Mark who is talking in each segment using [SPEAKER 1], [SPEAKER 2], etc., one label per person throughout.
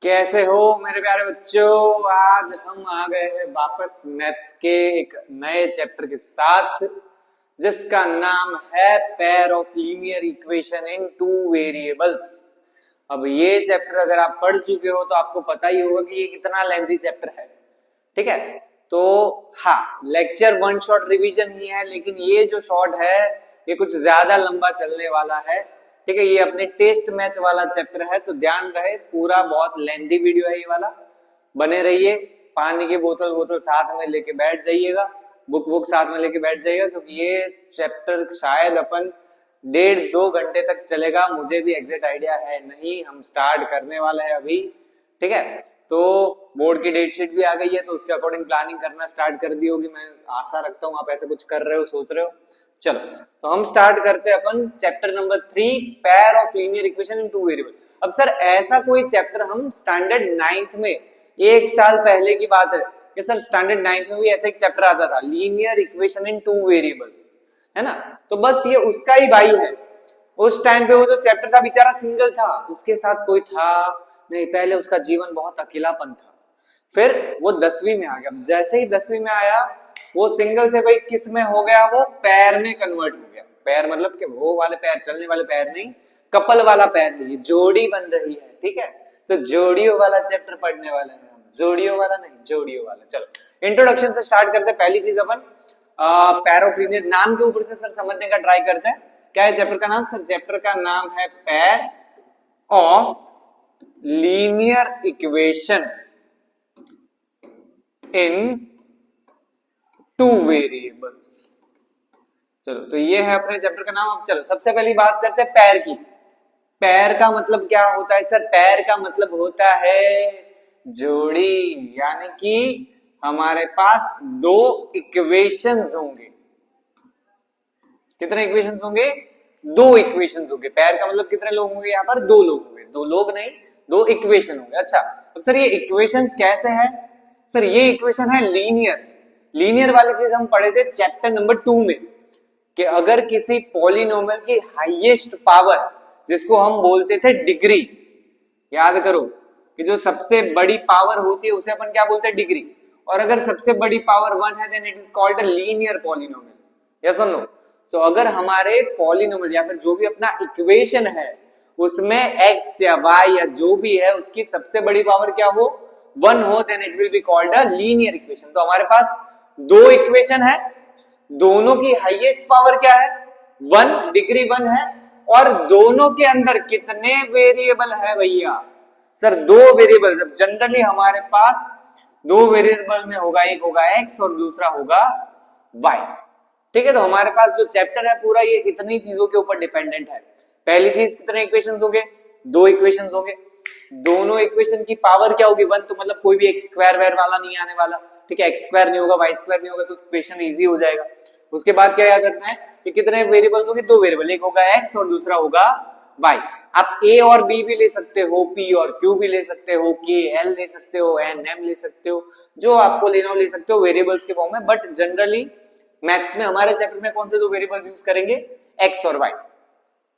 [SPEAKER 1] कैसे हो मेरे प्यारे बच्चों। आज हम आ गए हैं वापस मैथ्स के एक नए चैप्टर के साथ जिसका नाम है pair of linear equation in two variables. अब ये चैप्टर अगर आप पढ़ चुके हो तो आपको पता ही होगा कि ये कितना लेंथी चैप्टर है। ठीक है, तो हाँ, लेक्चर वन शॉट रिवीजन ही है, लेकिन ये जो शॉट है ये कुछ ज्यादा लंबा चलने वाला है। ठीक है, ये अपने टेस्ट मैच वाला चैप्टर है, तो ध्यान रहे, पूरा बहुत लेंथी वीडियो है ये वाला। बने रहिए, पानी की बोतल बोतल साथ में लेके बैठ जाइएगा, बुक साथ में लेके बैठ जाइएगा, क्योंकि ये चैप्टर शायद अपन 1.5-2 घंटे तक चलेगा। मुझे भी एग्जैक्ट आइडिया है नहीं, हम स्टार्ट करने वाले हैं अभी। ठीक है, तो बोर्ड की डेट शीट भी आ गई है, तो उसके अकॉर्डिंग प्लानिंग करना स्टार्ट कर दी होगी। मैं आशा रखता हूँ आप ऐसे कुछ कर रहे हो, सोच रहे हो। चलो, तो हम स्टार्ट करते हैं अपन chapter number 3, pair of linear equation in two variable. अब सर ऐसा कोई चैप्टर हम स्टैंडर्ड 9th में, 1 साल पहले की बात है कि सर स्टैंडर्ड 9th में भी ऐसा एक चैप्टर आता था, linear equation in two variables, है ना। तो बस ये उसका ही भाई है। उस टाइम पे वो जो चैप्टर था बेचारा सिंगल था, उसके साथ कोई था नहीं, पहले उसका जीवन बहुत अकेलापन था। फिर वो 10वीं में आ गया, जैसे ही 10वीं में आया वो सिंगल से भाई किस में हो गया, वो पैर में कन्वर्ट हो गया। पैर मतलब कि वो वाले पैर, चलने वाले पैर नहीं, कपल वाला पैर है, ये जोड़ी बन रही है। ठीक है, तो जोड़ियों वाला चैप्टर पढ़ने वाले हैं हम, जोड़ियों वाला नहीं, जोड़ियों वाला। चलो इंट्रोडक्शन से स्टार्ट करते हैं। पहली चीज अपन पैर ऑफ लीनियर, नाम के ऊपर से सर समझने का ट्राई करते हैं। क्या है चैप्टर का नाम? सर चैप्टर का नाम है pair of linear equation in two variables. चलो, तो ये है अपने चैप्टर का नाम। अब चलो सबसे पहली बात करते हैं पैर की। पैर का मतलब क्या होता है सर? पैर का मतलब होता है जोड़ी, यानी कि हमारे पास दो इक्वेशंस होंगे। कितने इक्वेशंस होंगे? दो इक्वेशंस होंगे। पैर का मतलब कितने लोग होंगे यहाँ पर? दो लोग होंगे। दो लोग नहीं, दो इक्वेशन होंगे। अच्छा, अब सर ये इक्वेशंस कैसे हैं? सर ये इक्वेशन है लीनियर। लीनियर वाली चीज हम पढ़े थे चैप्टर नंबर 2 में, कि अगर किसी पॉलिनोमियल की हाईएस्ट पावर, जिसको हम बोलते थे डिग्री, याद करो कि जो सबसे बड़ी पावर होती है उसे अपन क्या बोलते हैं? डिग्री। और अगर सबसे बड़ी पावर 1 है then it is called a linear polynomial. Yes और नो? सो अगर हमारे पॉलिनोमियल या फिर जो भी अपना इक्वेशन है उसमें x या y या जो भी है उसकी सबसे बड़ी पावर क्या हो? 1 हो, then it will be called a linear equation. तो हमारे पास दो इक्वेशन है, दोनों की हाईएस्ट पावर क्या है? 1, डिग्री 1 है। और दोनों के अंदर कितने वेरिएबल है भैया? सर दो वेरिएबल। अब जनरली हमारे पास दो वेरिएबल में होगा, एक होगा x और दूसरा होगा y। ठीक है, तो हमारे पास जो चैप्टर है पूरा ये इतनी चीजों के ऊपर डिपेंडेंट है। पहली चीज, कितने इक्वेशंस होंगे? दो इक्वेशंस होंगे। दोनों इक्वेशन की पावर क्या होगी? 1। तो मतलब कोई भी एक्स स्क्वायर वेर वाला नहीं आने वाला। ठीक है, एक्स स्क्वायर नहीं होगा, वाई स्क्वायर नहीं होगा, तो इक्वेशन इजी हो जाएगा। उसके बाद क्या याद रखना है कि कितने वेरिएबल्स होंगे? दो वेरिएबल, एक होगा एक्स और दूसरा होगा वाई। आप ए और बी भी ले सकते हो, पी और क्यू भी ले सकते हो, के एल ले सकते हो, एन एम ले सकते हो, जो आपको लेना हो ले सकते हो वेरिएबल्स के फॉर्म में। बट जनरली मैथ्स में हमारे चैप्टर में कौन से दो वेरिएबल्स यूज करेंगे? एक्स और वाई।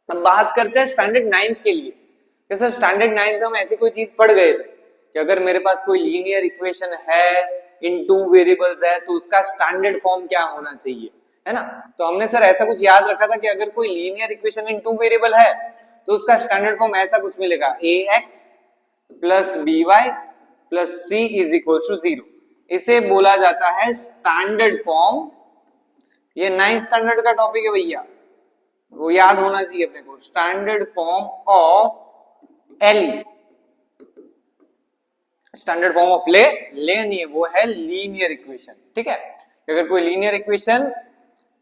[SPEAKER 1] अब बात करते हैं स्टैंडर्ड 9th के लिए कि सर स्टैंडर्ड 9th में हम ऐसी कोई चीज पढ़ गए थे कि अगर मेरे पास कोई लीनियर इक्वेशन है इन टू वेरिएबल्स है तो उसका स्टैंडर्ड फॉर्म क्या होना चाहिए, है ना। तो हमने सर ऐसा कुछ याद रखा था कि अगर कोई linear equation in two variable है तो उसका स्टैंडर्ड फॉर्म ऐसा कुछ मिलेगा, ax plus by plus c is equal to 0। इसे बोला जाता है स्टैंडर्ड फॉर्म। ये 9th स्टैंडर्ड का टॉपिक है भैया, वो याद होना चाहिए अपने को। Standard form of L, standard form of ले नहीं है, वो है लीनियर इक्वेशन। ठीक है, अगर कोई linear equation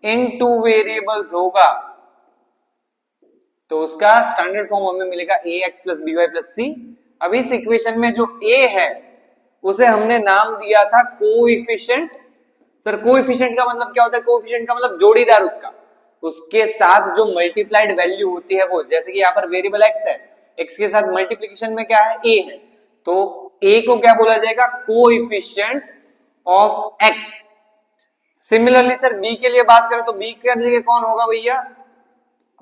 [SPEAKER 1] in two variables होगा तो उसका स्टैंडर्ड फॉर्म हमें मिलेगा ax plus by plus c। अब इस इक्वेशन में जो a है उसे हमने नाम दिया था कोएफिशिएंट। सर कोएफिशिएंट का मतलब क्या होता है? कोएफिशिएंट का मतलब जोड़ीदार उसका, उसके साथ जो मल्टीप्लाइड वैल्यू होती है वो। जैसे कि यहाँ पर वेरिएबल x है, x के साथ मल्टीप्लिकेशन में क्या है? a है, तो a को क्या बोला जाएगा? Coefficient of x। Similarly sir b के लिए बात करें तो b के लिए कौन होगा भैया?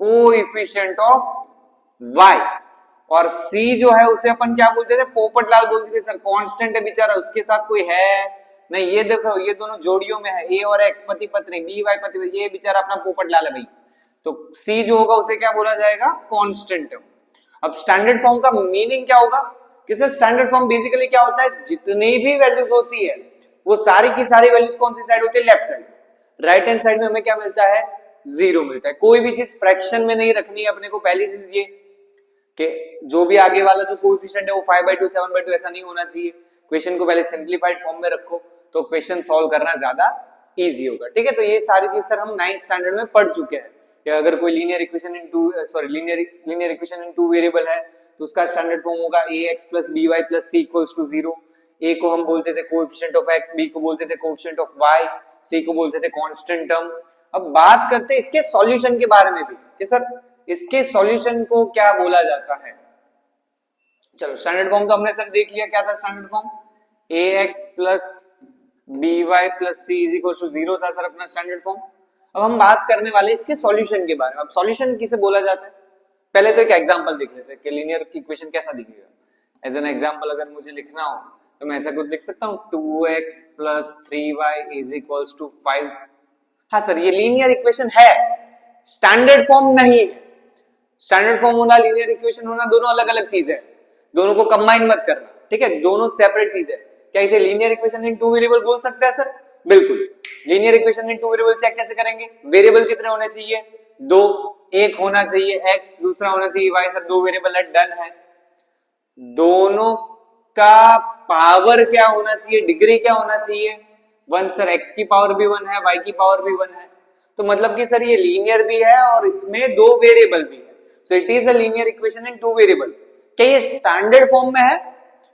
[SPEAKER 1] Coefficient of y। और सी जो है उसे अपन क्या बोलते थे, पोपटलाल बोलते थे। सर कांस्टेंट है बेचारा, उसके साथ कोई है नहीं। ये देखो ये दोनों जोड़ियों में है, ए और एक्स पति पत्नी, बी वाई पति पत्नी, ये बेचारा अपना पोपटलाल है भाई। तो सी जो होगा उसे क्या बोला जाएगा, कांस्टेंट टर्म। अब स्टैंडर्ड फॉर्म का मीनिंग क्या होगा कि सर स्टैंडर्ड फॉर्म बेसिकली क्या होता है, जितनी भी वैल्यूज होती है वो सारी की सारी वैल्यूज कौन सी साइड होती है, left side. Right hand side में हमें क्या मिलता है, जीरो मिलता है। कोई भी चीज फ्रैक्शन में नहीं रखनी है अपने को। पहली चीज ये कि जो भी आगे वाला जो कोएफिशिएंट है वो 5/2 7/2 ऐसा नहीं होना चाहिए। क्वेश्चन को पहले सिंपलीफाइड फॉर्म में रखो तो क्वेश्चन सॉल्व करना ज्यादा इजी होगा। ठीक है, तो ये सारी चीज सर हम 9th स्टैंडर्ड में पढ़ चुके हैं कि अगर कोई linear equation in two variable है तो उसका स्टैंडर्ड फॉर्म होगा ax + by + c = 0। a को हम बोलते थे कोएफिशिएंट ऑफ x, b को बोलते थे कोएफिशिएंट ऑफ y, c को बोलते थे कांस्टेंट टर्म। अब बात करते हैं इसके सॉल्यूशन के बारे में भी कि सर इसके सॉल्यूशन को क्या बोला जाता है। चलो स्टैंडर्ड फॉर्म तो हमने सर देख लिया, क्या था standard form, ax + by + c = 0 था सर अपना स्टैंडर्ड फॉर्म। अब हम बात करने वाले इसके सॉल्यूशन के बारे में। अब सॉल्यूशन किसे बोला जाता है, पहले तो एक एग्जांपल देख लेते हैं कि लीनियर इक्वेशन कैसा दिखेगा। एज एन एग्जांपल अगर मुझे लिखना हो तो मैं ऐसा कुछ लिख सकता हूँ, 2x + 3y = 5। हाँ सर ये लीनियर इक्वेशन है, स्टैंडर्ड फॉर्म नहीं है। स्टैंडर्ड फॉर्म होना, लीनियर इक्वेशन होना दोनों अलग अलग चीज है, दोनों को कंबाइन मत करना। ठीक है, दोनों सेपरेट चीज है। क्या इसे linear equation in two variable बोल सकते हैं सर, बिल्कुल। Linear equation in two variable check कैसे करेंगे, वेरिएबल कितने होने चाहिए, दो, एक होना चाहिए x, दूसरा होना चाहिए y। सर दो वेरिएबल है, डन है। दोनों का पावर क्या होना चाहिए, डिग्री क्या होना चाहिए, 1। सर x की पावर भी 1 है, y की पावर भी 1 है, तो मतलब कि सर ये लीनियर भी है और इसमें दो वेरिएबल भी है। So it is a linear equation in two variable. क्या ये स्टैंडर्ड फॉर्म में है,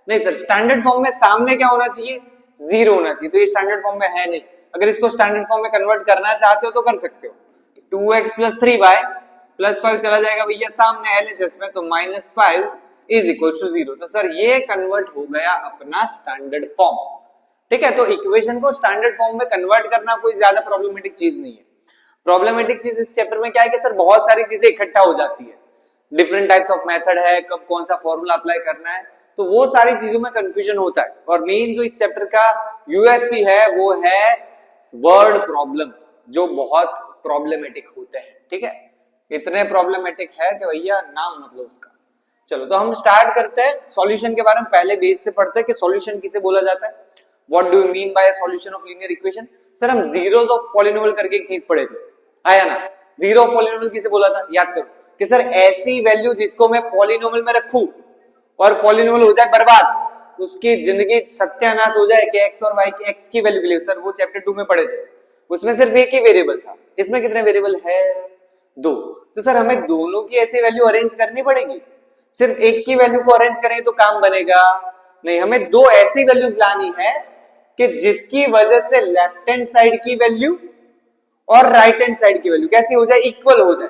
[SPEAKER 1] नहीं सर। स्टैंडर्ड फॉर्म में सामने क्या होना चाहिए, 0 होना चाहिए, तो ये स्टैंडर्ड फॉर्म में है नहीं। अगर इसको स्टैंडर्ड फॉर्म में कन्वर्ट करना चाहते हो तो कर सकते हो। 2x + 3y + 5 चला जाएगा भैया सामने LHS में, तो -5 = 0। तो सर ये कन्वर्ट हो गया अपना स्टैंडर्ड फॉर्म। ठीक है, तो इक्वेशन को स्टैंडर्ड फॉर्म में कन्वर्ट करना कोई ज्यादा प्रॉब्लमेटिक चीज नहीं है। प्रॉब्लमेटिक चीज इस चैप्टर में क्या है कि सर बहुत सारी चीजें इकट्ठा हो जाती है, डिफरेंट टाइप्स ऑफ मेथड है, कब कौन सा फॉर्मूला अप्लाई करना है, तो वो सारी चीजों में कंफ्यूजन होता है। और मेन जो इस चैप्टर का यूएसपी है वो है वर्ड प्रॉब्लम्स, जो बहुत प्रॉब्लमेटिक होते हैं। ठीक है, इतने प्रॉब्लमेटिक है कि भैया नाम मतलब उसका। चलो तो हम स्टार्ट करते हैं सॉल्यूशन के बारे में। पहले बेस से पढ़ते हैं कि सॉल्यूशन किसे बोला जाता है, what do you mean by solution of linear equation. Sir हम जीरोस ऑफ पॉलिनोमियल करके एक चीज पढ़े थे, आया ना, जीरो ऑफ पॉलिनोमियल किसे बोला था, याद करो कि सर ऐसी वैल्यू जिसको मैं पॉलिनोमियल में रखूं और पॉलिनोमियल हो जाए बर्बाद, उसकी जिंदगी सत्यानाश हो जाए कि x और y की x की वैल्यू के लिए। सर वो चैप्टर 2 में पढ़े थे, उसमें सिर्फ एक ही वेरिएबल था, इसमें कितने वेरिएबल है, 2। तो सर हमें दोनों की ऐसी वैल्यू अरेंज करनी पड़ेगी। सिर्फ एक की वैल्यू को अरेंज करेंगे तो काम बनेगा नहीं, हमें दो ऐसी वैल्यूज लानी है कि जिसकी वजह से लेफ्ट हैंड साइड की वैल्यू और राइट हैंड साइड की वैल्यू कैसी हो जाए, इक्वल हो जाए।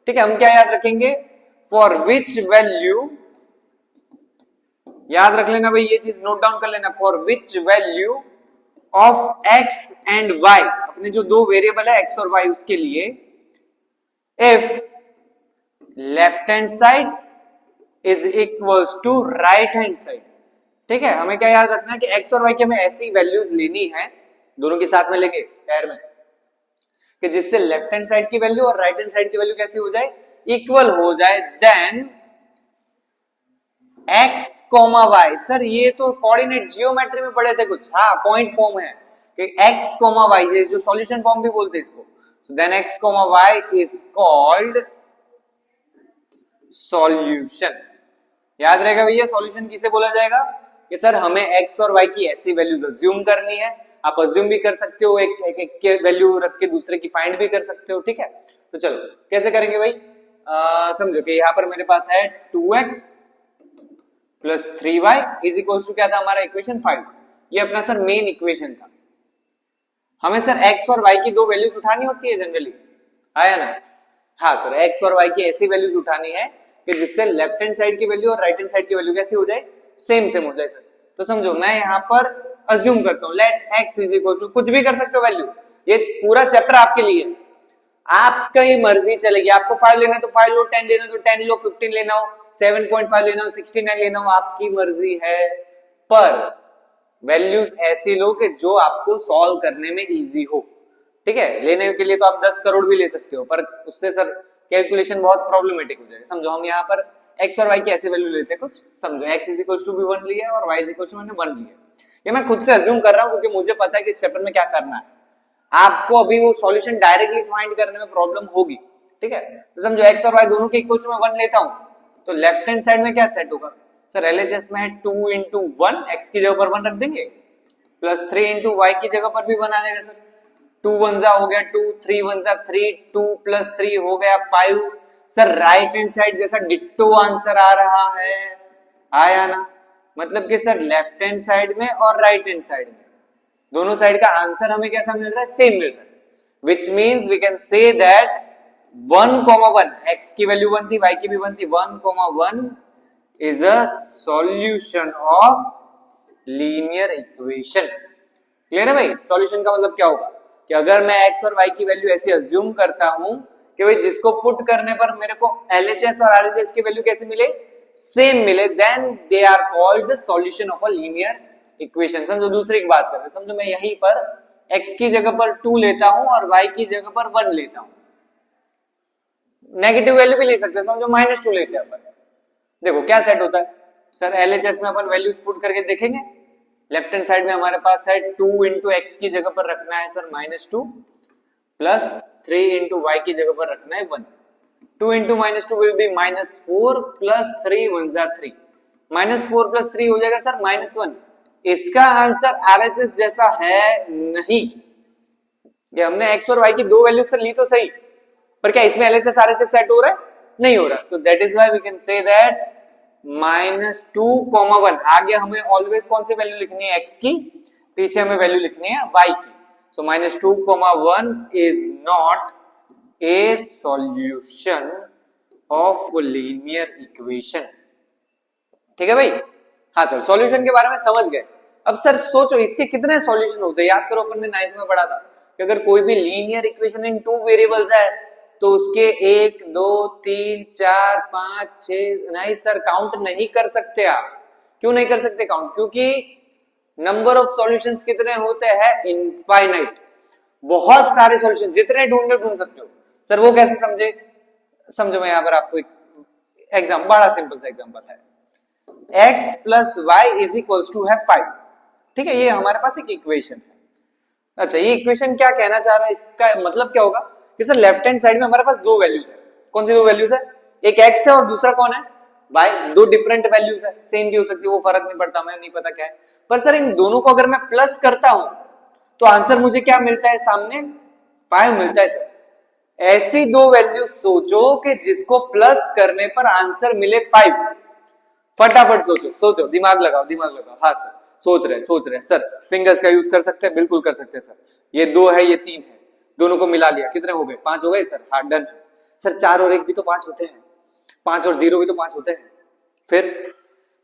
[SPEAKER 1] ठीक है, हम क्या याद रखेंगे, फॉर विच वैल्यू, याद रख लेना भाई, ये चीज नोट डाउन कर लेना, for which value of x and y, अपने जो दो वेरिएबल है x और y उसके लिए, if left hand side is equals to right hand side. ठीक है, हमें क्या याद रखना है कि x और y की हमें ऐसी वैल्यूज लेनी है, दोनों के साथ में लेंगे पैर में, कि जिससे लेफ्ट हैंड साइड की वैल्यू और राइट हैंड साइड की वैल्यू कैसी हो जाए, इक्वल हो जाए। देन x, y, सर ये तो कोऑर्डिनेट जियोमेट्री में पढ़े थे कुछ, हाँ पॉइंट फॉर्म है कि x, y, ये जो सॉल्यूशन फॉर्म भी बोलते हैं इसको। so then x, y is called solution. याद रहेगा भैया, सॉल्यूशन किसे बोला जाएगा कि सर हमें x और y की ऐसी वैल्यूज अज्यूम करनी है। आप अज्यूम भी कर सकते हो, एक के वैल्यू रख के दूसरे की फाइंड भी कर सकते हो। ठीक है, तो चलो कैसे करेंगे भाई, समझो कि यहाँ पर मेरे पास है 2x + 3y = क्या था हमारा इक्वेशन 5। ये अपना सर मेन इक्वेशन था। हमें सर x और y की दो वैल्यूज उठानी होती है जनरली, आया ना। हाँ सर, x और y की ऐसी वैल्यूज उठानी है कि जिससे लेफ्ट हैंड साइड की वैल्यू और राइट हैंड साइड की वैल्यू कैसी हो जाए, सेम हो जाए सर। तो समझो मैं यहाँ पर अज्यूम करता हूँ लेट x = कुछ भी कर सकते हो वैल्यू, ये पूरा चैप्टर आपके लिए। आपका ही मर्जी चलेगी, आपको 5 लेना तो 5 लो, 10 लेना तो 10 लो, 15 लेना हो, 7.5 लेना हो, 69 लेना हो, आपकी मर्जी है। पर वैल्यूज ऐसी लो कि जो आपको सॉल्व करने में इजी हो। ठीक है, लेने के लिए तो आप 10 करोड़ भी ले सकते हो, पर उससे सर कैलकुलेशन बहुत प्रॉब्लमेटिक हो जाएगा। समझो हम यहाँ पर x और y की ऐसी वैल्यू लेते हैं कुछ, समझो x इज इक्वल्स टू भी 1 लिया और y इज इक्वल्स टू मैंने 1 लिया। ये मैं खुद से अज्यूम कर रहा हूँ क्योंकि मुझे पता है कि इस चैप्टर में क्या करना है। आपको अभी वो सॉल्यूशन डायरेक्टली फाइंड करने में प्रॉब्लम होगी। ठीक है, तो समझो x और y दोनों के इक्वल्स में 1 लेता हूं, तो लेफ्ट हैंड साइड में क्या सेट होगा सर, एलएचएस में है 2 इंटू 1, x की जगह पर 1 रख देंगे, प्लस 3 इंटू वाई की जगह पर भी 1 आ जाएगा सर। 2 1 जा हो गया 2, 3 1 जा 3, 2 प्लस 3 हो गया 5। सर राइट हैंड साइड जैसा डिट्टो आंसर आ रहा है, आया ना? मतलब कि सर लेफ्ट हैंड साइड में और राइट हैंड साइड में दोनों साइड का आंसर हमें कैसा मिल रहा है, सेम मिल रहा है। Which means we can say that 1,1, x की वैल्यू 1 थी, y की भी 1 थी, 1,1 is a solution of linear equation. Clear है भाई? सॉल्यूशन का मतलब क्या होगा कि अगर मैं x और y की वैल्यू ऐसे अज्यूम करता हूं कि भाई जिसको पुट करने पर मेरे को LHS और RHS की वैल्यू कैसे मिले, सेम मिले, then they are called the solution of a linear equation. समझो दूसरी की बात कर रहे हैं, समझो मैं यहीं पर x की जगह पर 2 लेता हूं और y की जगह पर 1 लेता हूं, नेगेटिव वैल्यू भी ले सकते हैं, समझो -2 लेते हैं अपन। देखो क्या सेट होता है सर, LHS में अपन वैल्यूज पुट करके देखेंगे, लेफ्ट हैंड साइड में हमारे पास है 2 इंटू एक्स की जगह पर रखना है सर -2, प्लस 3 इंटू वाई की जगह पर रखना है 1। 2 इंटू -2 विल बी -4 प्लस 3 1 जा 3, -4 प्लस 3 हो जाएगा सर -1। इसका आंसर RHS जैसा है नहीं। ये हमने x और y की दो वैल्यू सर ली तो सही, पर क्या इसमें LHS RHS सेट हो रहा है? नहीं हो रहा। So that is why we can say that -2,1 आगे हमें ऑलवेज कौन सी वैल्यू लिखनी है, x की, पीछे हमें वैल्यू लिखनी है y की। सो -2,1 is not a solution of linear equation. ठीक है भाई? हाँ सर, सॉल्यूशन के बारे में समझ गए। अब सर सोचो इसके कितने सॉल्यूशन होते हैं, याद करो अपन ने 9th में पढ़ा था कि अगर कोई भी लीनियर इक्वेशन इन 2 वेरिएबल्स है तो उसके 1 2 3 4 5 6, नहीं सर काउंट नहीं कर सकते आप। क्यों नहीं कर सकते काउंट? क्योंकि नंबर ऑफ सॉल्यूशंस कितने होते हैं, इनफाइनाइट। बहुत सारे सॉल्यूशन जितने ढूंढ सकते हो। सर वो कैसे समझे? समझो मैं यहां पर आपको एक एग्जांपल, बड़ा सिंपल सा एग्जांपल है, x plus y is equal to है 5। ठीक है, ये हमारे पास एक इक्वेशन है। अच्छा, ये इक्वेशन क्या कहना चाह रहा है, इसका मतलब क्या होगा कि सर लेफ्ट हैंड साइड में हमारे पास दो वैल्यूज है। कौन सी दो वैल्यूज है? एक x है और दूसरा कौन है, y। दो डिफरेंट वैल्यूज है, सेम भी हो सकती है, वो फर्क नहीं पड़ता, मैं नहीं पता क्या है। पर सर इन दोनों को अगर मैं प्लस करता हूं तो आंसर मुझे क्या मिलता है, सामने 5 मिलता है सर। ऐसी दो वैल्यू सोचो कि जिसको प्लस करने पर आंसर मिले 5। फटाफट सोचो, सोचो, दिमाग लगाओ, दिमाग लगाओ। हाँ सर, सोच रहे सर, फिंगर्स का यूज कर सकते हैं, बिल्कुल कर सकते हैं सर। ये 2 है, ये 3 है, दोनों को मिला लिया, कितने हो गए, 5 हो गए सर। हाँ डन। सर 4 और 1 भी तो 5 होते हैं, 5 और 0 भी तो 5 होते हैं। फिर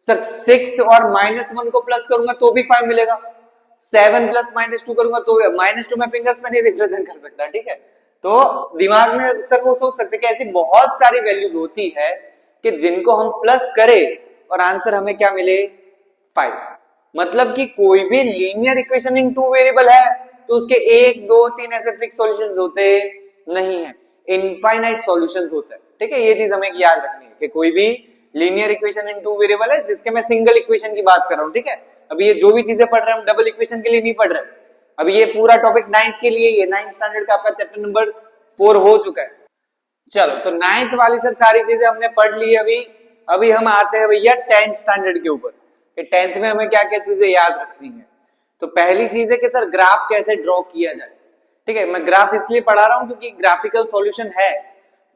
[SPEAKER 1] सर 6 और -1 को प्लस करूंगा तो भी 5 मिलेगा, 7 प्लस -2 करूंगा तो -2 में फिंगर्स में नहीं रिप्रेजेंट कर सकता। ठीक है, तो दिमाग में सर वो सोच सकते कि ऐसी बहुत सारी वैल्यूज होती है कि जिनको हम प्लस करें और आंसर हमें क्या मिले, 5। मतलब कि कोई भी लीनियर इक्वेशन इन 2 वेरिएबल है तो उसके 1 2 3 ऐसे फिक्स सॉल्यूशंस होते नहीं है, इनफाइनाइट सॉल्यूशंस होते हैं। ठीक है, ये चीज हमें याद रखनी है कि कोई भी लीनियर इक्वेशन इन 2 वेरिएबल है जिसके मैं सिंगल इक्वेशन की बात कर रहा हूं। ठीक है, अभी ये जो भी चीजें पढ़ रहे हैं हम डबल इक्वेशन के लिए नहीं पढ़ रहे। अभी ये पूरा टॉपिक 9th के लिए, ये 9th स्टैंडर्ड का आपका चैप्टर नंबर 4 हो चुका है। चलो, तो 9th वाली सर सारी चीजें हमने पढ़ ली। अभी हम आते हैं भैया 10th स्टैंडर्ड के ऊपर कि 10th में हमें क्या क्या चीजें याद रखनी है। तो पहली चीज है कि सर ग्राफ कैसे ड्रॉ किया जाए। ठीक है, मैं ग्राफ इसलिए पढ़ा रहा हूं क्योंकि ग्राफिकल सॉल्यूशन है।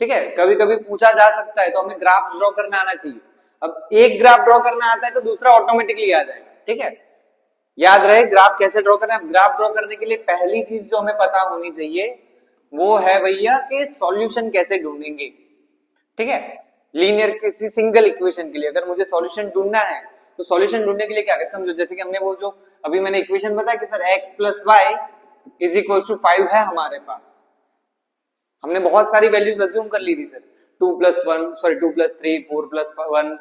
[SPEAKER 1] ठीक है, कभी कभी पूछा जा सकता है, तो हमें ग्राफ ड्रॉ करना आना चाहिए। अब एक ग्राफ ड्रॉ करना आता है तो दूसरा ऑटोमेटिकली आ जाएगा। ठीक है, याद रहे ग्राफ कैसे ड्रॉ करना है। ग्राफ ड्रॉ करने के लिए पहली चीज जो हमें पता होनी चाहिए वो है भैया कि सॉल्यूशन कैसे ढूंढेंगे। ठीक है, लीनियर किसी सिंगल इक्वेशन के लिए अगर मुझे सॉल्यूशन ढूंढना है तो सॉल्यूशन ढूंढने के लिए क्या करें, समझो जैसे कि हमने वो जो अभी मैंने इक्वेशन बताया कि sir x plus y is equal to 5 है हमारे पास। हमने बहुत सारी वैल्यूज अज्यूम कर ली थी सर, 2+1 सॉरी 2+3 4+1,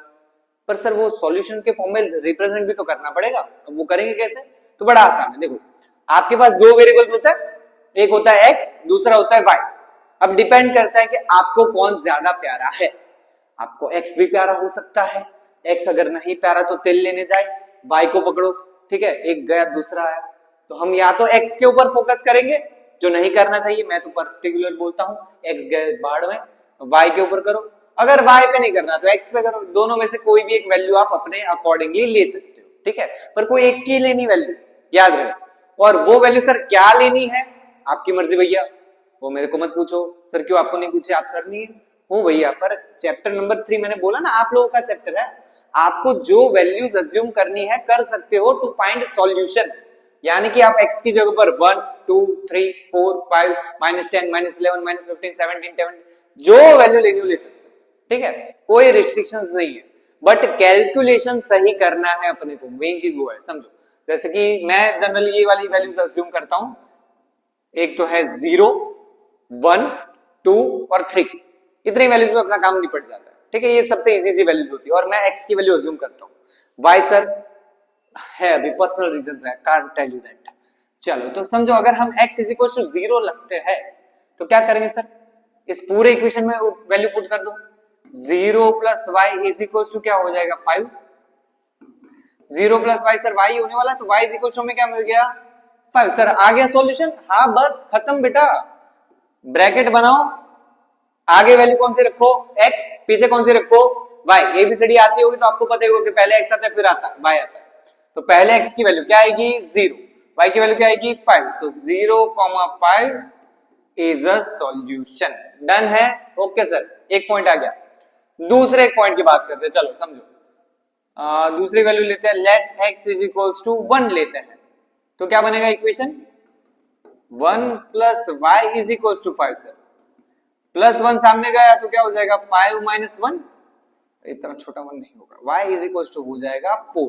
[SPEAKER 1] पर सर वो सॉल्यूशन के फॉर्म में रिप्रेजेंट भी तो करना पड़ेगा। अब वो करेंगे कैसे? तो बड़ा आसान है, देखो आपके पास दो वेरिएबल्स होता है, एक होता है x, दूसरा होता है y। अब डिपेंड करता है कि आपको कौन ज्यादा प्यारा है। आपको x भी प्यारा हो सकता है, x अगर नहीं प्यारा तो तिल लेने जाए, y को पकड़ो, ठीक है, एक गया दूसरा आया। तो हम या तो x के ऊपर फोकस करेंगे, जो नहीं करना चाहिए, मैं तो पर्टिकुलर बोलता हूं, x गए बाढ़ में, y के ऊपर करो। अगर y पे नहीं करना तो x पे करो। दोनों में से कोई भी एक वैल्यू आप अपने अकॉर्डिंगली ले सकते हो, ठीक है, पर कोई एक की लेनी वैल्यू, याद रहे। और वो वैल्यू सर क्या लेनी है आपकी मर्जी भैया, वो मेरे को मत पूछो। सर क्यों आपको नहीं पूछे, आप सर नहीं हूँ भैया, पर चैप्टर नंबर 3 मैंने बोला ना आप लोगों का चैप्टर है, आपको जो वैल्यूज अज्यूम करनी है कर सकते हो टू फाइंड सॉल्यूशन। यानी कि आप x की जगह पर 1 2 3 4 5 -10 -11 -15 17 10 जो वैल्यू लेनी हो ले सकते हो, ठीक है, कोई रिस्ट्रिक्शंस नहीं है, बट कैलकुलेशन सही करना है अपने को, मेन चीज वो है, समझो। जैसे कि मैं जनरली ये वाली वैल्यूज अज्यूम करता हूं, एक तो है 0 1 2 और 3, इतनी वैल्यूज में अपना काम निपट जाता है, ठीक है, ये सबसे इजी वैल्यूज होती है। और मैं x की वैल्यू अज्यूम करता हूं, y सर है अभी पर्सनल रीजंस है, कांट टेल यू दैट। चलो तो समझो अगर हम x इज इक्वल टू 0 लगते हैं तो क्या करेंगे सर, इस पूरे इक्वेशन में वैल्यू पुट कर दो, 0 plus y is equal to क्या हो जाएगा 5, 0 प्लस y सर y होने वाला है, तो y इज इक्वल टू में क्या मिल गया 5। सर आ गया सॉल्यूशन, हाँ बस खत्म बेटा, ब्रैकेट बनाओ, आगे वैल्यू कौन सी रखो x, पीछे कौन सी रखो y। एबीसीडी आती होगी तो आपको पता ही होगा कि पहले x आता है फिर आता है y आता है, तो पहले x की वैल्यू क्या आएगी 0, y की वैल्यू क्या आएगी 5, सो 0,5 इज अ सॉल्यूशन। डन है, ओके सर, एक पॉइंट आ गया। दूसरे एक पॉइंट की बात करते हैं, चलो समझो, दूसरी वैल्यू लेते हैं, let x is equals to 1 लेते हैं, तो क्या बनेगा equation 1 plus y is equals to 5। Sir plus 1 सामने गया तो क्या हो जाएगा 5 माइनस 1, इतना छोटा 1 नहीं होगा, y इज इक्वल्स टू हो जाएगा 4।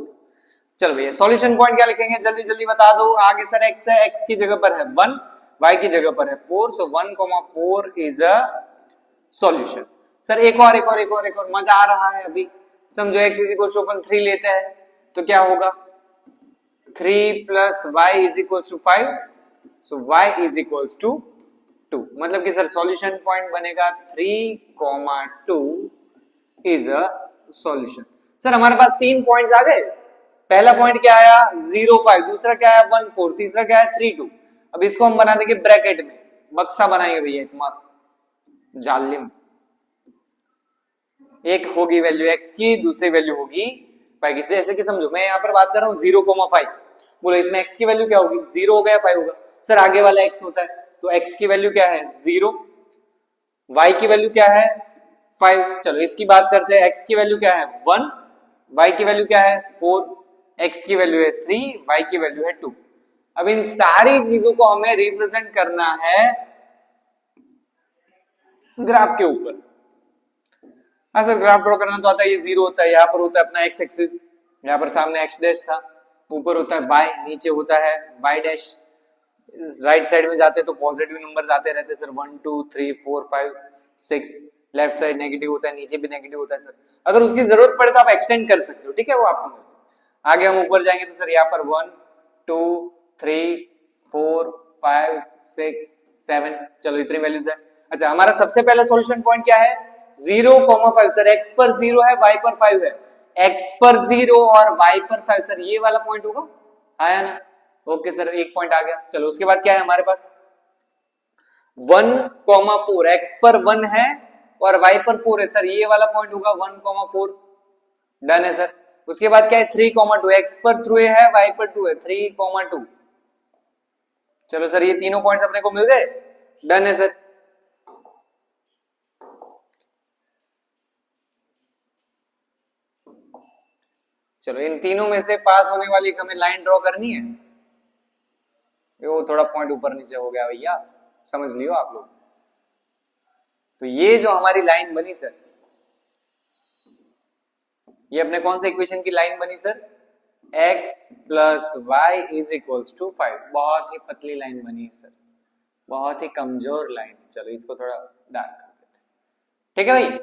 [SPEAKER 1] चलो भैया सॉल्यूशन पॉइंट क्या लिखेंगे जल्दी जल्दी बता दो। आगे सर x है, x की जगह पर है 1, y की जगह पर है 4, सो 1,4 इज अ सॉल्यूशन। सर एक और मजा आ रहा है अभी, समझो x इज इक्वल टू 3 लेते हैं तो क्या होगा 3 plus y is equal to 5, so y is equal to 2। मतलब कि सर सॉल्यूशन पॉइंट बनेगा 3,2 इज अ सॉल्यूशन। सर हमारे पास 3 पॉइंट्स आ गए, पहला पॉइंट क्या आया 0 5, दूसरा क्या आया 1 4, तीसरा क्या है 3 2। अब इसको हम बना देंगे ब्रैकेट में, बक्सा बनाएंगे भैया एक मस्त जालिम, एक होगी वैल्यू x की, दूसरी वैल्यू होगी y की। जैसे कि समझो मैं यहाँ पर बात कर रहा हूँ 0,5, बोलो इसमें x की वैल्यू क्या होगी 0 हो गया 5 होगा। सर आगे वाला x होता है तो x की वैल्यू क्या है 0, y की वैल्यू क्या है 5। चलो इसकी बात करते हैं, x की वैल्यू क्या है 1, y की वैल्यू क्या है 4, x की वैल्यू है 3, y की वैल्यू है 2। अब इन सारी चीजों को हमें रिप्रेजेंट करना है ग्राफ के ऊपर। हाँ सर ग्राफ ड्रॉ करना तो आता है, ये 0 होता है, यहाँ पर होता है अपना x एक्सिस, यहाँ पर सामने x डैश था, ऊपर होता है y, नीचे होता है y डैश, राइट साइड में जाते तो पॉजिटिव नंबर्स आते रहते सर 1 2 3 4 5 6, लेफ्ट साइड नेगेटिव होता है, नीचे भी नेगेटिव होता है सर। अगर उसकी जरूरत पड़े तो आप एक्सटेंड कर सकते हो, ठीक है, वो आपको मिल सकता। आगे हम ऊपर जाएंगे तो सर यहाँ पर 1 2 3 4 5 6 7, चलो इतनी वैल्यूज है। अच्छा हमारा सबसे पहला सॉल्यूशन पॉइंट क्या है 0,5। सर x पर 0 है, y पर 5 है, x पर 0 और y पर 5, सर ये वाला पॉइंट होगा, आया ना, ओके सर एक पॉइंट आ गया। चलो उसके बाद क्या है हमारे पास 1,4, x पर 1 है और y पर 4 है, सर ये वाला पॉइंट होगा 1,4। डन है सर। उसके बाद क्या है 3,2, x पर 3 है y पर 2 है, 3,2। चलो सर ये तीनों पॉइंट्स अपने को मिल गए, डन है सर। चलो इन तीनों में से पास होने वाली हमें लाइन ड्रॉ करनी है, वो थोड़ा पॉइंट ऊपर नीचे हो गया भैया, समझ लियो आप लोग। तो ये जो हमारी लाइन बनी सर, ये अपने कौन से इक्वेशन की लाइन बनी sir x plus y is equals to 5, बहुत ही पतली लाइन बनी है सर, बहुत ही कमजोर लाइन, चलो इसको थोड़ा डार्क कर देते हैं। ठीक है भाई,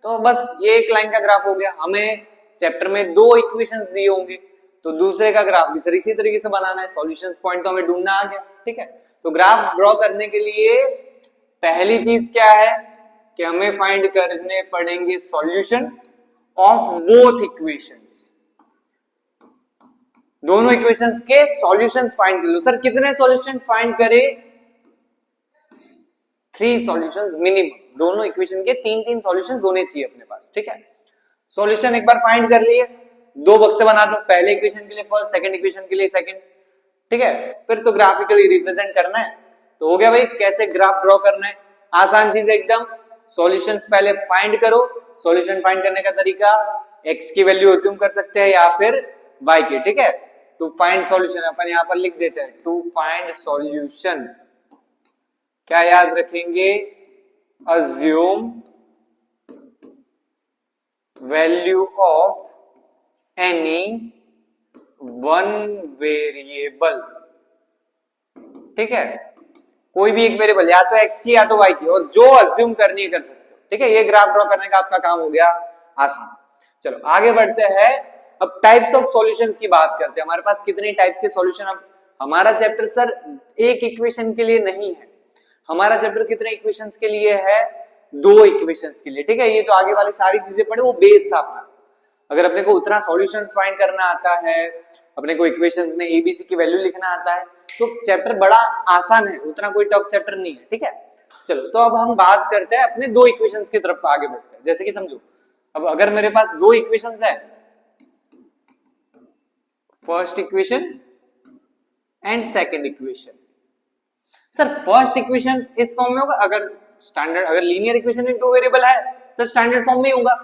[SPEAKER 1] तो बस ये एक लाइन का ग्राफ हो गया। हमें चैप्टर में दो इक्वेशंस दिए होंगे तो दूसरे का ग्राफ भी सर इसी तरीके से बनाना है, सॉल्यूशंस पॉइंट तो हमें ढूंढना आ गया। ठीक है, तो ग्राफ ड्रॉ करने के लिए पहली चीज क्या है कि हमें फाइंड करने पड़ेंगे सॉल्यूशन ऑफ बोथ इक्वेशंस। दोनों इक्वेशंस के सॉल्यूशंस फाइंड कर लो। सर कितने सॉल्यूशन फाइंड करें? 3 सॉल्यूशंस मिनिमम। दोनों इक्वेशन के 3-3 सॉल्यूशंस होने चाहिए अपने पास। ठीक है, सॉल्यूशन एक बार फाइंड कर लिए, दो बक्से बना दो, पहले इक्वेशन के लिए फर्स्ट, सेकंड इक्वेशन के लिए सेकंड। ठीक है, फिर तो ग्राफिकली रिप्रेजेंट करना है। तो हो गया भाई, कैसे ग्राफ ड्रॉ करना है, आसान चीज है एकदम। सॉल्यूशंस पहले फाइंड करो। सॉल्यूशन फाइंड करने का तरीका x की वैल्यू अज्यूम कर सकते हैं या फिर y की। ठीक है, टू फाइंड सॉल्यूशन अपन यहां पर लिख देते हैं, टू फाइंड सॉल्यूशन क्या याद रखेंगे? Assume value of any one variable. ठीक है, कोई भी एक वेरिएबल, या तो x की या तो y की, और जो अज्यूम करनी है कर सकते हो। ठीक है, ये ग्राफ ड्रॉ करने का आपका काम हो गया आसान। चलो आगे बढ़ते हैं, अब टाइप्स ऑफ सॉल्यूशंस की बात करते हैं। हमारे पास कितने टाइप्स के सॉल्यूशन? अब हमारा चैप्टर सर एक इक्वेशन के लिए नहीं है, हमारा चैप्टर कितने इक्वेशंस के लिए है? 2 इक्वेशंस के लिए। ठीक है, ये जो आगे वाली सारी चीजें पढ़े वो बेस था अपना। अगर अपने को उतना सॉल्यूशंस फाइंड करना आता है, अपने को इक्वेशंस में एबीसी की वैल्यू लिखना आता है, तो चैप्टर बड़ा आसान है, उतना कोई टफ चैप्टर नहीं है। ठीक है, चलो तो अब हम बात करते हैं अपने 2 इक्वेशंस की तरफ आगे बढ़ते हैं। जैसे कि समझो, अब अगर मेरे पास 2 इक्वेशंस है, first equation and second equation. Sir first equation इस फॉर्म में होगा, अगर स्टैंडर्ड, अगर लीनियर इक्वेशन इन 2 वेरिएबल है सर स्टैंडर्ड फॉर्म में ही होगा,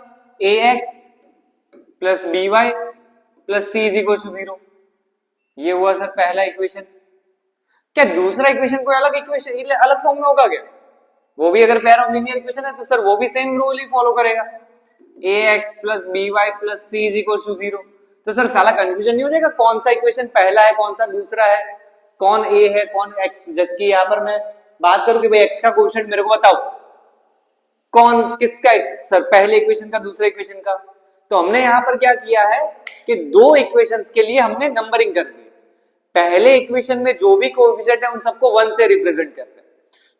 [SPEAKER 1] ax plus by plus c is equal to 0। ये हुआ सर पहला इक्वेशन। क्या दूसरा इक्वेशन कोई अलग इक्वेशन अलग फॉर्म में होगा क्या? वो भी अगर पेयर ऑफ लीनियर इक्वेशन है तो सर वो भी सेम रूल ही फॉलो करेगा, ax plus by plus c is equal to 0। तो सर साला कंफ्यूजन नहीं हो जाएगा कौन सा इक्वेशन पहला है कौन सा दूसरा है, कौन a है कौन x? जैसे कि यहाँ पर मैं बात करूं कि भाई x का कोएफिशिएंट मेरे को बताओ, कौन किसका, सर पहले इक्वेशन का दूसरे इक्वेशन का। तो हमने यहां पर क्या किया है कि 2 इक्वेशंस के लिए हमने नंबरिंग कर दी। पहले इक्वेशन में जो भी कोएफिशिएंट है उन सबको 1 से रिप्रेजेंट करते हैं,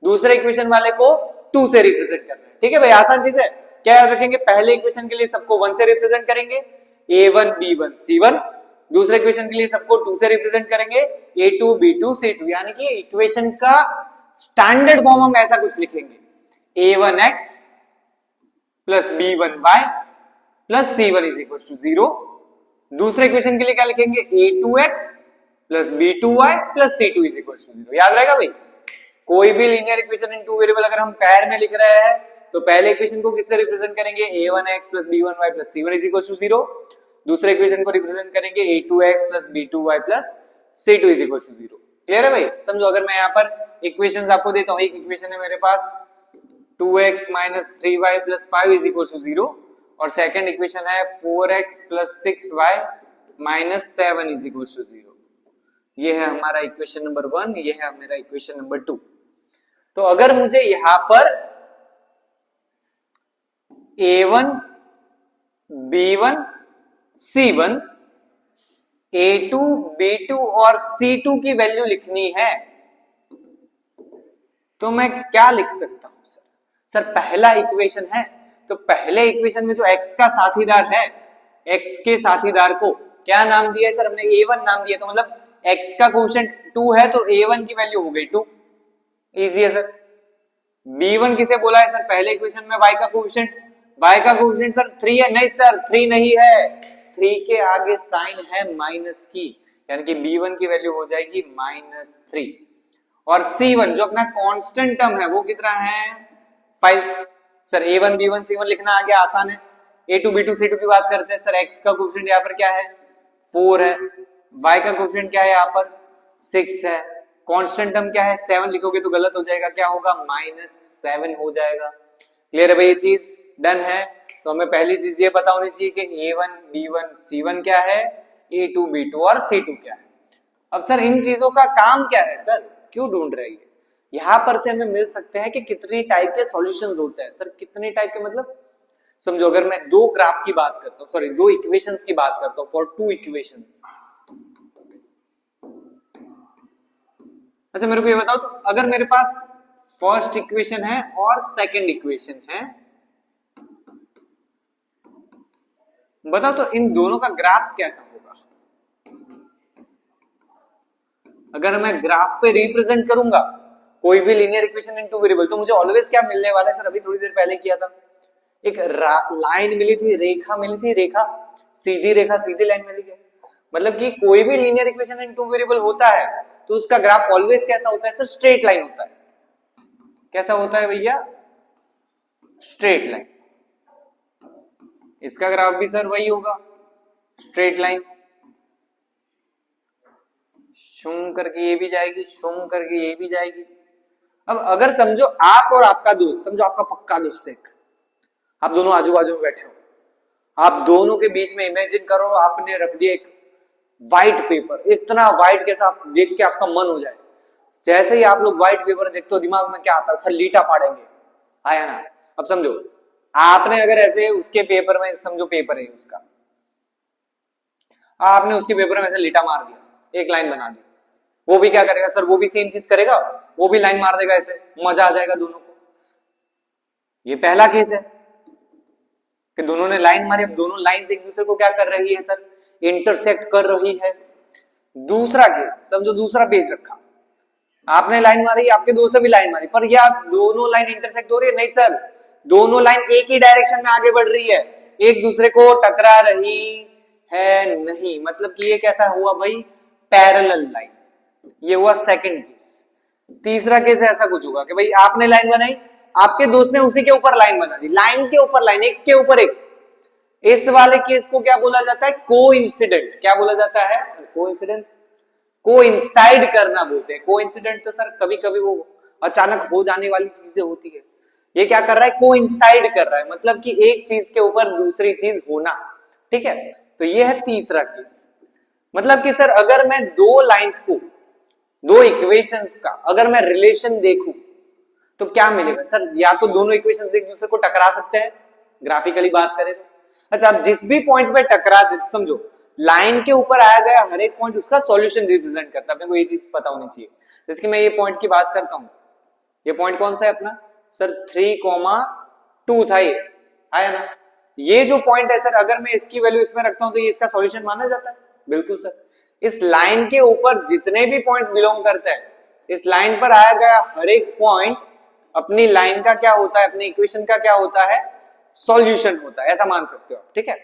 [SPEAKER 1] दूसरे इक्वेशन वाले को 2 से रिप्रेजेंट करना है। ठीक है भाई, आसान चीज है। क्या याद रखेंगे? पहले इक्वेशन के लिए सबको 1 से रिप्रेजेंट करेंगे, a1 b1 c1। दूसरे इक्वेशन के लिए सबको 2 से रिप्रेजेंट करेंगे, a2 b2 c2। यानी कि इक्वेशन का स्टैंडर्ड फॉर्म हम ऐसा कुछ लिखेंगे, a1x plus b1y plus c1 is equal to 0। दूसरे इक्वेशन के लिए क्या लिखेंगे? a2x plus b2y plus c2 is equal to 0। याद रहेगा भाई, कोई भी लीनियर इक्वेशन इन 2 वेरिएबल अगर हम पैर में लिख रहे हैं तो पहले इक्वेशन को किससे रिप्रेजेंट करेंगे? a1x plus b1y plus c1 is equal to 0। दूसरे इक्वेशन को रिप्रेजेंट करेंगे a2x plus b2y plus c2 is equal to 0। Clear है भाई? समझो, अगर मैं यहाँ पर इक्वेशंस आपको देता हूँ, एक इक्वेशन है मेरे पास 2x minus 3y plus 5 is equal to 0, और सेकंड इक्वेशन है 4x plus 6y minus 7 is equal to 0। ये है हमारा इक्वेशन नंबर 1, ये है मेरा इक्वेशन नंबर 2। तो अगर मुझे यहां पर a1 b1 c1 a2 b2 और c2 की वैल्यू लिखनी है तो मैं क्या लिख सकता हूं सर? सर पहला इक्वेशन है तो पहले इक्वेशन में जो x का साथीदार है, x के साथीदार को क्या नाम दिया है सर? हमने a1 नाम दिया, तो मतलब x का कोएफिशिएंट 2 है तो a1 की वैल्यू हो गई 2। इजी है सर। b1 किसे बोला है सर? पहले इक्वेशन में y का कोएफिशिएंट, y का कोएफिशिएंट सर 3 है। नहीं सर 3 नहीं है, 3 के आगे साइन है माइनस की, यानी कि b1 की वैल्यू हो जाएगी -3। और c1 जो अपना कांस्टेंट टर्म है वो कितना है? 5। सर a1 b1 c1 लिखना आ गया, आसान है। a2 b2 c2 की बात करते हैं, सर x का कोएफिशिएंट यहाँ पर क्या है? 4 है। y का कोएफिशिएंट क्या है यहाँ पर? 6 है। कांस्टेंट टर्म क्या है? 7 लिखोगे तो गलत हो जाएगा, क्या होगा? -7 हो जाएगा। क्लियर है भाई? ये चीज डन है। तो हमें पहली चीज ये पता होनी चाहिए कि a1 b1 c1 क्या है, a2 b2 और c2 क्या है। अब सर इन चीजों का काम क्या है सर? क्यों ढूंढ रहे हैं? यहां पर से हमें मिल सकते हैं कि कितने टाइप के सॉल्यूशंस होते हैं। सर कितने टाइप के मतलब समझो, अगर मैं दो ग्राफ की बात करता हूं, सॉरी दो इक्वेशंस की बात करता हूं, फॉर टू इक्वेशंस। अच्छा मेरे को ये बताओ, तो अगर मेरे पास फर्स्ट इक्वेशन है और सेकंड इक्वेशन है, बताओ तो इन दोनों का ग्राफ कैसा होगा। अगर मैं ग्राफ पे रिप्रेजेंट करूंगा कोई भी linear equation in two variable, तो मुझे ऑलवेज क्या मिलने वाला है सर, अभी थोड़ी देर पहले किया था, एक लाइन मिली थी, रेखा मिली थी, रेखा सीधी लाइन मिली है। मतलब कि कोई भी linear equation in two variable होता है तो उसका ग्राफ ऑलवेज कैसा होता है सर, स्ट्रेट लाइन होता है। कैसा होता है भैया, स्ट्रेट लाइन। इसका ग्राफ भी सर वही होगा, स्ट्रेट लाइन। शुम करके ये भी जाएगी, शुम करके ये भी जाएगी। अब अगर समझो आप और आपका दोस्त, समझो आपका पक्का दोस्त एक, आप दोनों आजू बाजू में बैठे हो, आप दोनों के बीच में इमेजिन करो आपने रख दिया एक व्हाइट पेपर, इतना व्हाइट कैसा आप देख के आपका मन हो जाए। जैसे ही आप लोग व्हाइट पेपर देखते हो दिमाग में क्या आता है सर, लीटा पाड़ेंगे, आया ना। अब समझो आपने अगर ऐसे उसके पेपर में, समझो पेपर है उसका, आपने उसके पेपर में ऐसे लीटा मार दिया, एक लाइन बना दी, वो भी क्या करेगा सर, वो भी सेम चीज करेगा, वो भी लाइन मार देगा, ऐसे मजा आ जाएगा दोनों को। ये पहला केस है कि दोनों ने लाइन मारी, अब दोनों लाइंस एक दूसरे को क्या कर रही है सर, इंटरसेक्ट कर रही है। दूसरा केस समझो, दूसरा पेज रखा, आपने लाइन मारी, आपके दोस्त ने भी लाइन मारी, पर या दोनों लाइन इंटरसेक्ट हो रही है, नहीं सर, दोनों लाइन एक ही डायरेक्शन में आगे बढ़ रही है, एक दूसरे को टकरा रही है नहीं। मतलब कि ये कैसा हुआ भाई, पैरेलल लाइन। ये हुआ सेकंड केस। तीसरा केस ऐसा कुछ होगा कि भाई आपने लाइन बनाई, आपके दोस्त ने उसी के ऊपर लाइन बना दी, लाइन के ऊपर लाइन, एक के ऊपर एक। इस वाले केस को क्या बोला जाता है, कोइंसिडेंट। क्या बोला जाता है, कोइंसिडेंस। कोइंसाइड करना बोलते हैं। कोइंसिडेंट तो सर कभी कभी वो अचानक हो जाने वाली चीजें होती है, ये क्या कर रहा है, कोइंसाइड कर रहा है, मतलब कि एक चीज के ऊपर दूसरी चीज होना। ठीक है, तो ये है तीसरा केस। मतलब कि सर अगर मैं दो लाइंस को, दो इक्वेशंस का अगर मैं रिलेशन देखूं तो क्या मिलेगा सर, या तो दोनों इक्वेशंस एक दूसरे को टकरा सकते हैं, ग्राफिकली बात करें तो। अच्छा, अब जिस भी पॉइंट पे टकरा दे, समझो लाइन के ऊपर आया गया हर एक पॉइंट उसका सॉल्यूशन रिप्रेजेंट करता है, अपने को ये चीज पता होनी चाहिए। जैसे कि मैं ये पॉइंट की बात करता हूं, ये पॉइंट कौन सा है अपना सर, 3,2 था, ये आया ना। ये जो पॉइंट है सर, अगर मैं इसकी वैल्यू इसमें रखता हूं तो ये इसका सॉल्यूशन माना जाता है, बिल्कुल सर। इस लाइन के ऊपर जितने भी पॉइंट्स बिलोंग करते हैं, इस लाइन पर आया गया हर एक पॉइंट अपनी लाइन का क्या होता है, अपनी इक्वेशन का क्या होता है, सॉल्यूशन होता है, ऐसा मान सकते हो आप। ठीक है,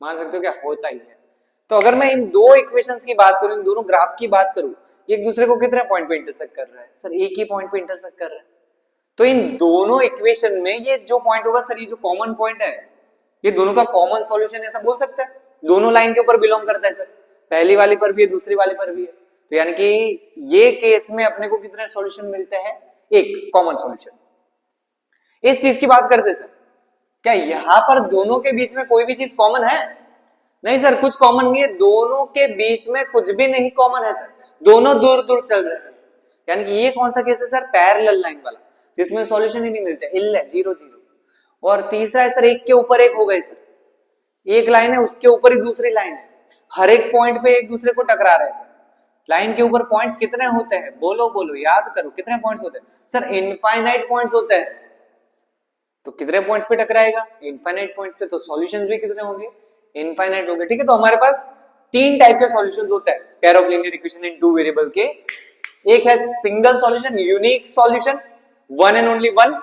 [SPEAKER 1] मान सकते हो क्या होता ही है। तो अगर मैं इन दो इक्वेशंस की बात करूं, इन दोनों ग्राफ की बात करूं, एक दूसरे को कितने पॉइंट पे इंटरसेक्ट कर रहा है सर, एक ही पॉइंट पे इंटरसेक्ट कर रहा है। तो इन दोनों इक्वेशन में ये जो पॉइंट होगा सर, ये जो कॉमन पॉइंट है, ये दोनों का कॉमन सॉल्यूशन ऐसा बोल सकते हैं। दोनों लाइन के ऊपर बिलोंग करता है सर, पहली वाली पर भी है, दूसरी वाली पर भी है। तो यानी कि ये केस में अपने को कितने सॉल्यूशन मिलते हैं, एक कॉमन सॉल्यूशन। इस चीज की बात करते सर, क्या यहां पर दोनों के बीच में कोई भी चीज कॉमन है, नहीं सर, कुछ कॉमन नहीं है, दोनों के बीच में कुछ भी नहीं कॉमन है सर, दोनों दूर दूर चल रहे हैं। यानी कि ये कौन सा केस है सर, पैरेलल लाइन वाला, जिसमें सॉल्यूशन ही नहीं मिलते, इल है, 0 0। और तीसरा है सर, एक के ऊपर एक हो गए सर, एक लाइन है उसके ऊपर ही दूसरी लाइन है, हर एक पॉइंट पे एक दूसरे को टकरा रहे हैं सर। लाइन के ऊपर पॉइंट्स कितने होते हैं, बोलो बोलो, याद करो कितने पॉइंट्स होते हैं सर, इनफाइनाइट पॉइंट्स होते हैं। तो कितने पॉइंट्स पे टकराएगा, इनफाइनाइट पॉइंट्स पे, तो सॉल्यूशंस भी कितने होंगे, इनफाइनाइट होंगे। ठीक है, तो हमारे पास तीन टाइप के सॉल्यूशंस होते हैं pair of linear equation in two variable के। एक है single solution, unique solution, one and only one.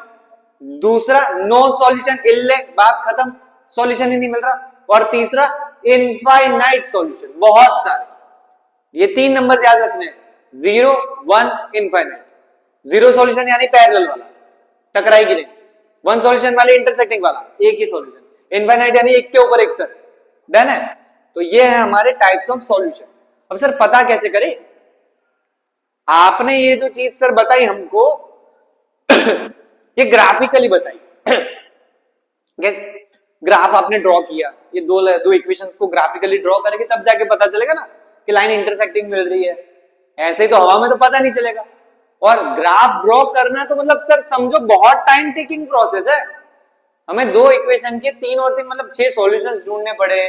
[SPEAKER 1] दूसरा नो सॉल्यूशन, इल्ले, बात खत्म, सॉल्यूशन ही नहीं मिल रहा। और तीसरा इनफाइनाइट सॉल्यूशन, बहुत सारे। ये तीन नंबर याद रखने हैं, 0 1 इनफाइनाइट। 0 सॉल्यूशन यानी पैरेलल वाला, टकराएगी नहीं। 1 सॉल्यूशन वाले इंटरसेक्टिंग वाला, एक ही सॉल्यूशन। इनफाइनाइट यानी एक के ऊपर एक सर, डन है। तो ये है हमारे टाइप्स ऑफ सॉल्यूशन। अब सर पता कैसे करें, आपने ये जो चीज सर बताई हमको ये ग्राफिकली बताई ग्राफ आपने ड्रॉ किया, ये दो इक्वेशंस को ग्राफिकली ड्रॉ करेंगे तब जाके पता चलेगा ना कि लाइन इंटरसेक्टिंग मिल रही है। ऐसे ही तो हवा में तो पता नहीं चलेगा। और ग्राफ ड्रॉ करना तो मतलब सर समझो बहुत टाइम टेकिंग प्रोसेस है। हमें दो इक्वेशन के तीन और तीन मतलब 6 सॉल्यूशंस ढूंढने पड़े,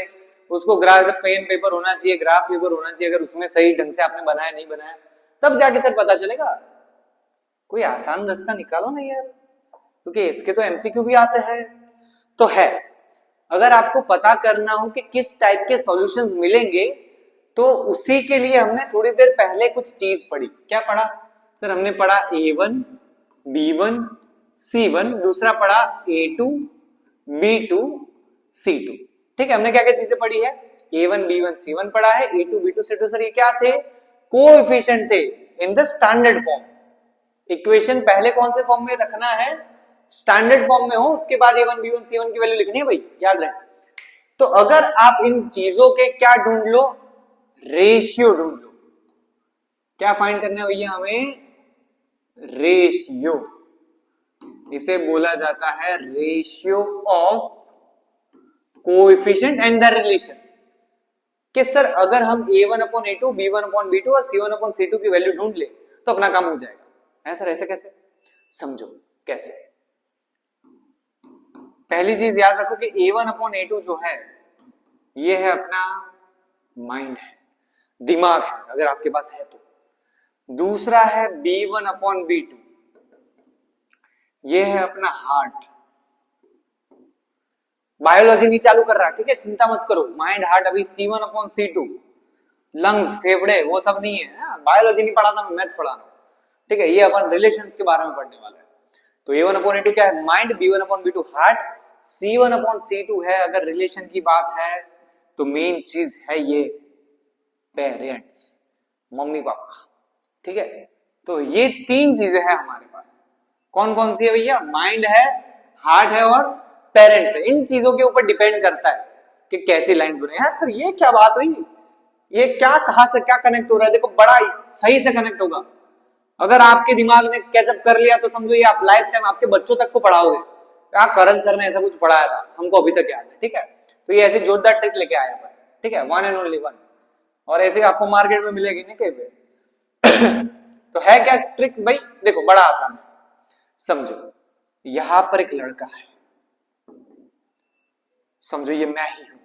[SPEAKER 1] उसको ग्राफ पेन पेपर होना चाहिए, ग्राफ पेपर होना चाहिए, अगर उसमें सही ढंग से आपने बनाया नहीं बनाया तब जाके सर पता चलेगा। कोई आसान रास्ता निकालो ना यार, क्योंकि इसके तो एमसीक्यू भी आते हैं। तो है, अगर आपको पता करना हो कि किस टाइप के सॉल्यूशंस मिलेंगे तो उसी के लिए हमने थोड़ी देर पहले कुछ चीज पढ़ी। क्या पढ़ा सर? हमने पढ़ा A1 B1 C1, दूसरा पढ़ा A2 B2 C2। ठीक है, हमने क्या क्या चीजें पढ़ी है? A1 B1 C1 पढ़ा है, A2 B2 C2। सर ये क्या थे? कोएफिशिएंट थे in the standard form. Equation पहले कौन से फॉर्म में रखना है? स्टैंडर्ड फॉर्म में हो, उसके बाद A1 B1 C1 की वैल्यू लिखनी है भाई, याद रहे। तो अगर आप इन चीजों के क्या ढूंढ लो? रेशियो ढूंढ लो। क्या फाइंड करना है भैया हमें? रेशियो। इसे बोला जाता है ratio of coefficient and the relation. कि सर अगर हम A1 upon A2 B1 upon B2 और C1 upon C2 की वैल्यू ढूंढ ले तो अपना काम हो जाएगा। है सर, ऐसे कैसे? समझो कैसे। पहली चीज याद रखो कि A1 upon A2 जो है ये है अपना माइंड है, दिमाग है अगर आपके पास है तो। दूसरा है B1 upon B2, ये है अपना हार्ट। बायोलॉजी नहीं चालू कर रहा, ठीक है, चिंता मत करो। माइंड हार्ट अभी C1 upon C2, लंग्स फेफड़े वो सब नहीं है। बायोलॉजी नहीं पढ़ाता, मैं मैथ पढ़ा रहा हूं। ठीक है, ये अपन रिलेशंस के बारे में पढ़ने वाला है। तो A1 upon A2 क्या है? Mind. B1 upon B2 heart. C1 upon C2 है अगर रिलेशन की बात है तो मेन चीज है ये पेरेंट्स, मम्मी पापा। ठीक है, तो ये तीन चीजें हैं हमारे पास। कौन कौन सी है भैया? माइंड है, हार्ट है और पेरेंट्स है। इन चीजों के ऊपर डिपेंड करता है कि कैसी लाइंस बने। सर ये क्या बात हुई? ये क्या, कहां से क्या कनेक्ट हो रहा है? देखो बड़ा सही से कनेक्ट होगा। अगर आपके दिमाग ने कैचअप कर लिया तो समझो ये आप लाइफ टाइम आपके बच्चों तक को पढ़ाओगे। क्या करण सर ने ऐसा कुछ पढ़ाया था, हमको अभी तक याद है। ठीक है, तो ये ऐसी जोरदार ट्रिक लेके आए अपन। ठीक है, वन एंड ओनली वन, और ऐसे आपको मार्केट में मिलेगी नहीं कहीं पे। तो है क्या ट्रिक भाई? देखो बड़ा आसान है, समझो। यहां पर एक लड़का है, समझो ये मैं ही हूं,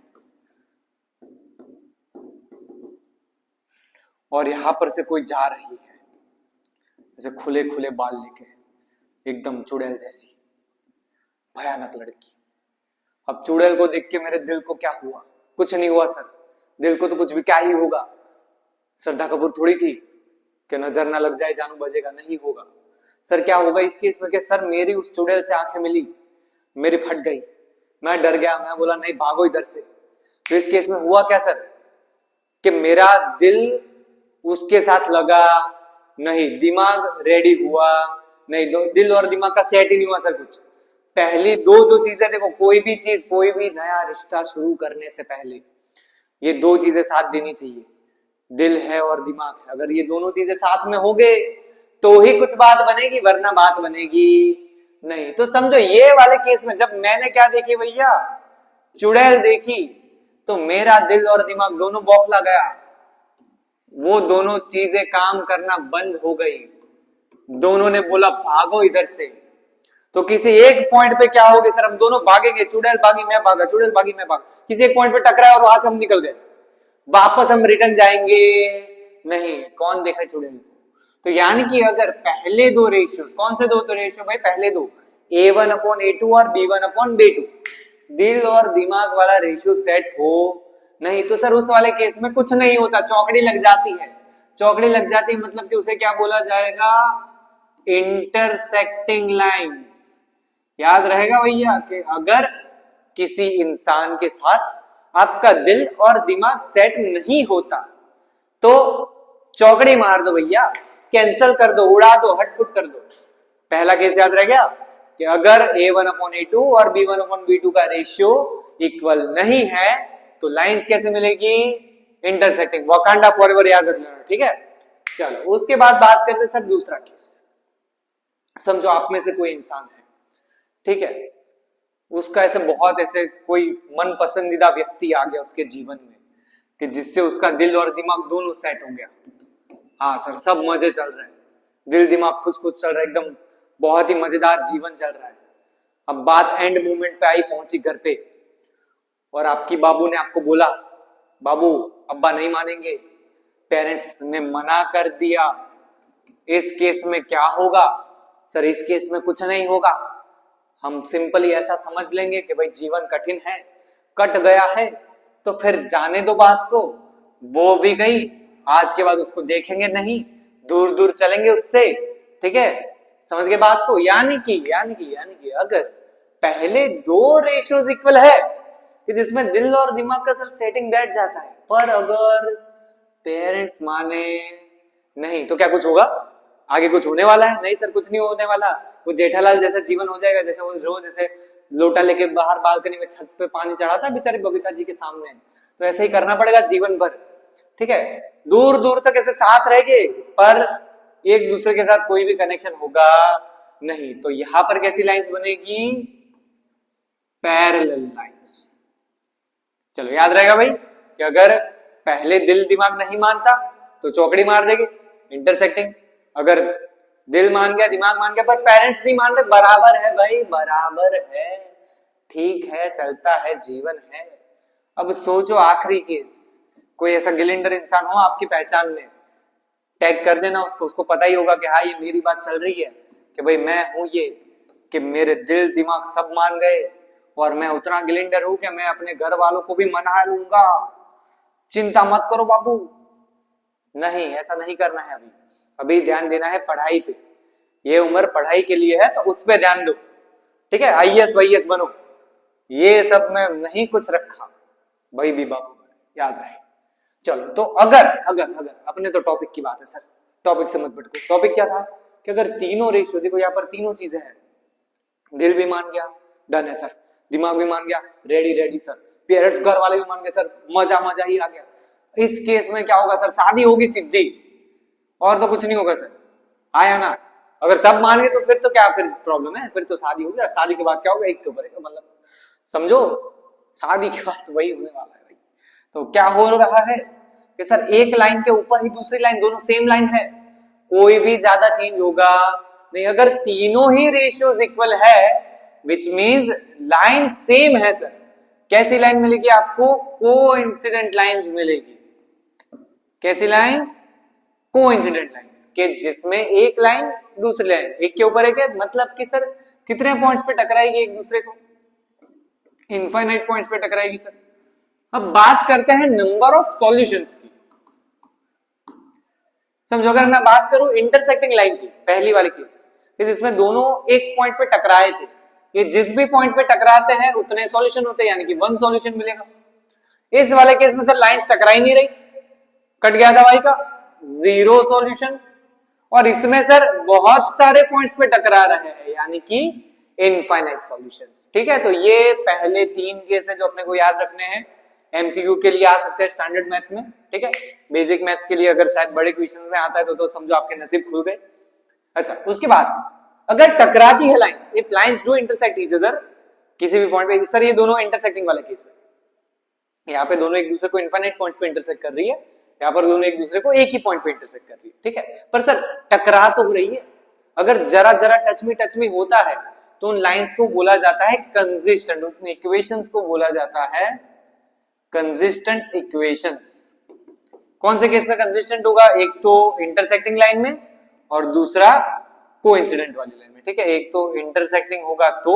[SPEAKER 1] और यहां पर से कोई जा रही है जैसे खुले खुले बाल लेके, एकदम चुड़ैल जैसी भयानक लड़की। अब चुड़ैल को देख के मेरे दिल को क्या हुआ? कुछ नहीं हुआ सर, दिल को तो कुछ भी क्या ही होगा। श्रद्धा कपूर थोड़ी थी कि नजर ना लग जाए जानू बजेगा, नहीं होगा। सर क्या होगा इस केस में कि सर मेरी उस चुड़ैल से आंखें मिली, मेरी फट गई, मैं डर गया, मैं बोला नहीं भागो इधर से। तो इस केस में हुआ क्या सर कि मेरा दिल उसके साथ लगा नहीं, दिमाग रेडी हुआ नहीं, दिल और दिमाग का सेट ही नहीं हुआ सर कुछ। पहली दो जो चीजें, देखो कोई भी चीज, कोई भी नया रिश्ता शुरू करने से पहले ये दो चीजें साथ देनी चाहिए, दिल है और दिमाग है। अगर ये दोनों चीजें साथ में हो गए तो ही कुछ बात बनेगी, वरना बात बनेगी नहीं। तो समझो ये वाले केस में जब मैंने क्या देखी भैया? चुड़ैल देखी, तो मेरा दिल और दिमाग दोनों बौखला गया, वो दोनों चीजें काम करना बंद हो गई, दोनों ने बोला भागो इधर से। तो किसी एक पॉइंट पे क्या होगी सर? हम दोनों भागेंगे, चुड़ैल भागी मैं भागा, चुड़ैल भागी मैं भागा, किसी एक पॉइंट पे टकराए और वहां से हम निकल गए, वापस हम रिटर्न जाएंगे नहीं, कौन देखा चुड़ैल को? तो यानी कि अगर पहले दो रेशियो, कौन से दो तो रेशियो भाई? पहले दो, A1 upon A2 और B1 upon B2, दिल और दिमाग वाला रेशियो सेट हो नहीं तो सर उस वाले केस में कुछ नहीं होता, चौकड़ी लग जाती है। चौकड़ी लग जाती है मतलब कि उसे क्या बोला जाएगा? Intersecting lines. याद रहेगा भैया कि अगर किसी इंसान के साथ आपका दिल और दिमाग सेट नहीं होता तो चौकड़ी मार दो भैया, कैंसिल कर दो, उड़ा दो, हटफुट कर दो। पहला केस याद रह गया कि अगर A1 upon A2 और B1 upon B2 का रेशियो इक्वल नहीं है तो लाइंस कैसे मिलेगी? इंटरसेक्टिंग। वकांडा फॉरएवर याद रख लेना, ठीक है। चलो उसके बाद बात करते हैं सर दूसरा केस। समझो आप में से कोई इंसान है, ठीक है, उसका ऐसे बहुत ऐसे कोई मन पसंदीदा व्यक्ति आ गया उसके जीवन में कि जिससे उसका दिल और दिमाग दोनों सेट हो गया। हाँ सर, सब मजे चल रहे हैं, दिल दिमाग खुश खुश चल रहा है, एकदम बहुत ही मजेदार जीवन चल रहा है। अब बात एंड मोमेंट पे आई, पहुंची घर पे, और आपकी बाबू ने आपको बोला, बाबू अब्बा नहीं मानेंगे, पेरेंट्स ने मना कर दिया, इस केस में क्या होगा? सर इस केस में कुछ नहीं होगा, हम सिंपली ऐसा समझ लेंगे कि भाई जीवन कठिन है, कट गया है, तो फिर जाने दो बात को, वो भी गई, आज के बाद उसको देखेंगे नहीं, दूर दूर चलेंगे उससे। ठीक है, समझ गए बात को? यानी कि अगर पहले दो रेशियोज इक्वल है कि जिसमें दिल और दिमाग का सर सेटिंग बैठ जाता है, पर अगर पेरेंट्स माने नहीं तो क्या कुछ होगा? आगे कुछ होने वाला है? नहीं सर, कुछ नहीं होने वाला। वो जेठालाल जैसा जीवन हो जाएगा, जैसे वो रोज जैसे लोटा लेके बाहर बालकनी में छत पे पानी चढ़ाता बेचारी बबीता जी के सामने, तो ऐसे ही करना पड़ेगा जीवन भर। ठीक है, दूर दूर तक ऐसे साथ रहेंगे, पर एक दूसरे के साथ कोई भी कनेक्शन होगा नहीं। तो यहां पर कैसी लाइंस बनेगी? Parallel lines. चलो याद रहेगा भाई कि अगर पहले दिल दिमाग नहीं मानता तो चौकड़ी मार देगी, इंटरसेक्टिंग। अगर दिल मान गया, दिमाग मान गया, पर पेरेंट्स नहीं मान रहे, बराबर है भाई, बराबर है, ठीक है, चलता है, जीवन है। अब सोचो आखिरी केस, कोई ऐसा गिलिंडर इंसान हो आपकी पहचान में, टैग कर देना उसको, उसको पता ही होगा कि हाँ ये मेरी बात चल रही है, कि भाई मैं हूं ये, कि मेरे दिल दिमाग सब मान गए और मैं उतना गिलिंडर हूं कि मैं अपने घर वालों को भी मना लूंगा, चिंता मत करो बाबू। नहीं, ऐसा नहीं करना है। अभी ध्यान देना है पढ़ाई पे, ये उम्र पढ़ाई के लिए है, तो उस पर ध्यान दो। ठीक है, आईएएस वाईएएस बनो, ये सब में नहीं कुछ रखा भाई भी बाबू, याद रहे। चलो, तो अगर अगर अगर अपने तो टॉपिक की बात है सर, टॉपिक से मत भटको। टॉपिक क्या था कि अगर तीनों रेशियो, देखो यहाँ पर तीनों चीजें हैं, दिल भी मान गया, डन है सर, दिमाग भी मान गया, रेडी रेडी सर, पेरेंट्स घर वाले भी मान गए सर, मजा मजा ही आ गया। इस केस में क्या होगा सर? शादी होगी सीधी, और तो कुछ नहीं होगा सर, आया ना? अगर सब मान गए तो फिर तो क्या फिर प्रॉब्लम है? फिर तो शादी होगी, शादी के बाद क्या होगा? एक के ऊपर एक, मतलब समझो, शादी के बाद वही होने वाला है भाई। तो क्या हो रहा है कि सर एक लाइन के ऊपर ही दूसरी लाइन, दोनों सेम लाइन है, कोई भी ज्यादा चेंज होगा नहीं। अगर तीनों ही रेशियोज इक्वल है, विच मीन्स लाइन सेम है सर, कैसी लाइन मिलेगी आपको? कोइंसिडेंट लाइंस मिलेगी। कैसी लाइंस? कोइंसिडेंट लाइंस, के जिसमें एक लाइन दूसरी लाइन एक के ऊपर एक है, मतलब कि सर कितने पॉइंट्स पे टकराएगी एक दूसरे को? इनफाइनाइट पॉइंट्स पे टकराएगी सर। अब बात करते हैं नंबर ऑफ सॉल्यूशंस की। समझो, अगर मैं बात करूं इंटरसेक्टिंग लाइन की, पहली वाली केस, जिसमें दोनों एक पॉइंट पे टकराए थे, ये जिस भी पॉइंट पे टकराते हैं उतने सॉल्यूशन होते हैं, यानी कि वन सॉल्यूशन मिलेगा। इस वाले केस में सर लाइंस टकरा ही नहीं रही, कट गया था भाई का, जीरो सॉल्यूशंस। और इसमें सर बहुत सारे पॉइंट्स पे टकरा रहे हैं, यानी कि इनफाइनाइट सॉल्यूशंस। ठीक है, तो ये पहले तीन केस है जो अपने को याद रखने हैं, एमसीक्यू के लिए आ सकते हैं स्टैंडर्ड मैथ्स में। ठीक है, बेसिक मैथ्स के लिए अगर शायद बड़े क्वेश्चंस में आता है तो समझो आपके नसीब खुल गए। अच्छा, उसके बाद अगर टकराती है lines, if lines do intersect each other, किसी भी पॉइंट पे, सर ये दोनों इंटरसेक्टिंग वाला केस है, यहाँ पे दोनों एक दूसरे को इनफाइनाइट पॉइंट्स पे इंटरसेक्ट कर रही है, यहाँ पर दोनों एक दूसरे को एक ही पॉइंट पे इंटरसेक्ट कर रही है। ठीक है, पर सर टकरा तो हो रही है, अगर जरा जरा टच में होता है तो उन लाइंस को बोला जाता है कंसिस्टेंट, उन इक्वेशंस को बोला जाता है कंसिस्टेंट इक्वेशंस। कौन से केस में कंसिस्टेंट होगा? एक तो इंटरसेक्टिंग लाइन में और दूसरा कोइंसिडेंट वाली लाइन में। ठीक है, एक तो इंटरसेक्टिंग होगा तो,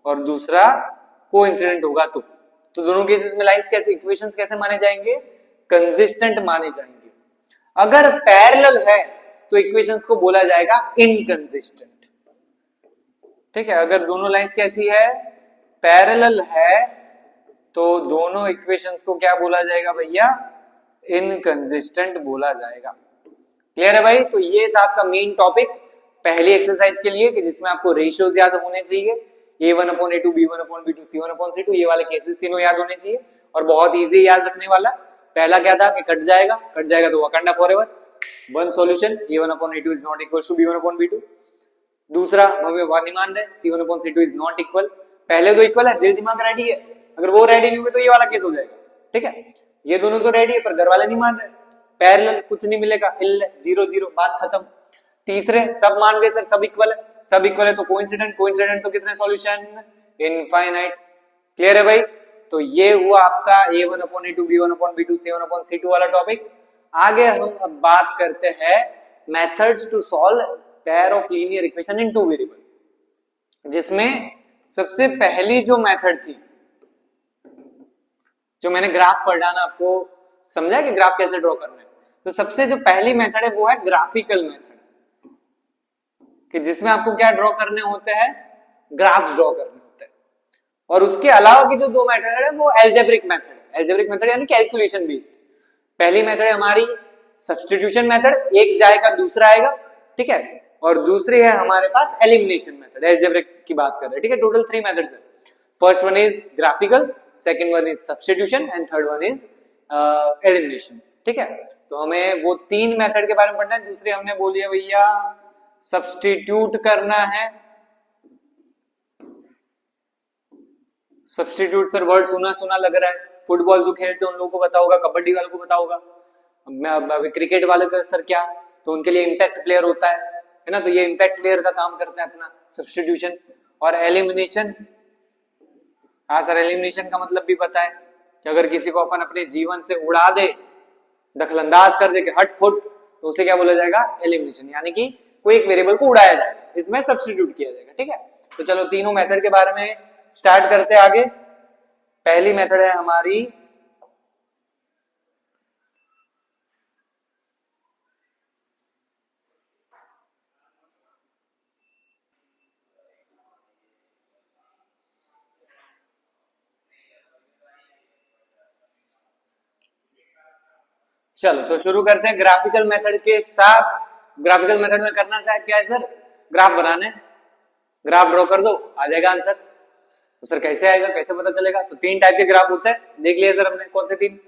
[SPEAKER 1] और दूसरा कोइंसिडेंट होगा तो दोनों केसेस में लाइंस कैसे, इक्वेशंस कैसे माने जाएंगे? कंसिस्टेंट माने जाएंगे। अगर पैरेलल है तो इक्वेशंस को बोला जाएगा इनकंसिस्टेंट। ठीक है, अगर दोनों लाइंस कैसी है? पैरेलल है, तो दोनों इक्वेशंस को क्या बोला जाएगा भैया? इनकंसिस्टेंट बोला जाएगा। क्लियर है भाई? तो ये था आपका मेन टॉपिक पहली एक्सरसाइज के लिए, कि जिसमें आपको रेशियोज याद होने चाहिए, a1/a2, b1/b2, c1/c2, ये वाले केसेस तीनों याद होने चाहिए, और बहुत इजी याद रखने वाला। पहला क्या था कि कट जाएगा तो Wakanda forever, one solution, a1/a2 is not equal to b1/b2। दूसरा नहीं मान रहे, c1/c2 इज नॉट इक्वल, पहले तो इक्वल है, दिल दिमाग रेडी है, अगर वो रेडी नहीं हुए तो ये वाला केस हो जाएगा। ठीक है, ये दोनों तो रेडी है पर घर वाले नहीं मान रहे, पैरेलल कुछ नहीं मिलेगा, 0 0, बात खत्म। तीसरे सब मान गए सर, सब इक्वल है, सब इक्वल है तो कोइंसिडेंट, कोइंसिडेंट तो कितने सॉल्यूशन, इनफाइनाइट। क्लियर है भाई? तो ये हुआ आपका a1/a2 b1/b2 c1/c2 वाला टॉपिक। आगे हम अब बात करते हैं methods to solve pair of linear equation in two variable, जिसमें सबसे पहली जो मेथड थी, जो मैंने ग्राफ पढ़ाना आपको समझा कि ग्राफ कैसे ड्रॉ करना है, तो सबसे जो पहली मेथड है वो है ग्राफिकल मेथड, कि जिसमें आपको क्या ड्रॉ करने होते हैं, ग्राफ्स ड्रॉ करने होते हैं। और उसके अलावा की जो दो मेथड है वो एल्जेब्रिक मेथड है। एल्जेब्रिक मेथड यानी कैलकुलेशन बेस्ड। पहली मेथड है हमारी सब्स्टिट्यूशन मेथड, एक जाएगा दूसरा आएगा, ठीक है। और दूसरी है हमारे पास एलिमिनेशन मेथड, एल्जेब्रिक की बात कर रहे हैं, ठीक है। टोटल 3 मेथड्स है। First one is graphical, second one is substitution and third one is elimination, ठीक है। तो हमें वो 3 मेथड के बारे में पढ़ना है। दूसरी हमने बोली है भैया सब्स्टिट्यूट करना है। सब्स्टिट्यूट सर वर्ड सुना सुना लग रहा है, फुटबॉल जो खेलते हैं उन लोगों को पता होगा, कबड्डी वालों को पता होगा, क्रिकेट वाले का सर क्या, तो उनके लिए इंपैक्ट प्लेयर होता है ना, तो ये इंपैक्ट प्लेयर का काम करता है अपना सब्स्टिट्यूशन। और एलिमिनेशन, हाँ सर एलिमिनेशन का मतलब भी पता है कि अगर किसी को अपन अपने जीवन से उड़ा दे, दखलंदाज कर दे, हट फुट, तो उसे क्या बोला जाएगा, एलिमिनेशन, यानी कि कोई एक वेरिएबल को उड़ाया जाए, इसमें सब्स्टिट्यूट किया जाएगा, ठीक है। तो चलो तीनों मेथड के बारे में स्टार्ट करते हैं आगे। पहली मेथड है हमारी चलो तो शुरू करते हैं ग्राफिकल मेथड के साथ। ग्राफिकल मेथड में करना क्या है सर, ग्राफ बनाना है, ग्राफ ड्रॉ कर दो, आ जाएगा आंसर। तो सर कैसे आएगा, कैसे पता चलेगा? तो 3 टाइप के ग्राफ होते हैं, देख लिया सर हमने, कौन से 3?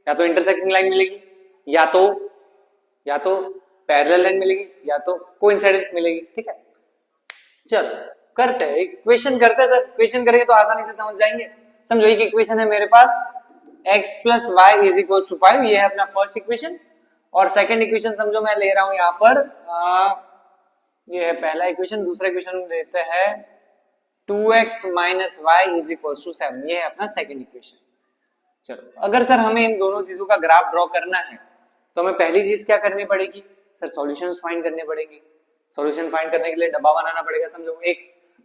[SPEAKER 1] या तो इंटरसेक्टिंग लाइन मिलेगी, या तो पैरेलल लाइन मिलेगी, या तो कोइंसाइडेंट मिलेगी, ठीक है। चलो करते हैं, इक्वेशन करते हैं सर। इक्वेशन करेंगे तो आसानी से समझ जाएंगे। समझो एक इक्वेशन है मेरे पास, x plus y is equal to 5, ये है अपना फर्स्ट इक्वेशन। और सेकंड इक्वेशन समझो मैं ले रहा हूं यहाँ पर ये है पहला इक्वेशन, दूसरा इक्वेशन लेते हैं 2x minus Y is equal to 7, ये है अपना सेकंड इक्वेशन। चलो अगर सर हमें इन दोनों चीजों का ग्राफ ड्रॉ करना है तो हमें पहली चीज क्या करनी पड़ेगी सर, सॉल्यूशंस फाइंड करने पड़ेंगे। सॉल्यूशन फाइंड करने के लिए डब्बा बनाना पड़ेगा। समझो x,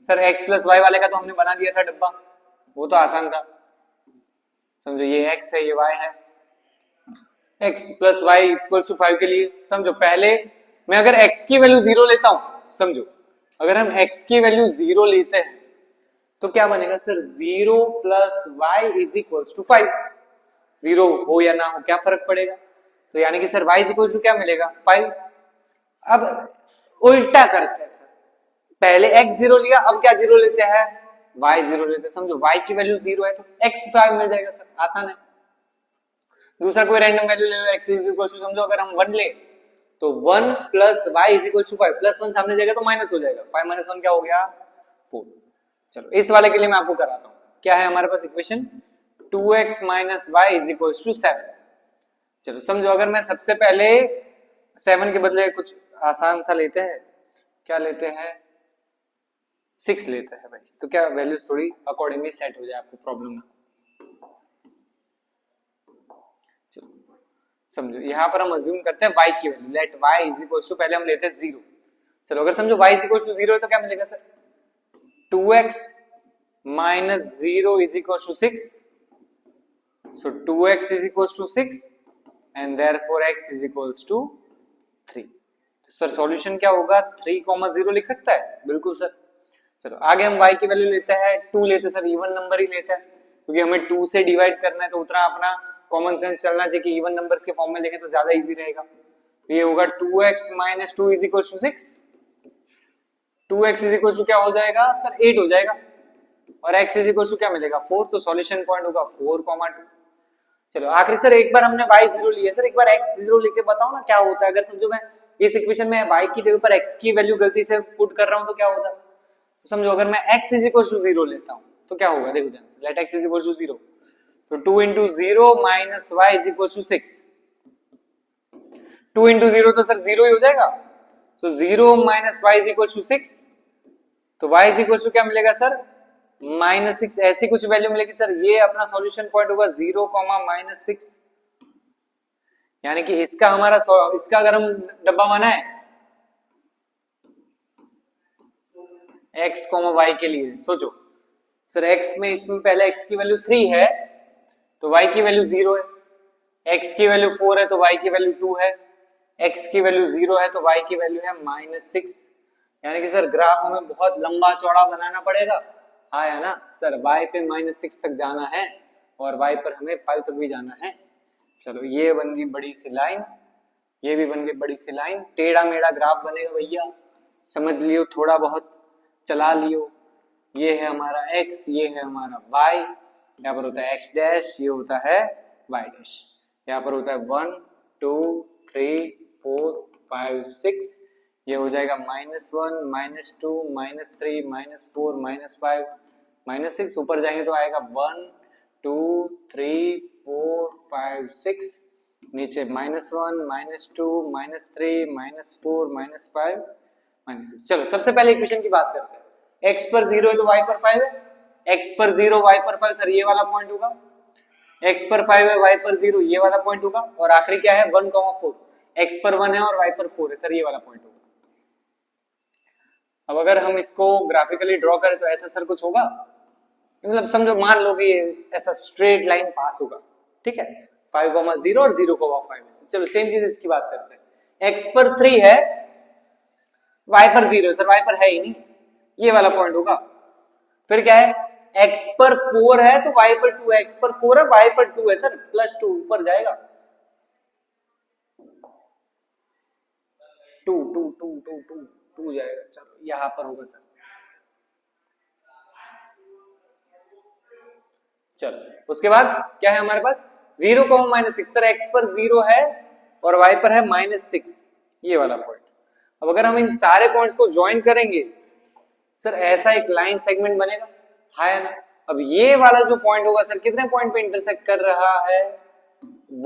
[SPEAKER 1] sir x plus y वाले का तो हमने बना दिया था डब्बा, वो तो आसान था। समझो ये x है, ये y है, x plus y equal to 5 के लिए समझो पहले मैं अगर x की वैल्यू 0 लेता हूं, समझो अगर हम x की वैल्यू 0 लेते हैं तो क्या बनेगा sir, 0 plus y is equal to 5। 0 हो या ना हो क्या फर्क पड़ेगा, तो यानी कि sir y is equal to क्या मिलेगा, 5। अब उल्टा करते हैं सर, पहले x 0 लिया, अब क्या 0 लेते हैं, y 0 लेते हैं। समझो y की वैल्यू 0 है तो x 5 मिल जाएगा सर, आसान है। दूसरा कोई रैंडम वैल्यू ले लो, x इज इक्वल टू समझो अगर हम 1 ले तो 1 plus y is equal to 5, plus 1 सामने जाएगा तो माइनस हो जाएगा, 5 माइनस 1 क्या हो गया, 4। चलो इस वाले के लिए मैं आपको कराता हूं, क्या है हमारे पास equation 2x minus Y is equal to 7। चलो समझो अगर मैं सबसे पहले 7 के बदले कुछ आसान सा लेते हैं, क्या लेते हैं, 6 लेते हैं भाई, तो क्या वैल्यूज थोड़ी अकॉर्डिंगली सेट हो जाए, आपको प्रॉब्लम ना। चलो समझो यहां पर हम अज्यूम करते हैं y की value, let y is equal to, पहले हम लेते हैं 0। चलो अगर समझो y इज इक्वल टू 0 है तो क्या मिलेगा sir, 2x minus 0 is equal to 6, so 2x is equals to 6 and therefore x is equals to 3। तो सर सॉल्यूशन क्या होगा, 3,0 लिख सकता है, बिल्कुल सर। चलो आगे हम y की वैल्यू लेते हैं 2 लेते सर, इवन नंबर ही लेते हैं क्योंकि हमें 2 से डिवाइड करना है, तो उतना अपना कॉमन सेंस चलना चाहिए कि इवन नंबर्स के फॉर्म में लेंगे तो ज्यादा इजी रहेगा। तो ये होगा 2x minus 2 is equal to 6, 2x is equal to क्या हो जाएगा सर, 8 हो जाएगा, और x इज इक्वल टू क्या मिलेगा, 4। तो सॉल्यूशन पॉइंट होगा 4,2। चलो आखिरी सर एक बार हमने y 0 लिया, सर एक बार x 0 लेके बताओ ना क्या होता है। अगर समझो मैं इस इक्वेशन में y की जगह पर x की वैल्यू गलती से पुट कर रहा हूं तो क्या होता है, तो समझो अगर मैं x इज इक्वल टू 0 लेता हूं तो क्या होगा, देखो ध्यान से, let x is equal to 0, तो 2 into 0 minus y is equal to 6, 2 into 0 तो सर 0 ही हो जाएगा, तो 0 minus Y is equal to 6, तो y इज इक्वल टू क्या मिलेगा सर, -6, ऐसी कुछ वैल्यू मिलेगी सर। ये अपना सॉल्यूशन पॉइंट होगा 0, -6, यानी कि इसका अगर हम डब्बा बनाए x, y के लिए, सोचो सर x में, इसमें पहले x की वैल्यू 3 है तो y की वैल्यू 0 है, x की वैल्यू 4 है तो y की वैल्यू 2 है, x की वैल्यू 0 है तो y की वैल्यू है -6, यानी कि सर ग्राफ हमें बहुत लंबा चौड़ा बनाना पड़ेगा। हाँ है ना सर, y पे -6 तक जाना है और y पर हमें 5 तक भी जाना है। चलो ये बन गई बड़ी सी लाइन, ये भी बन गई बड़ी सी लाइन, टेढ़ा मेढ़ा ग्राफ बनेगा भैया, समझ लियो, थोड़ा बहुत चला लियो। ये है हमारा x, ये है हमारा y, यहाँ पर होता है x डैश, ये होता है y डैश, यहाँ पर होता है 1 2 3 4 5 6, ये हो जाएगा -1 -2 -3 -4 -5 -6, ऊपर जाएंगे तो आएगा 1 2 3 4 5 6, नीचे -1 -2 -3 -4 -5 -6। चलो सबसे पहले इक्वेशन की बात करते हैं। x पर 0 है तो y पर 5 है, x पर 0 y पर 5, सर ये वाला पॉइंट होगा, x पर 5 है y पर 0 ये वाला पॉइंट होगा, और आखिरी क्या है 1, 4, x पर 1 है और y पर 4 है, सर ये वाला पॉइंट होगा। अब अगर हम इसको ग्राफिकली ड्रॉ करें तो ऐसा सर कुछ होगा, मतलब समझो मान लो कि ऐसा स्ट्रेट लाइन पास होगा, ठीक है, 5, 0 और 0, 5। चलो सेम चीज इसकी बात करते हैं। x पर 3 है, y पर 0 है, सर y पर है ही नहीं, ये वाला पॉइंट होगा। फिर क्या है, x पर 4 है तो y पर 2 है, x पर 4 है y पर 2 है, सर +2 ऊपर जाएगा, 2 2 2 2 2 2 जाएगा। चलो यहां पर होगा सर। चलो उसके बाद क्या है हमारे पास 0, -6, सर x पर 0 है और y पर है -6, ये वाला पॉइंट। अब अगर हम इन सारे पॉइंट्स को ज्वाइन करेंगे सर ऐसा एक लाइन सेगमेंट बनेगा, है ना। अब ये वाला जो पॉइंट होगा सर कितने पॉइंट पे इंटरसेक्ट कर रहा है,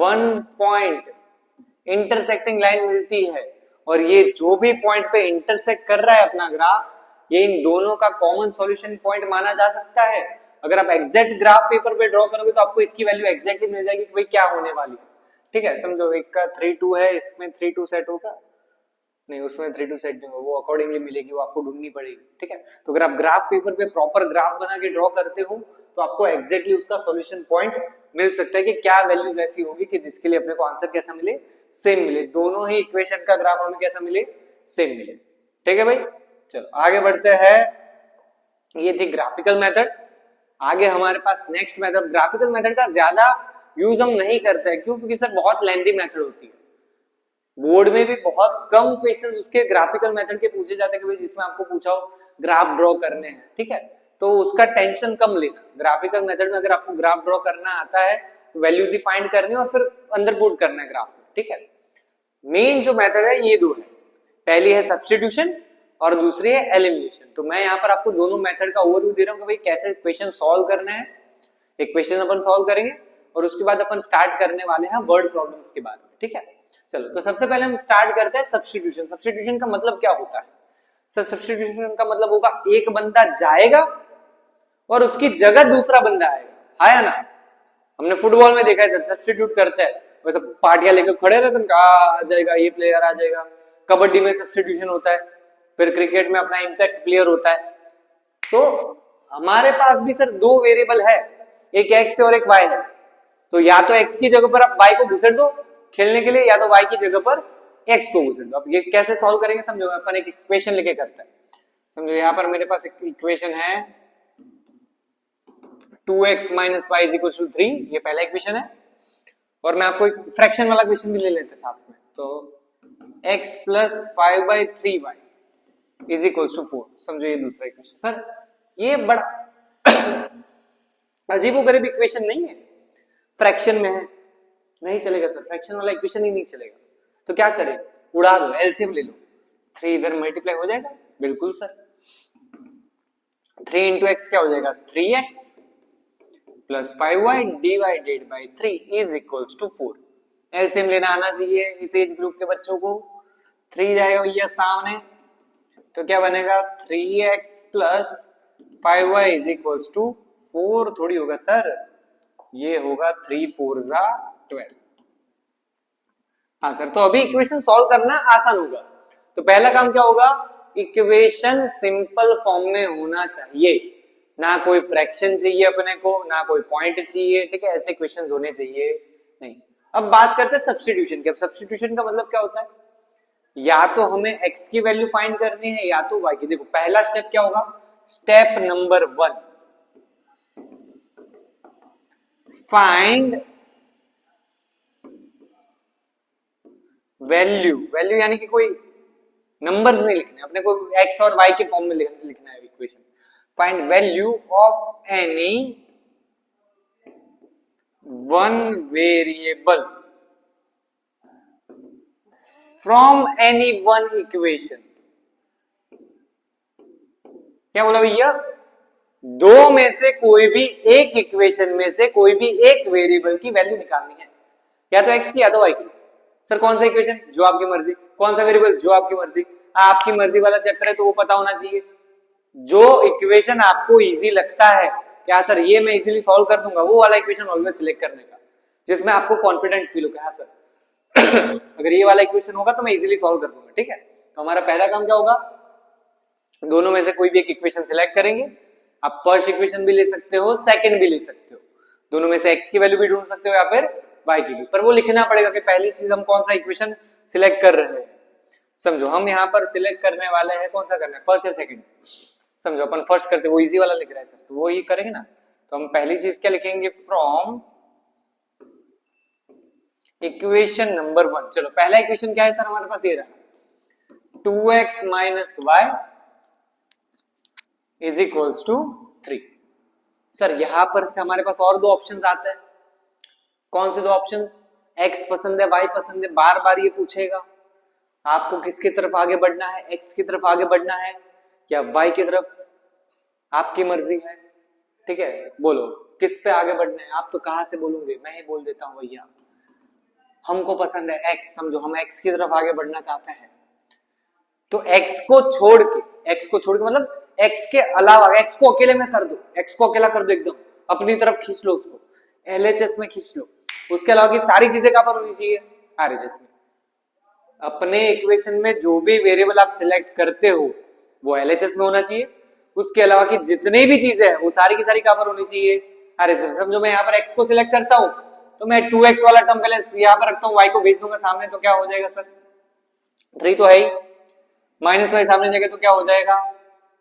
[SPEAKER 1] 1 पॉइंट इंटरसेक्टिंग लाइन मिलती है, और ये जो भी पॉइंट पे इंटरसेक्ट कर रहा है अपना ग्राफ, ये इन दोनों का कॉमन सॉल्यूशन पॉइंट माना जा सकता है। अगर आप एग्जैक्ट ग्राफ पेपर पे ड्रॉ करोगे तो आपको इसकी वैल्यू एग्जैक्टली मिल जाएगी कि भाई क्या होने वाली है, ठीक है। समझो एक का 3 2 है, इसमें 3 2 सेट होगा, नहीं उसमें 3 2 सेट नहीं होगा, वो अकॉर्डिंगली मिलेगी, वो आपको ढूंढनी पड़ेगी, ठीक है। तो अगर आप ग्राफ पेपर पे प्रॉपर ग्राफ बना के ड्रॉ करते हो तो आपको एग्जैक्टली उसका सॉल्यूशन पॉइंट मिल सकता है कि क्या वैल्यूज ऐसी होगी कि जिसके लिए अपने को आंसर कैसा मिले, सेम मिले, दोनों ही इक्वेशन का ग्राफ हमें कैसा मिले, सेम मिले, ठीक है भाई। चलो आगे बढ़ते हैं, ये थी ग्राफिकल मेथड। आगे हमारे पास नेक्स्ट मेथड, ग्राफिकल मेथड का ज्यादा यूज हम नहीं करते हैं, क्यों, क्योंकि सर बहुत लेंथी मेथड होती है, बोर्ड में भी बहुत कम क्वेश्चंस उसके ग्राफिकल मेथड के पूछे जाते हैं कि भाई जिसमें आपको पूछा हो ग्राफ ड्रॉ करने हैं, ठीक है, तो उसका टेंशन कम लेना। ग्राफिकल मेथड में अगर आपको ग्राफ ड्रॉ करना आता है तो वैल्यूज ही फाइंड करनी है और फिर अंदर पुट करना है ग्राफ में, ठीक है। मेन जो मेथड है ये दो है, पहली है सब्स्टिट्यूशन और दूसरी है एलिमिनेशन। तो मैं यहाँ पर आपको दोनों मेथड का ओवरव्यू दे रहा हूँ कि भाई कैसे क्वेश्चन सॉल्व करना है। एक क्वेश्चन अपन सॉल्व करेंगे और उसके बाद अपन स्टार्ट करने वाले हैं वर्ड प्रॉब्लम्स के बारे में, ठीक है। चलो तो सबसे पहले हम स्टार्ट करते हैं सब्स्टिट्यूशन। सब्स्टिट्यूशन का मतलब क्या होता है सर, सब्स्टिट्यूशन का मतलब होगा एक बंदा जाएगा और उसकी जगह दूसरा बंदा आएगा, है ना। हमने फुटबॉल में देखा है सर, सब्स्टिट्यूट करते हैं, वैसे पार्टियां लेकर खड़े रहते हैं, आ जाएगा ये प्लेयर आ जाएगा। कबड्डी में सब्स्टिट्यूशन होता है, फिर क्रिकेट में अपना इंपैक्ट प्लेयर होता है। तो हमारे पास भी सर दो वेरिएबल है, एक एक्स और एक वाई है, तो या तो एक्स की जगह पर आप वाई को घुसेड़ दो खेलने के लिए, या तो वाई की जगह पर एक्स को घुसेड़ दो। अब ये कैसे सॉल्व करेंगे समझो, अपन एक इक्वेशन लेके करते हैं। समझो यहाँ पर मेरे पास एक इक्वेशन है 2x - y = 3, ये पहला इक्वेशन है, और मैं आपको एक फ्रैक्शन वाला क्वेश्चन भी ले लेते हैं साथ में। तो x + 5/3y = 4, समझो ये दूसरा इक्वेशन। सर ये बड़ा अजीबोगरीब इक्वेशन नहीं है, फ्रैक्शन में है, नहीं चलेगा सर, फ्रैक्शन वाला इक्वेशन ही नहीं चलेगा। तो क्या करें, उड़ा दो, एलसीएम ले लो, 3 इधर मल्टीप्लाई हो जाएगा, बिल्कुल सर। 3 × x क्या हो जाएगा, 3x + 5y / 3 = 4। एलसीएम लेना आना चाहिए इस एज ग्रुप के बच्चों को। 3 जाएगा भैया सामने, तो क्या बनेगा 3x plus 5y is equals to 4 थोड़ी होगा सर, ये होगा 3 4 जा 12। हाँ सर, तो अभी इक्वेशन सॉल्व करना आसान होगा। तो पहला काम क्या होगा, इक्वेशन सिंपल फॉर्म में होना चाहिए, ना कोई फ्रैक्शन चाहिए अपने को, ना कोई पॉइंट चाहिए, ठीक है, ऐसे इक्वेशंस होने चाहिए नहीं। अब बात करते हैं सब्स्टिट्यूशन की। अब सब्स्टिट्यूशन का मतलब क्या होता है, या तो हमें x की वैल्यू फाइंड करनी है या तो y की। देखो पहला स्टेप क्या होगा, step number 1, find value. Value यानी कि कोई नंबर्स नहीं लिखने अपने को, x और y के फॉर्म में लिखना है equation. Find value of any one variable from any one equation. क्या बोला भैया, दो में से कोई भी एक इक्वेशन में से कोई भी एक वेरिएबल की वैल्यू निकालनी है, या तो x की या तो y की। सर कौन सा इक्वेशन, जो आपकी मर्जी, कौन सा वेरिएबल, जो आपकी मर्जी। आपकी मर्जी वाला चैप्टर है तो वो पता होना चाहिए। जो इक्वेशन आपको इजी लगता है, क्या सर ये मैं इजीली सॉल्व कर दूंगा, वो वाला इक्वेशन ऑलवेज सिलेक्ट करने का, जिसमें आपको कॉन्फिडेंट फील होगा, हाँ सर अगर ये वाला इक्वेशन होगा तो मैं इजीली सॉल्व कर दूंगा, ठीक है। तो हमारा पहला काम क्या होगा, दोनों में से कोई भी एक इक्वेशन सिलेक्ट करेंगे। आप फर्स्ट इक्वेशन भी ले सकते हो, सेकंड भी ले सकते हो, दोनों में से x की वैल्यू भी ढूंढ सकते हो या फिर y की भी, पर वो लिखना पड़ेगा कि पहली चीज हम कौन सा इक्वेशन सिलेक्ट कर रहे हैं। समझो हम यहाँ पर सिलेक्ट करने वाले हैं, कौन सा करना है, फर्स्ट या सेकंड। समझो अपन फर्स्ट करते, वो इजी वाला लिख रहा है सर, तो वो ही करेंगे ना। तो हम पहली चीज क्या लिखेंगे, फ्रॉम इक्वेशन नंबर 1। चलो पहला इक्वेशन क्या है सर हमारे पास, ये रहा 2x minus y is equals to 3। Sir यहां पर से हमारे पास और दो ऑप्शंस आते हैं। कौन से दो ऑप्शंस, x पसंद है y पसंद है, बार बार ये पूछेगा आपको किसकी तरफ आगे बढ़ना है, x की तरफ आगे बढ़ना है या y की तरफ, आपकी मर्जी है, ठीक है। बोलो किस पे आगे बढ़ना है, आप तो कहां से बोलोगे, मैं ही बोल देता हूं भैया, हमको पसंद है x। समझो हम x की तरफ आगे बढ़ना चाहते हैं, तो x को छोड़ के मतलब x के अलावा, x को अकेले में कर दो, x को अकेला कर दो, एकदम अपनी तरफ खींच लो, उसको LHS में खींच लो। उसके अलावा की सारी चीजें कहां पर होनी चाहिए, RHS में। अपने इक्वेशन में जो भी वेरिएबल आप सिलेक्ट करते हो वो LHS में होना चाहिए। उसके अलावा की जितनी भी चीजें हैं वो सारी की सारी कहां पर होनी चाहिए, RHS। समझो मैं यहाँ पर x को सिलेक्ट करता हूं तो मैं 2x वाला टर्म पहले यहाँ पर रखता हूँ, y को भेज दूंगा सामने, तो क्या हो जाएगा सर, 3 तो है ही, माइनस y सामने जाएगा तो क्या हो जाएगा,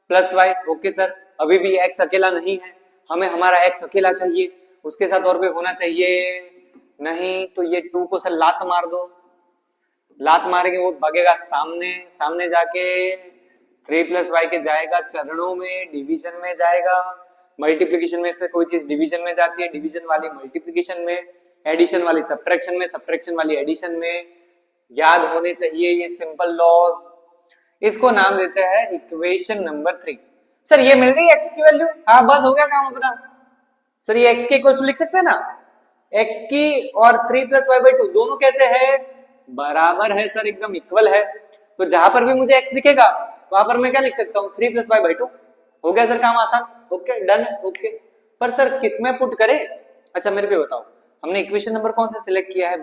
[SPEAKER 1] प्लस y। ओके सर, अभी भी x अकेला नहीं है, हमें हमारा x अकेला चाहिए, उसके साथ और कोई होना चाहिए नहीं। तो ये 2 को सर लात मार दो, लात मारेंगे वो भागेगा सामने, सामने जाके 3 प्लस y के जाएगा चरणों में, डिवीजन में जाएगा। मल्टीप्लिकेशन में से कोई चीज डिवीजन में जाती है, डिवीजन वाली मल्टीप्लिकेशन में, एडिशन वाली सब्ट्रैक्शन में, सब्ट्रैक्शन वाली एडिशन में। याद होने चाहिए ये सिंपल लॉज। इसको नाम देते हैं इक्वेशन नंबर 3। सर ये मिल गई x की वैल्यू, हाँ बस हो गया काम अपना। सर ये x के इक्वल लिख सकते हैं ना, x की और 3 प्लस वाई बाई 2 दोनों कैसे है, बराबर है सर, एकदम इक्वल है। तो जहां पर भी मुझे x दिखेगा वहां पर मैं क्या लिख सकता हूँ, 3 प्लस वाई बाई 2। हो गया सर काम आसान, ओके डन है, ओके। पर सर किसमें पुट करें, अच्छा मेरे को बताओ, हमने इक्वेशन नंबर कौन सा सिलेक्ट किया है,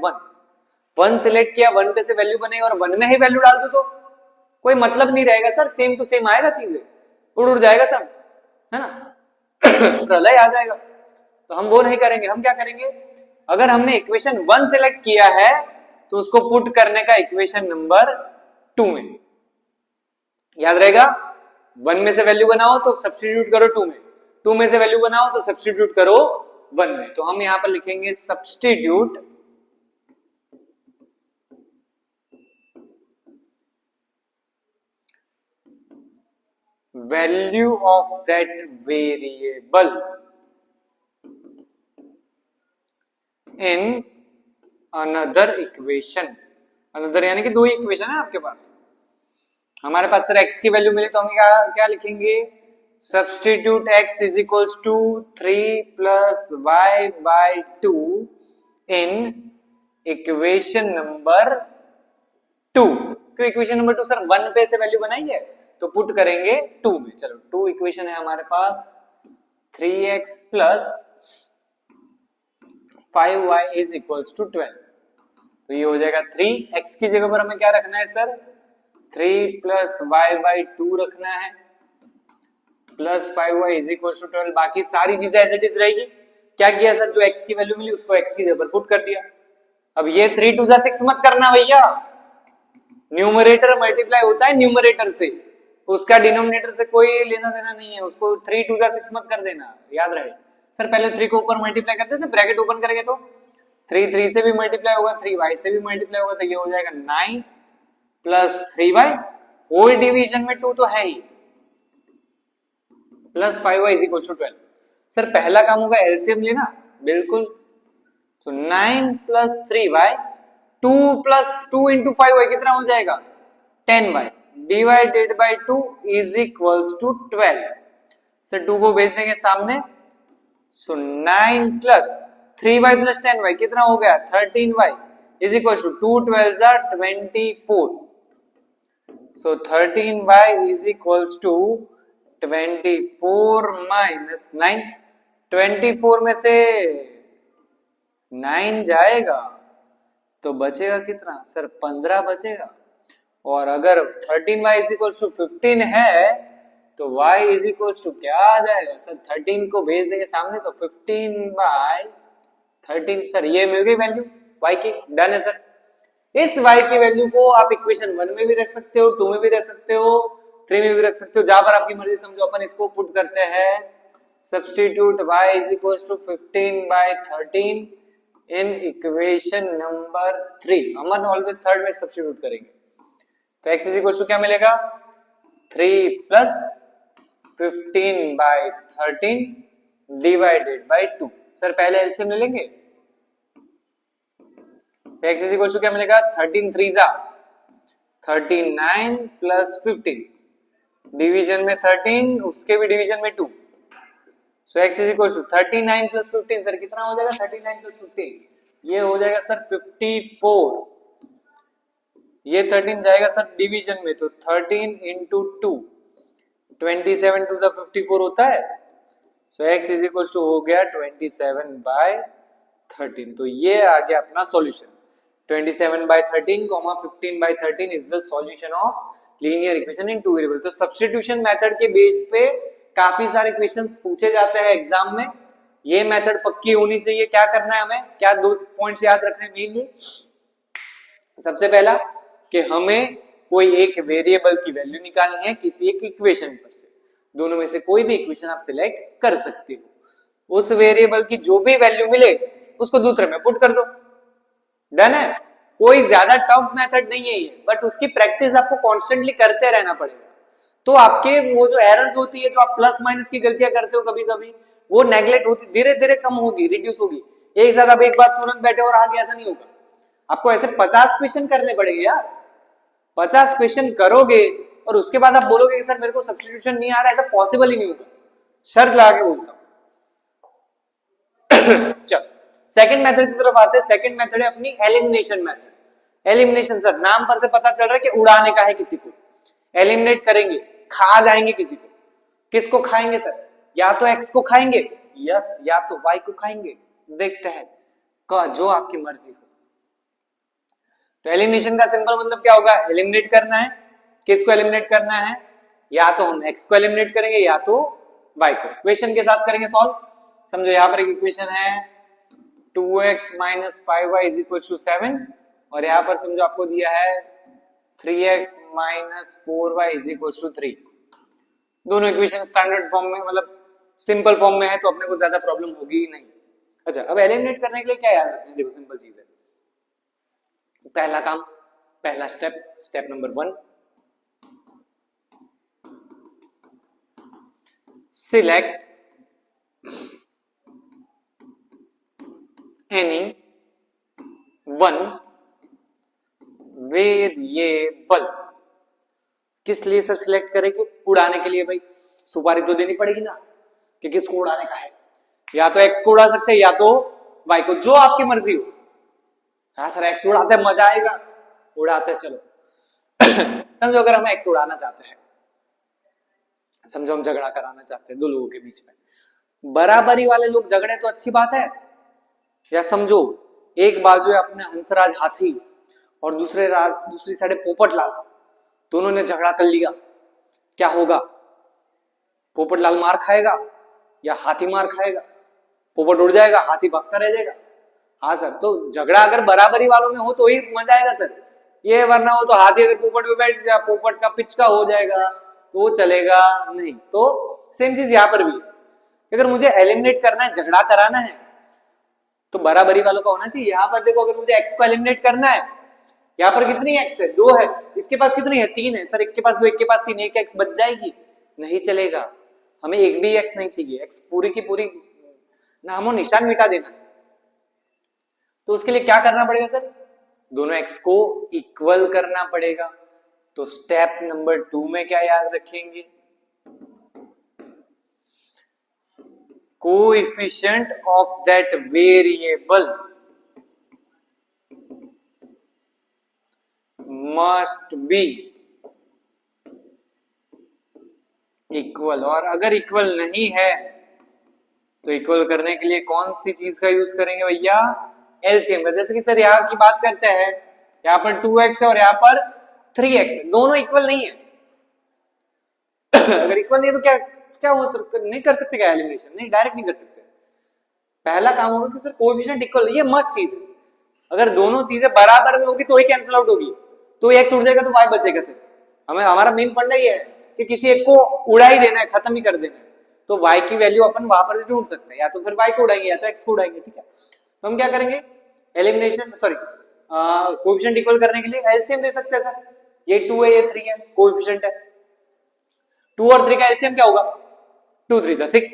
[SPEAKER 1] 1 सिलेक्ट किया, 1 पे से वैल्यू बनेगी और 1 में ही वैल्यू डाल दो तो कोई मतलब नहीं रहेगा सर, सेम टू सेम आएगा, चीजें उड़ जाएगा सब, है ना प्रलय आ जाएगा। तो हम वो नहीं करेंगे, हम क्या करेंगे, अगर हमने इक्वेशन 1 सिलेक्ट किया है तो उसको पुट करने का इक्वेशन नंबर 2 में, याद रहेगा। 1 में से वैल्यू बनाओ तो सब्स्टिट्यूट करो 2 में, 2 में से वैल्यू बनाओ तो सब्स्टिट्यूट करो 1 में। तो हम यहां पर लिखेंगे substitute value of that variable in another equation। another यानी कि दो इक्वेशन है आपके पास, हमारे पास सर x की वैल्यू मिली तो हम क्या लिखेंगे, substitute x is equals to 3 plus y by 2 in equation number 2। क्यों इक्वेशन नंबर 2 सर 1 पे से वैल्यू बनाई है तो पुट करेंगे 2 में। चलो 2 इक्वेशन है हमारे पास 3x plus 5y is equals to 12। तो ये हो जाएगा 3x की जगह पर हमें क्या रखना है सर 3 प्लस वाई बाई 2 रखना है plus 5y is equals to 12। बाकी सारी चीजें एज इट इज रहेगी। क्या किया सर जो x की वैल्यू मिली उसको x की जगह पर पुट कर दिया। अब ये 3 2 जा 6 मत करना भैया, न्यूमरेटर मल्टीप्लाई होता है न्यूमरेटर से, उसका डिनोमिनेटर से कोई लेना देना नहीं है। उसको 3 2 जा 6 मत कर देना, याद रहे। सर पहले 3 को ऊपर मल्टीप्लाई करते थे, ब्रैकेट ओपन करेंगे तो 3 3 से भी मल्टीप्लाई होगा, 3y से भी मल्टीप्लाई होगा, तो ये हो जाएगा 9 प्लस 3y होल डिवीजन में 2 तो है ही plus 5y is equal to 12। Sir पहला काम होगा एलसीएम लेना, बिल्कुल। तो 9 plus 3y 2 plus 2 into 5y कितना हो जाएगा 10y divided by 2 is equals to 12। Sir 2 को भेज देंगे सामने, सो 9 प्लस 3y प्लस 10y कितना हो गया 13y is equals to 2 12 or 24। So 13y is equals to 24 minus 9। 24 में से 9 जाएगा तो बचेगा कितना सर 15 बचेगा। और अगर 13y इज इक्वल्स टू 15 है तो y इज इक्वल्स टू क्या आ जाएगा सर 13 को भेज देंगे सामने तो 15 बाय 13। सर ये मिल गई वैल्यू y की, डन है सर। इस y की वैल्यू को आप इक्वेशन 1 में भी रख सकते हो, 2 में भी रख सकते हो, 3 में भी रख सकते हो, जहां पर आपकी मर्जी। समझो अपन इसको पुट करते हैं, substitute y is equals to 15 by 13 in equation number 3। हम ऑलवेज थर्ड में सब्स्टिट्यूट करेंगे तो x इज इक्वल्स टू क्या मिलेगा 3 plus 15 by 13 divided by 2। Sir पहले एलसीएम ले लेंगे तो x इज इक्वल्स टू क्या मिलेगा 13 3 जा 39 प्लस 15 डिवीजन में 13 उसके भी डिवीजन में 2। So x is equal to 39 plus 15। Sir कितना हो जाएगा 39 प्लस 15 ये हो जाएगा सर 54। ये 13 जाएगा सर डिवीजन में तो 13 इंटू 2 27 टू 54 होता है। सो x इज इक्वल टू हो गया 27 बाय 13। तो ये आ गया अपना solution 27 by 13 15 by 13 is the solution of linear equation in two variable. तो सब्स्टिट्यूशन मेथड के बेस पे काफी सारे क्वेश्चंस पूछे जाते हैं एग्जाम में, ये मेथड पक्की होनी चाहिए। क्या करना है हमें, क्या 2 पॉइंट्स याद रखने मेनली। सबसे पहला कि हमें कोई एक वेरिएबल की वैल्यू निकालनी है किसी एक इक्वेशन पर से, दोनों में से कोई भी इक्वेशन आप सिलेक्ट कर सकते हो। उस वेरिएबल की जो भी वैल्यू मिले उसको दूसरे में पुट कर दो, डन है। कोई ज्यादा टफ मेथड नहीं है ये, बट उसकी प्रैक्टिस आपको कॉन्स्टेंटली करते रहना पड़ेगा। तो आपके वो जो एरर्स होती है, जो आप प्लस माइनस की गलतियां करते हो कभी कभी, वो नेग्लेक्ट होती धीरे धीरे कम होगी, रिड्यूस होगी। एक साथ आप एक बार तुरंत बैठे और आगे ऐसा नहीं होगा। आपको ऐसे 50 क्वेश्चन करने पड़ेंगे यार। 50 क्वेश्चन करोगे और उसके बाद आप बोलोगे कि सर मेरे को सब्स्टिट्यूशन नहीं आ रहा है, ऐसा पॉसिबल ही नहीं होगा, शर्त लगा के बोलता हूं। चलो सेकंड मेथड की तरफ आते हैं। सेकंड मेथड है अपनी एलिमिनेशन मेथड। एलिमिनेशन सर नाम पर से पता चल रहा है कि उड़ाने का है, किसी को एलिमिनेट करेंगे, खा जाएंगे किसी को। किसको खाएंगे सर, या तो x को खाएंगे, यस, या तो y को खाएंगे, देखते हैं का जो आपकी मर्जी हो। तो एलिमिनेशन का सिंपल मतलब क्या होगा, एलिमिनेट करना है। किसको एलिमिनेट करना है, या तो हम x को एलिमिनेट करेंगे या तो y को। इक्वेशन के साथ करेंगे सॉल्व। समझो यहां पर एक इक्वेशन है 2x minus 5y is equal to 7 और यहां पर समझो आपको दिया है 3x minus 4y is equal to 3। दोनों इक्वेशन स्टैंडर्ड फॉर्म में, मतलब सिंपल फॉर्म में है, तो अपने को ज्यादा प्रॉब्लम होगी ही नहीं। अच्छा, अब एलिमिनेट करने के लिए क्या याद रखना है, देखो सिंपल चीज है। पहला काम, पहला step, step number 1, select any one variable. किस लिए सर सिलेक्ट करेंगे, उड़ाने के लिए। भाई सुपारी तो देनी पड़ेगी ना कि किसको उड़ाने का है, या तो x को उड़ा सकते हैं या तो y को, जो आपकी मर्जी हो। हाँ सर x उड़ाते हैं, मजा आएगा, उड़ाते हैं। चलो समझो अगर हम एक्स उड़ाना चाहते हैं, समझो हम झगड़ा कराना चाहते हैं दो लोगों के बीच में, बराबरी वाले लोग झगड़े तो अच्छी बात है, या समझो एक बाजू है अपने हंसराज हाथी और दूसरी साइड पोपटलाल, दोनों ने झगड़ा कर लिया, क्या होगा? पोपटलाल मार खाएगा या हाथी मार खाएगा? पोपट उड़ जाएगा, हाथी भागता रह जाएगा। हाँ सर, तो झगड़ा अगर बराबरी वालों में हो तो ही मजा आएगा सर, ये वरना हो तो हाथी अगर पोपट पे बैठ गया, पोपट का पिचका हो जाएगा तो वो चलेगा नहीं। तो सेम चीज यहाँ पर भी है, अगर मुझे एलिमिनेट करना है, झगड़ा कराना है, तो बराबरी वालों का होना चाहिए। यहाँ पर देखो, अगर मुझे एक्स को एलिमिनेट करना है, यहाँ पर कितनी एक्स है? 2 है, इसके पास कितनी है? 3 है। सर एक के पास 2, एक के पास 3, एक एक्स बच जाएगी? नहीं चलेगा, हमें एक भी एक्स नहीं चाहिए, एक्स पूरी की पूरी नामो निशान मिटा देना। तो उसके लिए क्या करना पड़ेगा सर? दोनों एक्स को इक्वल करना पड़ेगा। तो स्टेप नंबर 2 में क्या याद रखेंगे? Coefficient of that variable must be equal, और अगर इक्वल नहीं है तो इक्वल करने के लिए कौन सी चीज का यूज करेंगे भैया? एलसीएम। जैसे कि सर यहाँ की बात करते हैं, यहाँ पर 2x है और यहाँ पर 3x है, दोनों इक्वल नहीं है। अगर इक्वल नहीं है तो क्या क्या हो सकता? नहीं कर सकते क्या एलिमिनेशन? नहीं, डायरेक्ट नहीं कर सकते। पहला काम होगा कि सर कोएफिशिएंट इक्वल, ये मस्ट चीज है। अगर दोनों चीजें बराबर में होगी तो ही कैंसिल आउट होगी, तो x उड़ जाएगा तो y बचेगा सर। हमें हमारा मेन फंडा ये है कि किसी एक को उड़ा ही देना है, खत्म ही कर देना है, तो y की वैल्यू अपन वहां पर से ढूंढ सकते हैं, या तो फिर y को उड़ाएंगे या तो x को उड़ाएंगे, ठीक है। तो हम क्या करेंगे? एलिमिनेशन सॉरी कोएफिशिएंट इक्वल करने के लिए एलसीएम दे सकते हैं सर। ये 2 है, ये 3 है, कोएफिशिएंट है। 2 और 3 का एलसीएम क्या होगा? 2 3 जा 6।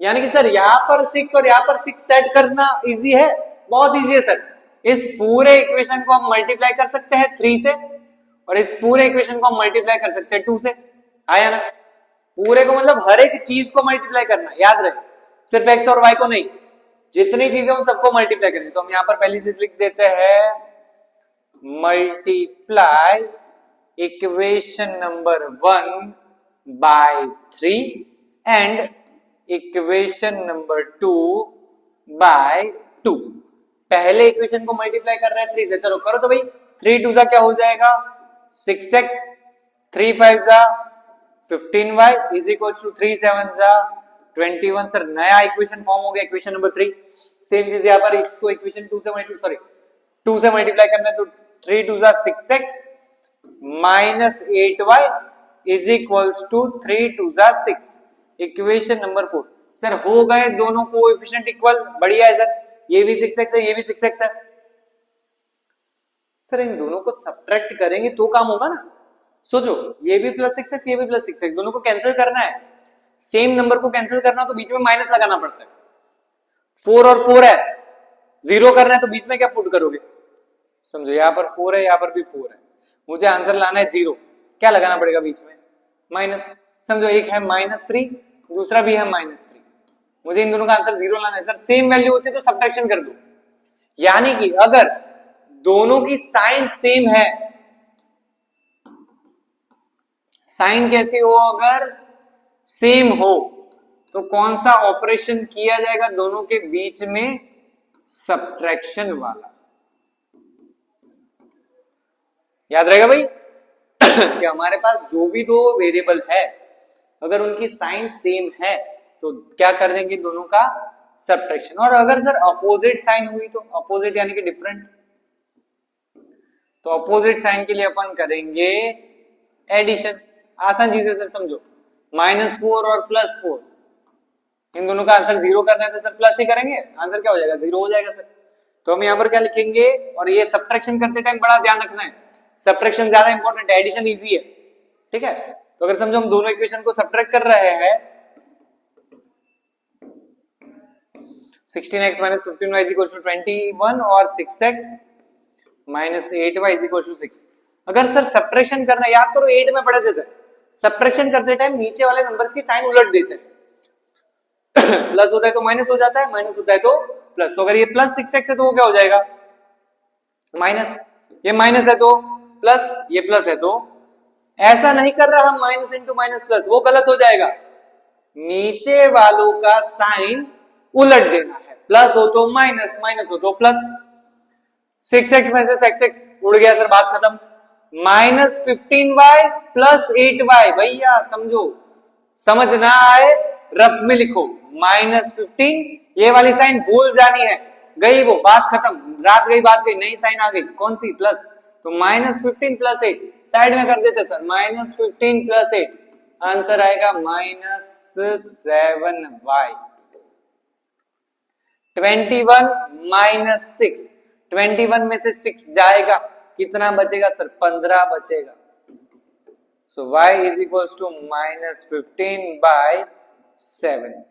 [SPEAKER 1] यानी कि सर यहाँ पर 6 और यहाँ पर 6 सेट करना इजी है, बहुत इजी है सर। इस पूरे इक्वेशन को हम मल्टीप्लाई कर सकते हैं 3 से, और इस पूरे इक्वेशन को हम मल्टीप्लाई कर सकते हैं 2 से। आया ना? पूरे को मतलब हर एक चीज को मल्टीप्लाई करना, याद रहे, सिर्फ x और y को नहीं, जितनी चीजें उन सबको मल्टीप्लाई करेंगे। तो हम यहाँ पर पहली चीज लिख देते हैं multiply equation number 1 by 3 and equation number 2 by 2। पहले इक्वेशन को मल्टीप्लाई कर रहे हैं 3 से, चलो करो तो भाई। 3 2 क्या हो जाएगा? 6x, 3 5 जा 15y इज इक्वल टू 3 7 जा 21। सर नया इक्वेशन फॉर्म हो गया, इक्वेशन नंबर 3। सेम चीज यहाँ पर, इसको इक्वेशन 2 से मल्टीप्लाई करना है, तो 3 2 जा 6x minus 8y is equal to 3 2 जा 6। Equation number 4। सर हो गए दोनों कोएफिशिएंट इक्वल, बढ़िया है सर। ये भी 6x है, ये भी 6x है। सर इन दोनों को सब्ट्रैक्ट करेंगे तो काम होगा ना। सोचो, ये भी प्लस 6x, ये भी प्लस 6x, दोनों को कैंसिल करना है। सेम नंबर को कैंसिल करना तो बीच में माइनस लगाना पड़ता है। 4 और 4 है, 0 करना है तो बीच में क्या पुट करोगे? समझो यहाँ पर 4 है, यहाँ पर भी 4 है, मुझे आंसर लाना है 0, क्या लगाना पड़ेगा बीच में? माइनस। समझो एक है -3, दूसरा भी है -3, मुझे इन दोनों का आंसर 0 लाना है। सर सेम वैल्यू होती है तो सब्ट्रैक्शन कर दो, यानी कि अगर दोनों की साइन सेम है, साइन कैसी हो? अगर सेम हो तो कौन सा ऑपरेशन किया जाएगा दोनों के बीच में? सब्ट्रैक्शन वाला। याद रहेगा भाई कि हमारे पास जो भी दो वेरिएबल है, अगर उनकी साइन सेम है तो क्या कर देंगे? दोनों का सब्ट्रैक्शन। और अगर सर अपोजिट साइन हुई तो, अपोजिट यानी कि डिफरेंट, तो अपोजिट साइन के लिए अपन करेंगे एडिशन। आसान चीज है सर, समझो -4 और +4, इन दोनों का आंसर 0 करना है तो सर प्लस ही करेंगे, आंसर क्या हो जाएगा? 0 हो जाएगा सर। तो हम यहाँ पर क्या लिखेंगे? और ये सब्ट्रैक्शन करते टाइम बड़ा ध्यान रखना है, सब्ट्रैक्शन ज्यादा इंपॉर्टेंट है, एडिशन इजी है, ठीक है। तो अगर समझो हम दोनों इक्वेशन को सब्ट्रैक्ट कर रहे हैं, 16x - 15y = 21 और 6x - 8y = 6। अगर सर सब्ट्रैक्शन करना, याद करो 8 में पढ़े थे सर, सब्ट्रैक्शन करते टाइम नीचे वाले नंबर्स की साइन उलट देते हैं। प्लस होता है तो माइनस हो जाता है, माइनस होता है तो प्लस। तो अगर ये +6x है तो वो क्या हो जाएगा? माइनस। ये माइनस है तो प्लस, ये प्लस है तो ऐसा नहीं कर रहा हम माइनस इंटू माइनस प्लस, वो गलत हो जाएगा। नीचे वालों का साइन उलट देना है, प्लस हो तो माइनस, माइनस हो तो प्लस। 6x में से 6x उड़ गया सर, बात खत्म। -15y प्लस 8y, भैया समझो, समझ ना आए रफ में लिखो -15, ये वाली साइन भूल जानी है, गई वो, बात खत्म, रात गई बात गई, नई साइन आ गई, कौन सी, प्लस। तो -15 प्लस 8 साइड में कर देते सर, -15 प्लस 8, आंसर आएगा -7y। 21 माइनस 6, 21 में से 6 जाएगा, कितना बचेगा सर, 15 बचेगा। So y is equals to -15/7।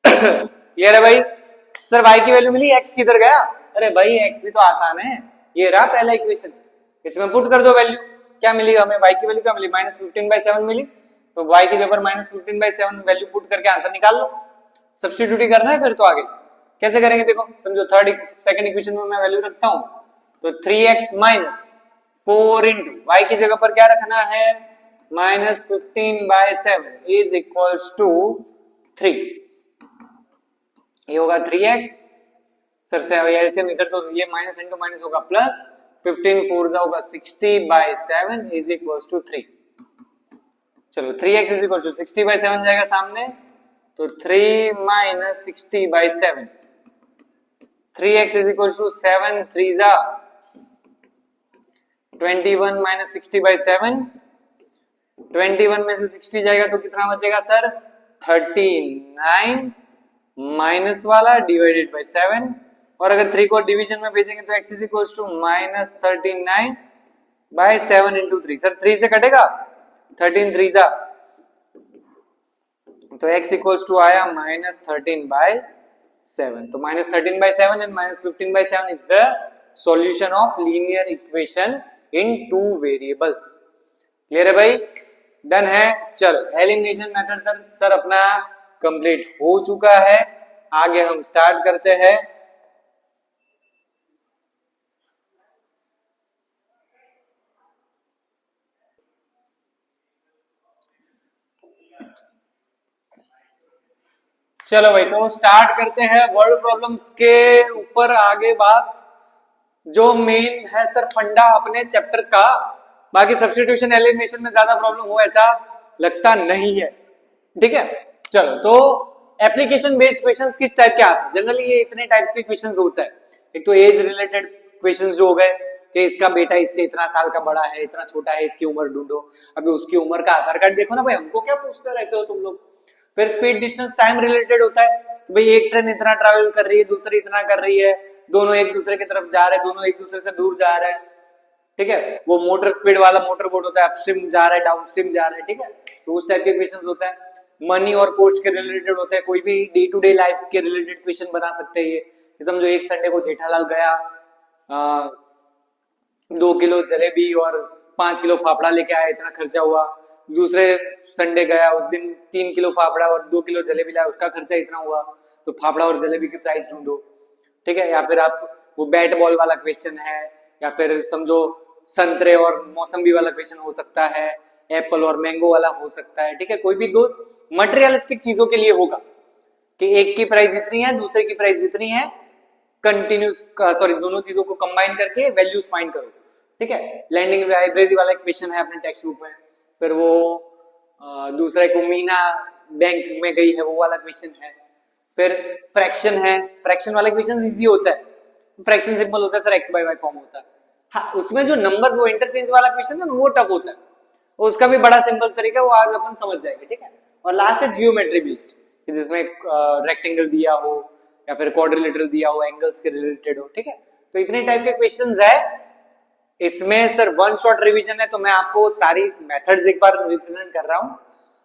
[SPEAKER 1] Clear है भाई? सर y की वैल्यू मिली, x किधर गया? अरे भाई x भी तो आसान है, ये रहा पहला इक्वेशन, इसमें पुट कर दो वैल्यू, क्या मिली हमें, y की वैल्यू क्या मिली, -15/7 मिली, तो y की जगह पर -15/7 वैल्यू पुट करके आंसर निकाल लो। सब्स्टिट्यूट ही करना है फिर तो आगे कैसे करेंगे, देखो समझो, सेकंड इक्वेशन में मैं वैल्यू रखता हूं, तो 3x माइनस 4 इंटू y की जगह पर क्या रखना है, -15/7 इज इक्वल्स टू 3, ये होगा 3x सर से एलसीएम इधर, तो ये माइनस इंटू माइनस होगा प्लस, 15 4 होगा 60/7 इज इक्वल्स टू 3। चलो 3x इज इक्वल्स टू 60/7 जाएगा सामने, तो 3 minus 60/7, 3x is equal to 7 3 जा 21 माइनस 60/7, 21 में से 60 जाएगा तो कितना बचेगा सर, 39 माइनस वाला डिवाइडेड बाय 7, और अगर 3 को डिवीजन में भेजेंगे तो x is equal to -39/7 into 3, sir 3 से कटेगा, 13 3 जा, तो x इक्वल्स टू आया -13/7, तो -13/7 and -15/7 is the solution of linear equation in 2 variables. Clear है भाई? डन है। चलो एलिमिनेशन मेथड सर अपना कंप्लीट हो चुका है, आगे हम स्टार्ट करते हैं। चलो भाई, तो स्टार्ट करते हैं वर्ड प्रॉब्लम्स के ऊपर आगे बात, जो मेन है सर फंडा अपने चैप्टर का। बाकी सब्स्टिट्यूशन एलिमिनेशन में ज्यादा प्रॉब्लम हो ऐसा लगता नहीं है, ठीक है। चलो, तो एप्लीकेशन बेस्ड क्वेश्चंस किस टाइप के आते हैं, जनरली ये इतने टाइप्स के क्वेश्चंस होता है। एक तो एज रिलेटेड क्वेश्चंस जो हो गए कि इसका बेटा इससे इतना साल का बड़ा है, इतना छोटा है, इसकी उम्र ढूंढो, अभी उसकी उम्र का आधार कार्ड देखो ना भाई, हमको क्या पूछते रहते हो तुम लोग। फिर स्पीड डिस्टेंस टाइम रिलेटेड होता है, तो भाई एक ट्रेन इतना ट्रैवल कर रही है, दूसरी इतना कर रही है, दोनों एक दूसरे की तरफ जा रहे हैं, दोनों एक दूसरे से दूर जा रहे हैं, ठीक है। वो मोटर स्पीड वाला मोटर बोट होता है, अपस्ट्रीम जा रहा है, डाउनस्ट्रीम जा रहा है, ठीक है। तो उस टाइप के क्वेश्चंस होता है। मनी और कोस्ट के रिलेटेड होते हैं, कोई भी डे टू डे लाइफ के रिलेटेड क्वेश्चन बना सकते हैं ये। समझो एक संडे को जेठालाल गया, 2 किलो जलेबी और 5 किलो फाफड़ा लेके आया, इतना खर्चा हुआ। दूसरे संडे गया, उस दिन 3 किलो फाफड़ा और 2 किलो जलेबी लाया, उसका खर्चा इतना हुआ, तो फाफड़ा और जलेबी की प्राइस ढूंढो, ठीक है। या फिर आप वो बैट बॉल वाला क्वेश्चन है, या फिर समझो संतरे और मौसम्बी वाला क्वेश्चन हो सकता है, एप्पल और मैंगो वाला हो सकता है, ठीक है। कोई भी दो मटेरियलिस्टिक चीजों के लिए होगा कि एक की प्राइस इतनी है, दूसरे की प्राइस इतनी है, कंटिन्यूस सॉरी दोनों चीजों को कंबाइन करके वैल्यूज फाइंड करो, ठीक है। लैंडिंग लाइब्रेरी वाला क्वेश्चन है अपने टेक्स्ट बुक में। फिर वो दूसरे को मीना बैंक में गई है, वो वाला क्वेश्चन है। फिर फ्रैक्शन है, फ्रैक्शन वाला क्वेश्चन इजी होता है, फ्रैक्शन सिंपल होता है sir, x by y form होता है। हाँ, उसमें जो नंबर वो इंटरचेंज वाला क्वेश्चन है वो टफ होता है, उसका भी बड़ा सिंपल तरीका वो आज अपन समझ जाएंगे, ठीक है। और लास्ट है जियोमेट्री बेस्ड, जिसमें रेक्टेंगल दिया हो या फिर क्वाड्रिलेटरल दिया हो, एंगल्स के रिलेटेड हो, ठीक है। तो इतने टाइप के क्वेश्चंस है इसमें सर। वन शॉट रिवीजन है, तो मैं आपको सारी मेथड्स एक बार रिप्रेजेंट कर रहा हूं।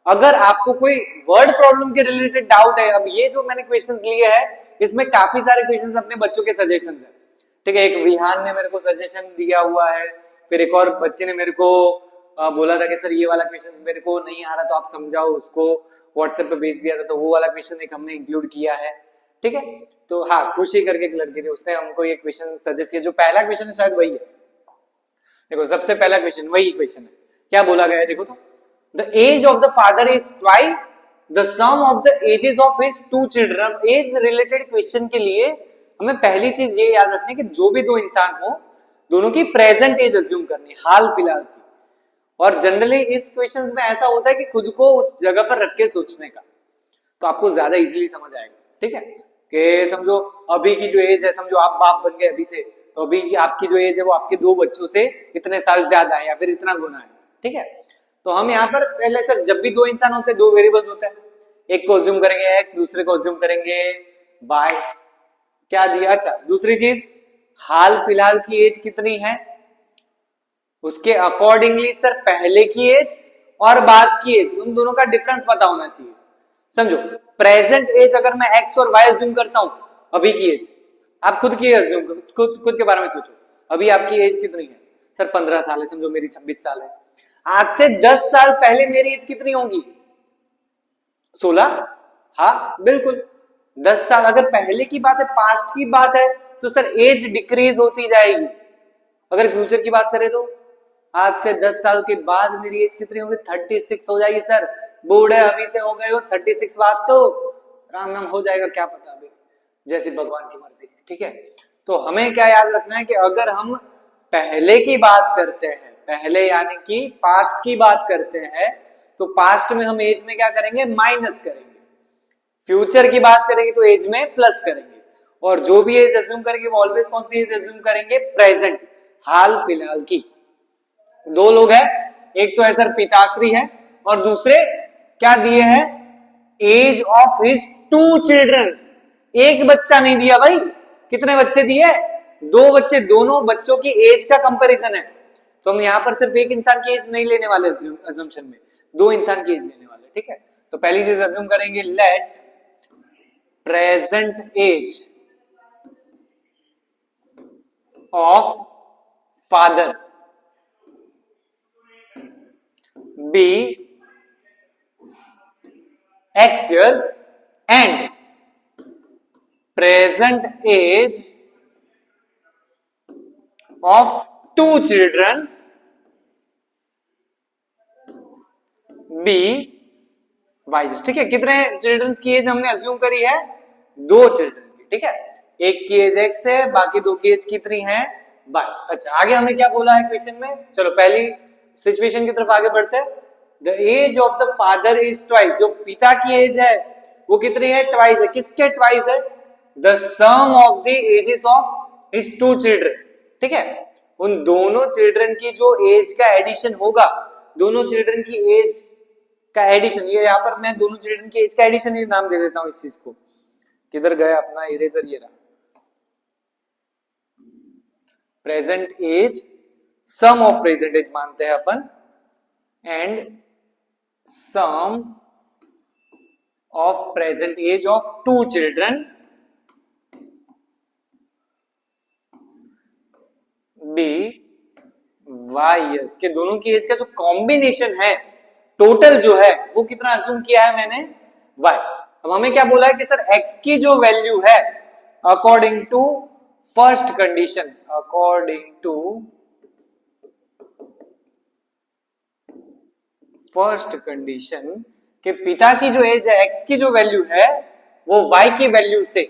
[SPEAKER 1] अगर आपको कोई वर्ड प्रॉब्लम के रिलेटेड डाउट है, अब ये जो मैंने क्वेश्चंस लिए हैं इसमें काफी सारे क्वेश्चंस अपने बच्चों के सजेशंस हैं, ठीक है। एक विहान ने मेरे को सजेशन दिया हुआ है, फिर एक और बच्चे ने मेरे को बोला था कि सर ये वाला क्वेश्चन मेरे को नहीं आ रहा तो आप समझाओ, उसको व्हाट्सएप पे भेज दिया था, तो वो वाला क्वेश्चन एक हमने इंक्लूड किया है, ठीक है। तो हाँ, खुशी करके एक लड़की थी, उसने हमको ये क्वेश्चन सजेस्ट किया, जो पहला क्वेश्चन है शायद वही है, देखो सबसे पहला क्वेश्चन वही क्वेश्चन है, क्या बोला गया है देखो तो, the age of the father is twice the sum of the ages of his two children. Age related question के लिए हमें पहली चीज ये याद रखनी है कि जो भी दो इंसान हो दोनों की प्रेजेंट एज अज्यूम करनी, हाल फिलहाल की। और जनरली इस क्वेश्चंस में ऐसा होता है कि खुद को उस जगह पर रख के सोचने का, तो आपको ज्यादा इजीली समझ आएगा। ठीक है, कि समझो अभी की जो एज है, समझो आप बाप बन गए अभी से, तो अभी की आपकी जो एज है वो आपके दो बच्चों से इतने साल ज्यादा है या फिर इतना गुना है। ठीक है, तो हम यहाँ पर पहले सर जब भी दो इंसान होते हैं दो वेरिएबल्स होते हैं, एक को अज्यूम करेंगे एक्स, दूसरे को अज्यूम करेंगे वाई। क्या दिया, अच्छा दूसरी चीज हाल फिलहाल की एज कितनी है, उसके अकॉर्डिंगली सर पहले की एज और बाद की एज, उन दोनों का डिफरेंस पता होना चाहिए। समझो प्रेजेंट एज अगर मैं एक्स और वाई अज्यूम करता हूं, अभी की एज आप खुद की अज्यूम करो, खुद के बारे में सोचो, अभी आपकी एज कितनी है, सर 15 साल है, समझो मेरी 26 साल है। आज से 10 साल पहले मेरी एज कितनी होगी, 16। हाँ बिल्कुल, 10 साल अगर पहले की बात है, पास्ट की बात है, तो सर एज डिक्रीज होती जाएगी। अगर फ्यूचर की बात करें तो आज से 10 साल के बाद मेरी एज कितनी होगी, 36 हो जाएगी। सर बूढ़े अभी से हो गए हो, 36 बाद तो राम नाम हो जाएगा, क्या पता अभी, जैसी भगवान की मर्जी। ठीक है, तो हमें क्या याद रखना है कि अगर हम पहले की बात करते हैं, पहले यानी कि पास्ट की बात करते हैं, तो पास्ट में हम एज में क्या करेंगे, माइनस करेंगे। फ्यूचर की बात करेंगे तो एज में प्लस करेंगे। और जो भी एज अज्यूम करेंगे वो ऑलवेज कौन सी एज अज्यूम करेंगे, प्रेजेंट, हाल फिलहाल की। दो लोग हैं, एक तो है सर पिताश्री है और दूसरे क्या दिए हैं, age of his two childrens. एक बच्चा नहीं दिया भाई, कितने बच्चे दिए, दो बच्चे, दोनों बच्चों की एज का कंपैरिजन है। तो हम यहां पर सिर्फ एक इंसान की एज नहीं लेने वाले अजम्पशन में, दो इंसान की एज लेने वाले। ठीक है, तो पहली चीज अज्यूम करेंगे, let present age of father be x years and present age of two children be y years। ठीक है, कितने चिल्ड्रंस की एज हमने अज्यूम करी है, दो चिल्ड्रन की। ठीक है, एक की एज x है, बाकी दो की एज कितनी है, y। अच्छा आगे हमें क्या बोला है क्वेश्चन में, चलो पहली सिचुएशन की तरफ आगे बढ़ते हैं। The age of the father is twice, जो पिता की एज है वो कितनी है, ट्वाइस है। किसके ट्वाइस है, the sum of the ages of his two children. ठीक है, उन दोनों चिल्ड्रन की जो एज का एडिशन होगा, दोनों चिल्ड्रन की एज का एडिशन, ये यहाँ पर मैं दोनों चिल्ड्रन की एज का एडिशन ही नाम दे देता हूं इस चीज को। किधर गया अपना इरेजर, ये रहा, present age, sum of present age मानते हैं अपन, and sum of present age of two children be Y years, के दोनों की एज का जो कॉम्बिनेशन है, टोटल जो है वो कितना अज्यूम किया है मैंने, y। अब हमें क्या बोला है कि सर x की जो वैल्यू है according to first condition, according to first condition के पिता की जो एज है, x की जो वैल्यू है वो y की वैल्यू से,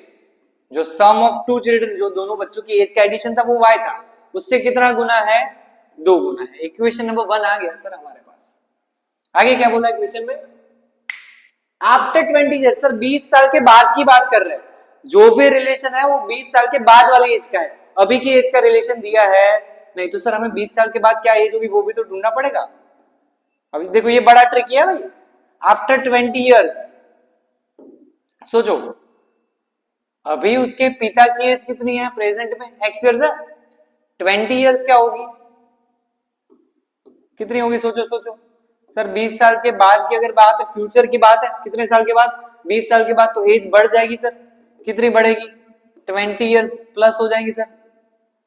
[SPEAKER 1] जो सम ऑफ टू चिल्ड्रन, जो दोनों बच्चों की एज का एडिशन था वो y था, उससे कितना गुना है, 2 गुना है। इक्वेशन नंबर 1 आ गया सर हमारे पास। आगे क्या बोला इक्वेशन में, आफ्टर 20 ईयर्स, सर 20 साल के बाद की बात कर रहे हैं, जो भी रिलेशन है वो 20 साल के बाद वाली एज का है। अभी की एज का रिलेशन दिया है नहीं, तो सर हमें 20 साल के बाद क्या एज होगी वो भी तो ढूंढना पड़ेगा। अभी देखो ये बड़ा ट्रिक है भाई, आफ्टर 20 ईयर्स, सोचो अभी उसके पिता की एज कितनी है प्रेजेंट में, x ईयर्स है, 20 ईयर्स क्या होगी, कितनी होगी, सोचो सोचो सर। 20 साल के बाद की अगर बात है, फ्यूचर की बात है, कितने साल के बाद, 20 साल के बाद, तो एज बढ़ जाएगी सर, कितनी बढ़ेगी, 20 ईयर्स प्लस हो जाएंगी सर।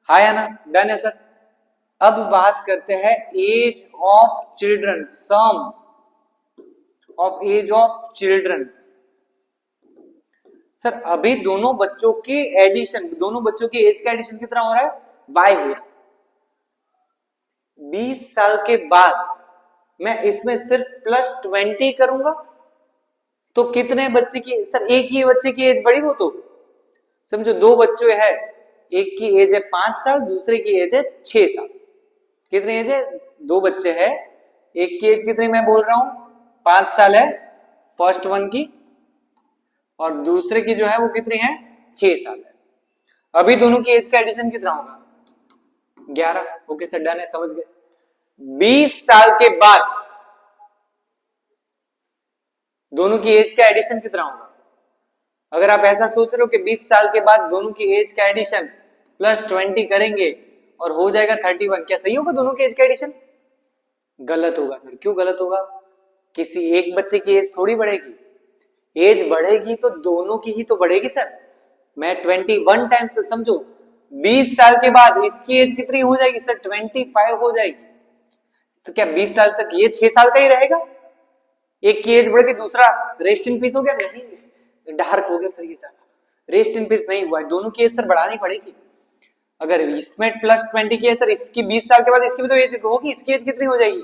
[SPEAKER 1] हाँ या ना, डन है सर। अब बात करते हैं age of children, sum of age of children. Sir अभी दोनों बच्चों की एडिशन, दोनों बच्चों की एज का एडिशन कितना हो रहा है, y हो रहा है। 20 साल के बाद मैं इसमें सिर्फ +20 करूंगा तो कितने बच्चे की, सर एक ही बच्चे की एज बढ़ी, वो तो समझो दो बच्चे हैं, एक की एज है 5 साल, दूसरे की एज है 6 साल। कितनी एज है, दो बच्चे हैं, एक की एज कितनी मैं बोल रहा हूं 5 साल है फर्स्ट वन की, और दूसरे की जो है वो कितनी है 6 साल है। अभी दोनों की एज का एडिशन कितना होगा 11। ओके सर डन है, समझ गए। 20 साल के बाद दोनों की एज का एडिशन कितना होगा। अगर आप ऐसा सोच रहे हो कि 20 साल के बाद दोनों की एज का एडिशन +20 करेंगे और हो जाएगा 31, क्या सही होगा दोनों की एज का एडिशन। गलत होगा सर। क्यों गलत होगा, किसी एक बच्चे की एज थोड़ी बढ़ेगी, एज बढ़ेगी तो दोनों की ही तो बढ़ेगी सर। मैं 21 टाइम्स, तो समझो 20 साल के बाद इसकी एज कितनी हो जाएगी सर 25 हो जाएगी। तो क्या 20 साल तक ये 6 साल का ही रहेगा, एक की एज बढ़ के दूसरा रेस्ट इन पीस हो गया, नहीं डार्क हो गया सर, ये सारा रेस्ट इन पीस नहीं हुआ है, दोनों की एज सर बढ़ानी पड़ेगी। अगर इसमें +20 की है सर, इसकी 20 साल के बाद इसकी भी तो एज होगी, इसकी एज कितनी हो जाएगी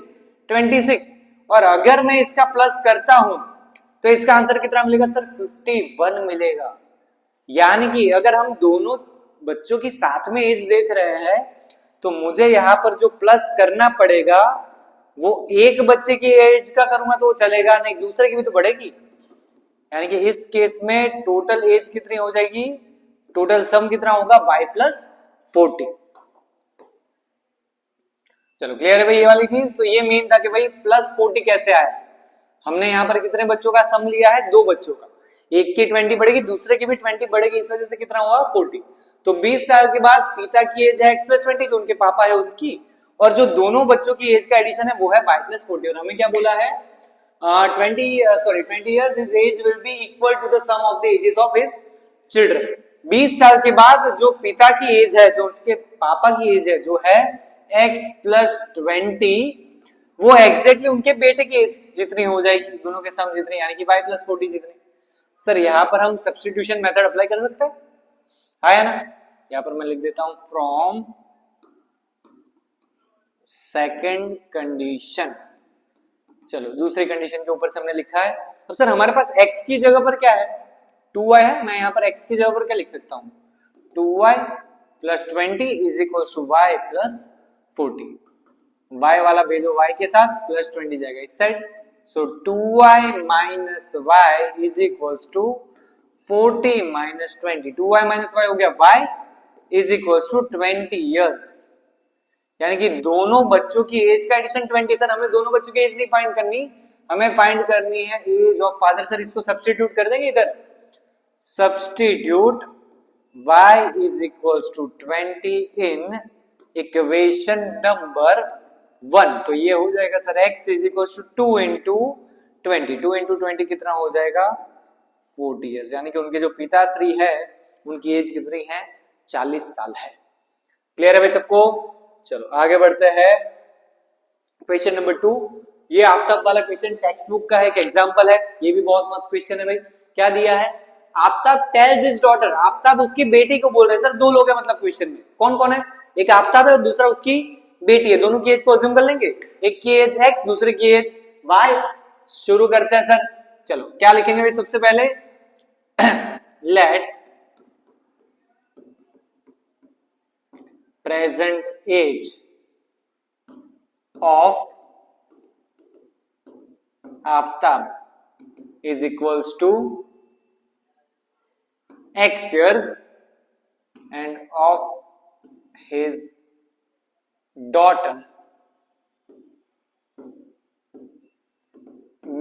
[SPEAKER 1] 26, और अगर मैं इसका प्लस करता हूं तो इसका आंसर कितना मिलेगा सर 51 मिलेगा। यानी कि अगर हम दोनों बच्चों की साथ में एज देख रहे हैं तो मुझे यहां पर जो प्लस करना पड़ेगा वो एक बच्चे की एज का करूंगा तो चलेगा नहीं, दूसरे की भी तो बढ़ेगी। यानी कि इस केस में टोटल एज कितनी हो जाएगी, टोटल सम कितना होगा y+40। चलो क्लियर है भाई ये वाली चीज। तो ये मेन था कि भाई +40 कैसे आया। हमने यहाँ पर कितने बच्चों का सम लिया है, दो बच्चों का, एक की 20 बढ़ेगी दूसरे की भी 20 बढ़ेगी, इस वजह से कितना हुआ 40। तो 20 साल के बाद पिता की एज है x+20 जो उनके पापा है उनकी, और जो दोनों बच्चों की एज का एडिशन है वो है y+40। और हमें क्या बोला है 20 years his age will be equal to the sum of the ages of his children। 20 साल के बाद जो पिता की एज है, जो उसके पापा की एज है जो है x+20, वो एग्जैक्टली उनके बेटे की एज जितनी हो जाएगी, दोनों के सम जितनी, यानी कि y+40 जितनी। सर यहां पर हम सब्स्टिट्यूशन मेथड अप्लाई कर सकते हैं, आया ना। यहां पर मैं लिख देता हूं फ्रॉम सेकंड कंडीशन। चलो दूसरी कंडीशन के ऊपर से हमने लिखा है। अब सर हमारे पास x की जगह पर क्या है 2y है, मैं यहां पर x की जगह पर क्या लिख सकता हूं 2y+20 is equal to y+40। y वाला भेजो y के साथ, +20 जाएगा इस side, so 2y minus y is equal to 40 minus 20। 2y minus y हो गया y is equal to 20 years. यानी कि दोनों बच्चों की एज का एडिशन 20। सर हमें दोनों बच्चों की एज नहीं फाइंड करनी, हमें फाइंड करनी है एज ऑफ फादर। सर इसको सब्स्टिट्यूट कर देंगे इधर, substitute y is equal to 20 in equation number 1। तो ये हो जाएगा sir x is equal to 2 into 20। 2 into 20 कितना हो जाएगा 40 ईयर्स। यानी कि उनके जो पिताश्री है उनकी एज कितनी है 40 साल है। क्लियर है भाई सबको। चलो आगे बढ़ते हैं क्वेश्चन नंबर 2। ये आफ्ताब वाला क्वेश्चन टेक्स्ट बुक का है, एक एग्जांपल है, ये भी बहुत मस्त क्वेश्चन है भाई। क्या दिया है, Aftab tales his daughter, Aftab उसकी बेटी को बोल रहे हैं। सर दो लोग हैं मतलब क्वेश्चन में, कौन कौन है, एक आफ्ताब है और दूसरा उसकी बेटी है। दोनों की एज को अज्यूम कर लेंगे, एक की एज x दूसरे की एज y। शुरू करते हैं सर। चलो क्या लिखेंगे भाई सबसे पहले late present age of Aftab is equals to x years and of his daughter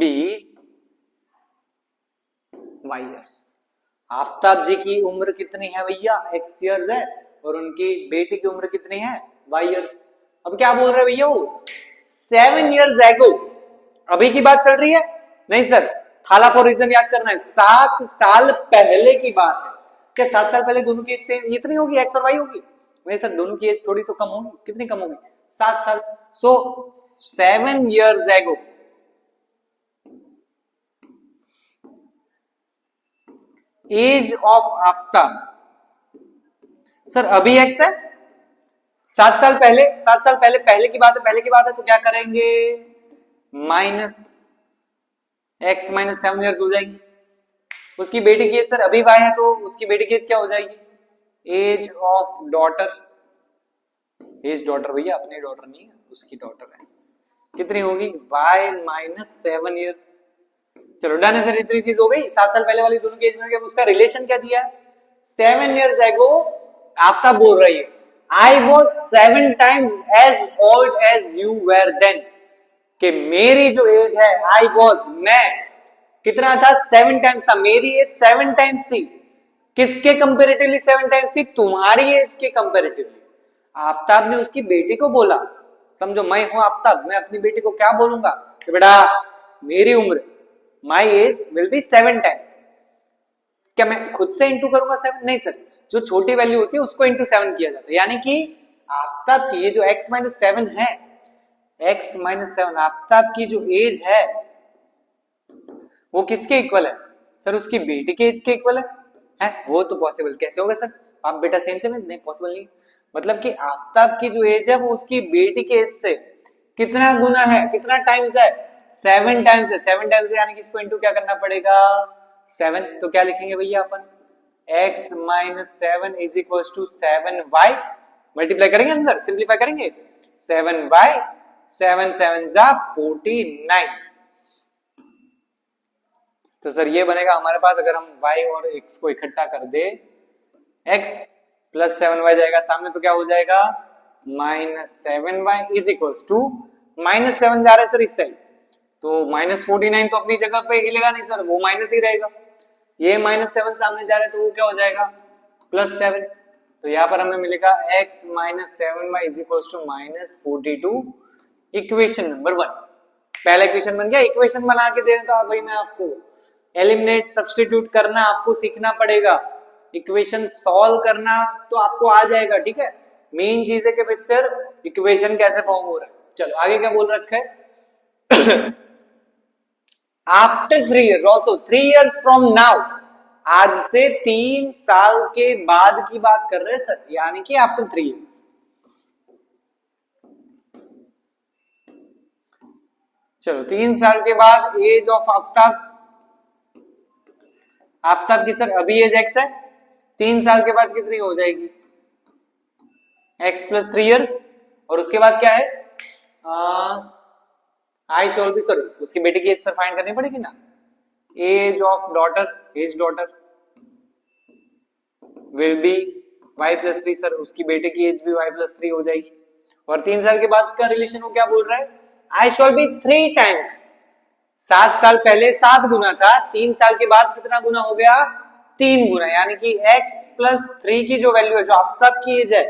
[SPEAKER 1] be y years। Aftab ji की उम्र कितनी है भैया x years है, और उनकी बेटी की उम्र कितनी है y years। अब क्या बोल रहे हैं भैया वो 7 years ago, अभी की बात चल रही है नहीं सर, थाला फॉर रीजन याद करना है, 7 साल पहले की बात है। क्या 7 साल पहले दोनों की एज सेम इतनी होगी x और y होगी, नहीं सर दोनों की एज थोड़ी तो कम होगी, कितनी कम होगी 7 साल। So 7 years ago age of Aftab, sir अभी x है 7 साल पहले पहले की बात है तो क्या करेंगे, माइनस x माइनस 7 ईयर्स हो जाएगी। उसकी बेटी की एज सर अभी y है तो उसकी बेटी की एज क्या हो जाएगी, age of daughter, age daughter भैया अपनी डॉटर नहीं है उसकी डॉटर है, कितनी होगी y माइनस 7 ईयर्स। चलो डन है सर, इतनी चीज हो गई। 7 साल पहले वाली दोनों की एज में उसका रिलेशन क्या दिया है, 7 ईयर्स एगो आफ्ताब बोल रही है I was 7 times as old as you were then, कि मेरी जो एज है आई वॉज, मैं कितना था 7 टाइम्स था, मेरी एज 7 टाइम्स थी, किसके कंपेरेटिवली 7 टाइम्स थी, तुम्हारी एज के कंपेरेटिवली। आफ्ताब ने उसकी बेटी को बोला, समझो मैं हूं आफ्ताब, मैं अपनी बेटी को क्या बोलूंगा कि बेटा मेरी उम्र, my age will be 7 times, क्या मैं खुद से इंटू करूंगा 7, नहीं सर, जो छोटी वैल्यू होती है उसको इंटू 7 किया जाता है, यानी कि आफ्ताब की ये जो x माइनस 7 है, x माइनस 7 आफ्ताब की जो एज है वो किसके इक्वल है सर, उसकी बेटी के एज के इक्वल है? वो तो पॉसिबल कैसे होगा सर, आप बेटा सेम सेम नहीं, पॉसिबल नहीं। मतलब कि आफ्ताब की जो एज है वो उसकी बेटी के एज से कितना गुना है, कितना टाइम्स है, 7 टाइम्स है, 7 टाइम्स है, यानी कि इसको इंटू क्या करना पड़ेगा 7, तो क्या लिखेंगे भैया अपन, x minus 7 is equal to 7y, multiply करेंगे अंदर, सिंप्लीफाई करेंगे, 7y 7 7 जा 49। तो सर ये बनेगा हमारे पास, अगर हम y और x को इकट्ठा कर दे, x प्लस 7y जाएगा सामने तो क्या हो जाएगा minus 7y is equals to, minus 7 जा रहा है सर इस साइड तो माइनस 49 तो अपनी जगह पे हिलेगा नहीं सर, वो माइनस ही रहेगा, ये माइनस 7 सामने जा रहा है तो वो क्या हो जाएगा प्लस 7, तो यहाँ पर हमें मिलेगा x minus 7y is equals to minus 42, equation number 1। पहला इक्वेशन बन गया, इक्वेशन बना के देगा भाई मैं आपको, एलिमिनेट सब्स्टिट्यूट करना आपको सीखना पड़ेगा, इक्वेशन सॉल्व करना तो आपको आ जाएगा, ठीक है। मेन चीज है कि भाई सर इक्वेशन कैसे फॉर्म हो रहा है। चलो आगे क्या बोल रखा है after 3 years, also 3 years from now, आज से 3 साल के बाद की बात कर रहे हैं सर, यानी कि आफ्टर 3 years। चलो 3 साल के बाद एज ऑफ आफ्ताब, आफ्ताब की सर अभी एज x है, 3 साल के बाद कितनी हो जाएगी x प्लस 3 years, और उसके बाद क्या है आई शॉल बी, सॉरी उसकी बेटी की एज सर फाइंड करनी पड़ेगी ना, age of daughter, age daughter will be y plus 3, sir उसकी बेटे की एज भी y प्लस 3 हो जाएगी, और 3 साल के बाद का रिलेशन वो क्या बोल रहा है, आई शॉल बी 3 टाइम्स, 7 साल पहले 7 गुना था, 3 साल के बाद कितना गुना हो गया 3 गुना, यानी कि x प्लस 3 की जो वैल्यू है, जो अब तक की एज है,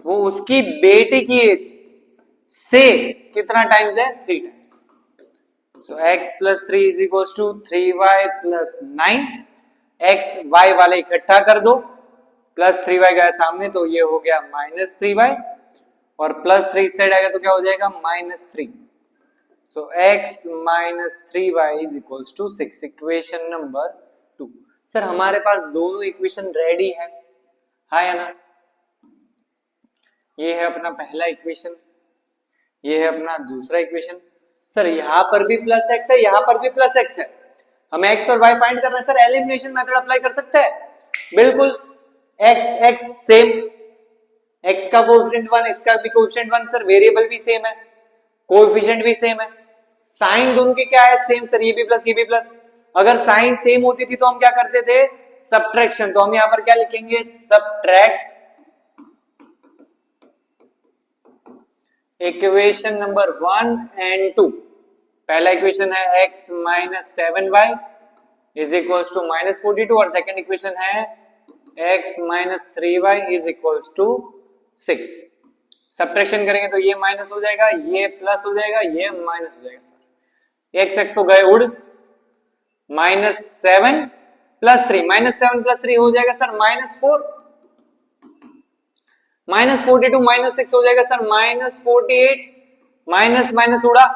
[SPEAKER 1] वो उसकी बेटी की एज से कितना टाइम्स है 3 times. So x plus 3 is equal to 3y plus 9, x y वाले इकट्ठा कर दो, प्लस 3y गया सामने तो ये हो गया माइनस 3y, और प्लस 3 इस साइड आएगा तो क्या हो जाएगा minus 3, so x minus 3y is equal to 6, equation number 2। Sir हमारे पास दोनों इक्वेशन रेडी है, हाँ या ना, ये है अपना पहला इक्वेशन, ये है अपना दूसरा इक्वेशन। सर यहां पर भी प्लस x है, यहां पर भी प्लस x है, हमें x और y फाइंड करना है सर, एलिमिनेशन मेथड अप्लाई कर सकते हैं बिल्कुल, x सेम, x का कोएफिशिएंट 1, इसका भी कोएफिशिएंट 1, सर वेरिएबल भी सेम है, कोएफिशिएंट भी सेम है, साइन दोनों के क्या है सेम सर, ये भी प्लस ये भी प्लस, अगर साइन सेम होती थी तो हम क्या करते थे सब्ट्रैक्शन, तो हम यहां पर क्या लिखेंगे सब्ट्रैक्ट इक्वेशन नंबर 1 एंड 2। पहला इक्वेशन है x minus 7y is equal to minus 42, और सेकेंड इक्वेशन है x minus 3y is equal to 6। Subtraction करेंगे तो ये माइनस हो जाएगा, ये प्लस हो जाएगा, ये माइनस हो जाएगा सर, x तो गए उड़, माइनस 7 प्लस 3, माइनस 7 प्लस 3 हो जाएगा सर माइनस 4, माइनस 42 माइनस 6 हो जाएगा सर माइनस 48, माइनस माइनस उड़ा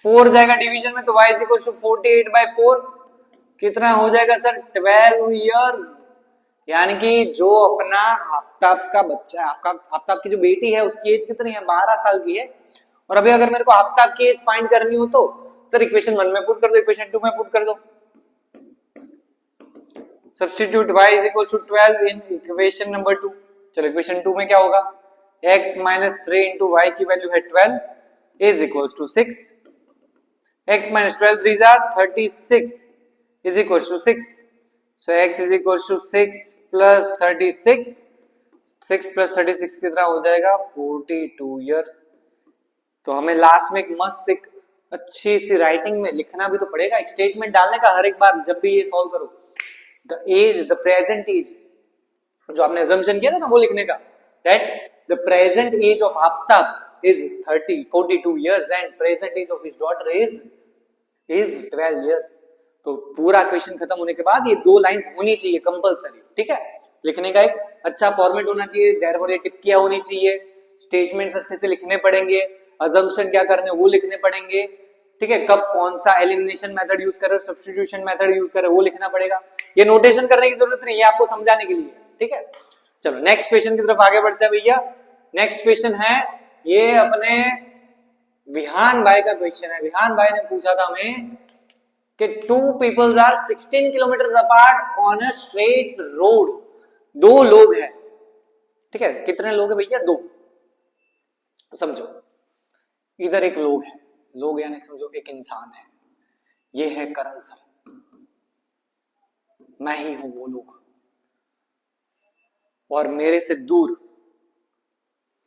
[SPEAKER 1] 4 जाएगा डिवीजन में, तो y इज इक्वल टू 48/4 कितना हो जाएगा सर 12 इयर्स, यानी कि जो अपना आफ्ताब का बच्चा है, आफ्ताब की जो बेटी है उसकी एज कितनी है, 12 साल की है। और अभी अगर मेरे को आफ्ताब की एज फाइंड करनी हो तो सर इक्वेशन 1 में पुट कर दो, इक्वेशन 2 में पुट कर दो। Substitute y is equal to 12 in equation number 2। चलो इक्वेशन 2 में क्या होगा, x माइनस 3 इंटू वाई की वैल्यू है 12 is equal to 6। x minus 12 3 जा 36 is equal to 6। So x is equal to 6 plus 36, 6 plus 36 कितना हो जाएगा 42 इयर्स। तो हमें लास्ट में एक मस्त एक अच्छी सी राइटिंग में लिखना भी तो पड़ेगा, एक स्टेटमेंट डालने का हर एक बार जब भी ये सॉल्व करो। The age, the present age, जो आपने assumption किया था ना वो लिखने का, that the present age of Aftab is 42 years and present age of his daughter is 12 years। तो पूरा क्वेश्चन खत्म होने के बाद ये 2 लाइंस होनी चाहिए कंपलसरी, ठीक है। लिखने का एक अच्छा फॉर्मेट होना चाहिए, देयरफॉर ये टिप्कियां होनी चाहिए, स्टेटमेंट्स अच्छे से लिखने पड़ेंगे, assumption क्या करने वो लिखने पड़ेंगे, ठीक है। कब कौन सा एलिमिनेशन मेथड यूज कर रहे हो, सब्स्टिट्यूशन मेथड यूज कर रहे हो वो लिखना पड़ेगा। ये नोटेशन करने की जरूरत नहीं है, आपको समझाने के लिए, ठीक है। चलो नेक्स्ट क्वेश्चन की तरफ आगे बढ़ते हैं भैया। नेक्स्ट क्वेश्चन है ये अपने विहान भाई का क्वेश्चन है। विहान भाई ने पूछा था हमें कि 2 peoples are 16 kilometre apart on a straight road. 2 लोग हैं, ठीक है। कितने लोग हैं भैया, 2। समझो इधर एक लोग है, लोग यानी समझो एक इंसान है, ये है करण सर, मैं ही हूं वो लोग, और मेरे से दूर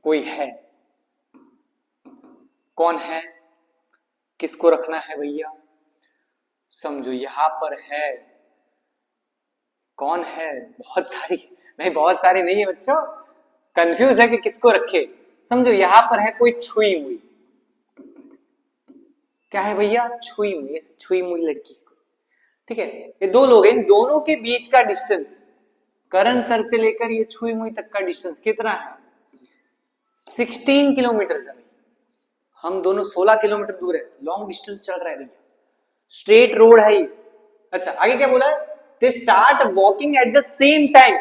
[SPEAKER 1] कोई है। कौन है, किसको रखना है भैया, समझो यहां पर है, कौन है, बहुत सारी नहीं, बहुत सारी नहीं है बच्चों, कंफ्यूज है कि किसको रखे। समझो यहां पर है कोई छुई हुई, क्या है भैया, छुई हुई, ऐसे छुई हुई लड़की, ठीक है। ये 2 लोग हैं, इन दोनों के बीच का डिस्टेंस करण सर से लेकर ये छुई मुई तक का डिस्टेंस कितना है, 16 किलोमीटर है। हम दोनों 16 किलोमीटर दूर है, लॉन्ग डिस्टेंस चल रहा है भैया, स्ट्रेट रोड है ये। अच्छा आगे क्या बोला है, they start walking at the same time.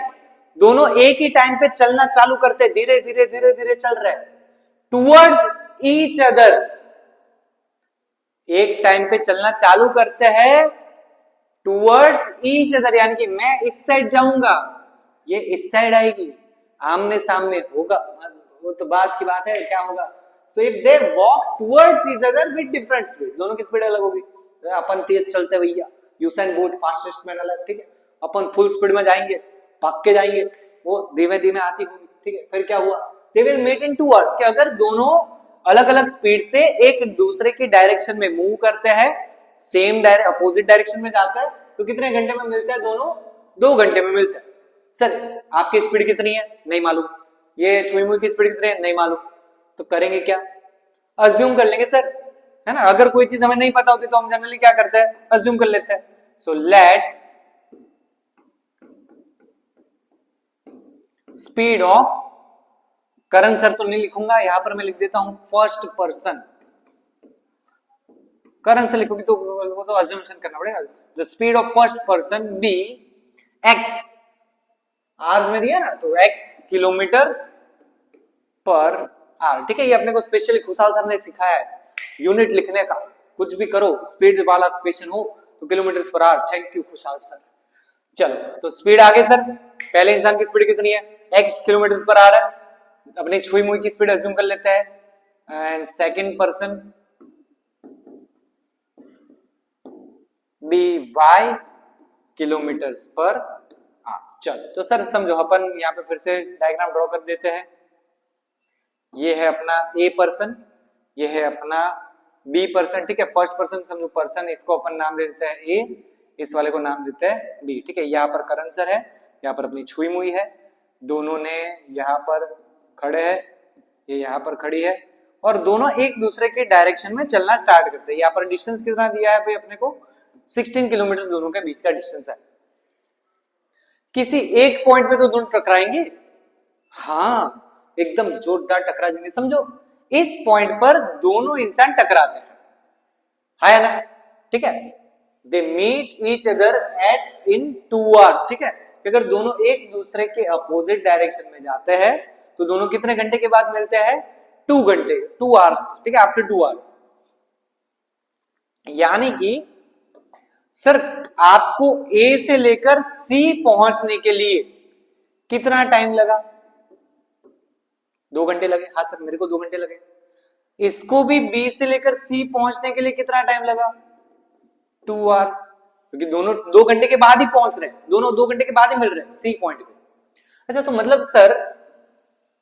[SPEAKER 1] दोनों एक ही टाइम पे चलना चालू करते, धीरे धीरे धीरे धीरे चल रहे हैं टूवर्ड्स ईच अदर। एक टाइम पे चलना चालू करते हैं टूवर्ड्स ईच अदर, यानी कि मैं इस साइड जाऊंगा, ये इस साइड आएगी, आमने सामने होगा, वो तो बात की बात है क्या होगा। So if they walk towards each other with different speed, दोनों की स्पीड अलग होगी। अपन तेज चलते भैया, यूसेन बोल्ट फास्टेस्ट मैन अलग, ठीक है। अपन फुल स्पीड में जाएंगे, भाग के जाएंगे, वो धीमे धीमे आती होगी, ठीक है। फिर क्या हुआ, they will meet in two hours, कि अगर दोनों अलग अलग स्पीड से एक दूसरे की डायरेक्शन में मूव करते हैं, सेम अपोजिट डायरेक्शन में जाता है, तो कितने घंटे में मिलता है, दोनों 2 घंटे में मिलता है। सर आपकी स्पीड कितनी है, नहीं मालूम, ये छुई मुई की स्पीड कितनी है, नहीं मालूम, तो करेंगे क्या, अज्यूम कर लेंगे सर, है ना। अगर कोई चीज हमें नहीं पता होती तो हम जनरली क्या करते हैं, अज्यूम कर लेते हैं। So let speed of Karan sir तो नहीं लिखूंगा, यहां पर मैं लिख देता हूं फर्स्ट पर्सन। करण से लिखोगे तो वो तो अज्यूमशन करना पड़ेगा। The speed of first person be x, hours में दिया ना, तो x किलोमीटर पर आवर, ठीक है। ये अपने को स्पेशली खुशाल सर ने सिखाया है यूनिट लिखने का, कुछ भी करो स्पीड वाला क्वेश्चन हो तो kilometre per our. Thank you Khushal sir. चलो तो स्पीड आगे सर, पहले इंसान की स्पीड कितनी है, x किलोमीटर पर आवर है, अपनी छुई मुई की स्पीड अज्यूम कर लेते हैं। And second person be y kilometre per hour. चलो तो सर समझो, अपन यहाँ पे फिर से डायग्राम ड्रॉ कर देते हैं। ये है अपना ए पर्सन, ये है अपना बी पर्सन, ठीक है। फर्स्ट पर्सन समझो पर्सन, इसको अपन नाम दे देते हैं ए, इस वाले को नाम देते हैं बी, ठीक है। यहाँ पर करण सर है, यहाँ पर अपनी छुई मुई है, दोनों ने यहाँ पर खड़े हैं, ये यहाँ पर खड़ी है, और दोनों एक दूसरे के डायरेक्शन में चलना स्टार्ट करते हैं। यहाँ पर डिस्टेंस कितना दिया है भाई अपने को, 16 किलोमीटर दोनों के बीच का डिस्टेंस है। किसी एक पॉइंट पे तो दोनों टकराएंगे, हाँ एकदम जोरदार टकरा जाएंगे। समझो इस पॉइंट पर दोनों इंसान टकराते हैं, है ना, ठीक है। They meet each other at in 2 hours, ठीक है। कि अगर दोनों एक दूसरे के अपोजिट डायरेक्शन में जाते हैं तो दोनों कितने घंटे के बाद मिलते हैं? 2 घंटे, 2 आवर्स, ठीक है, आफ्टर 2 आवर्स। यानी कि सर आपको ए से लेकर सी पहुंचने के लिए कितना टाइम लगा? 2 घंटे लगे। हाँ सर मेरे को 2 घंटे लगे। इसको भी बी से लेकर सी पहुंचने के लिए कितना टाइम लगा? 2 आवर्स, क्योंकि दोनों 2 घंटे के बाद ही पहुंच रहे हैं, दोनों 2 घंटे के बाद ही मिल रहे हैं सी पॉइंट पे। अच्छा तो मतलब सर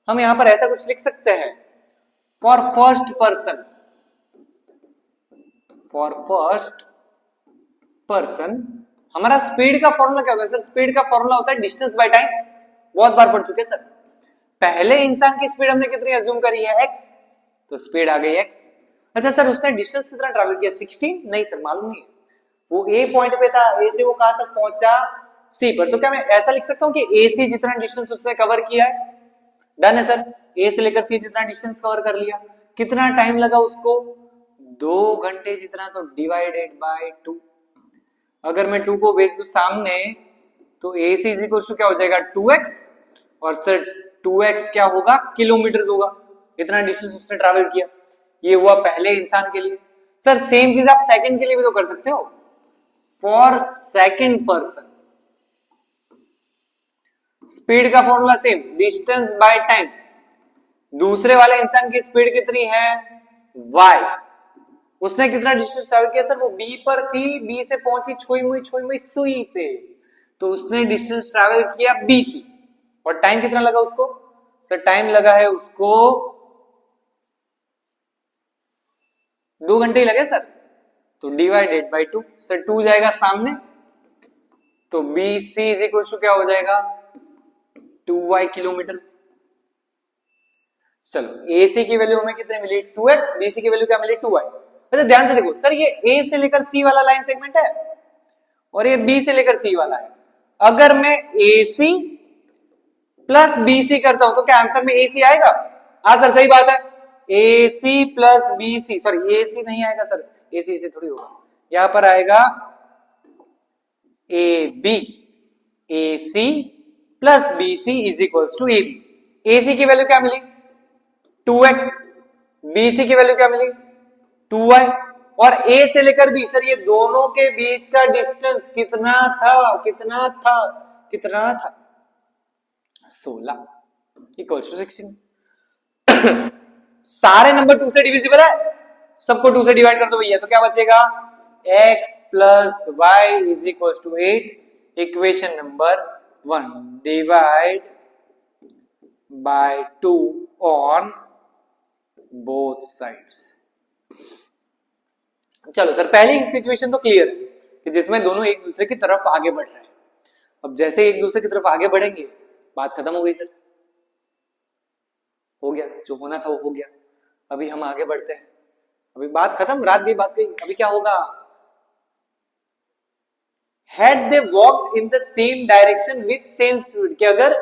[SPEAKER 1] हम यहां पर ऐसा कुछ लिख सकते हैं, for first person, for first person हमारा स्पीड का फॉर्मूला क्या होता है? सर स्पीड का फॉर्मूला होता है डिस्टेंस बाय टाइम। बहुत बार पढ़ चुके सर। पहले इंसान की स्पीड हमने कितनी अज्यूम करी है? x, तो स्पीड आ गई x। अच्छा सर उसने डिस्टेंस कितना ट्रैवल किया? 16? नहीं सर मालूम नहीं है। वो ए पॉइंट पे था, ए से वो कहां तक पहुंचा? सी पर। तो क्या मैं ऐसा लिख सकता हूं कि ए सी जितना डिस्टेंस उसने कवर किया है? डन है सर, ए से लेकर सी जितना डिस्टेंस कवर कर लिया। कितना टाइम लगा उसको? 2 घंटे जितना, तो डिवाइडेड बाय 2। अगर मैं 2 को भेज दूं सामने तो ए सी इज इक्वल टू क्या हो जाएगा? 2x, और सर 2x क्या होगा? किलोमीटर होगा। इतना डिस्टेंस उसने ट्रैवल किया। ये हुआ पहले इंसान के लिए। सर सेम चीज आप सेकंड के लिए भी तो कर सकते हो, फॉर सेकंड पर्सन स्पीड का formula same, distance by time. दूसरे वाले इंसान की स्पीड कितनी है? y। उसने कितना डिस्टेंस ट्रैवल किया? सर वो b पर थी, b से पहुंची छुई मुई सुई पे, तो उसने डिस्टेंस ट्रैवल किया bc। और टाइम कितना लगा उसको? सर टाइम लगा है उसको 2 घंटे ही लगे सर, तो डिवाइडेड बाय 2। सर 2 जाएगा सामने, तो bc इज इक्वल टू क्या हो जाएगा? 2y kilometre. चलो ac की वैल्यू हमें कितनी मिली? 2x, bc की वैल्यू क्या मिली? 2y। अच्छा ध्यान से देखो सर, ये a से लेकर c वाला लाइन सेगमेंट है और ये b से लेकर c वाला है। अगर मैं ac प्लस bc करता हूं तो क्या आंसर में ac आएगा? हाँ सर सही बात है, ac plus bc, sorry ac नहीं आएगा सर, ac से थोड़ी होगा, यहां पर आएगा ab, ac plus bc is equals to ab। ac की वैल्यू क्या मिली? 2x, bc की वैल्यू क्या मिली? 2y। और a से लेकर b, सर ये दोनों के बीच का डिस्टेंस कितना था? कितना था? कितना था? 16 इक्वल्स टू 16। सारे नंबर 2 से डिविजिबल है, सबको 2 से डिवाइड कर दो भैया, तो क्या बचेगा? x plus y is equals to 8। Equation number 1, divide by 2 on both sides. चलो सर पहली सिचुएशन तो क्लियर है कि जिसमें दोनों एक दूसरे की तरफ आगे बढ़ रहे हैं। अब जैसे एक दूसरे की तरफ आगे बढ़ेंगे बात खत्म हो गई सर, हो गया जो होना था वो हो गया। अभी हम आगे बढ़ते हैं, अभी बात खत्म, रात गई बात गई। अभी क्या होगा? Had they walked in the same direction with same speed, कि अगर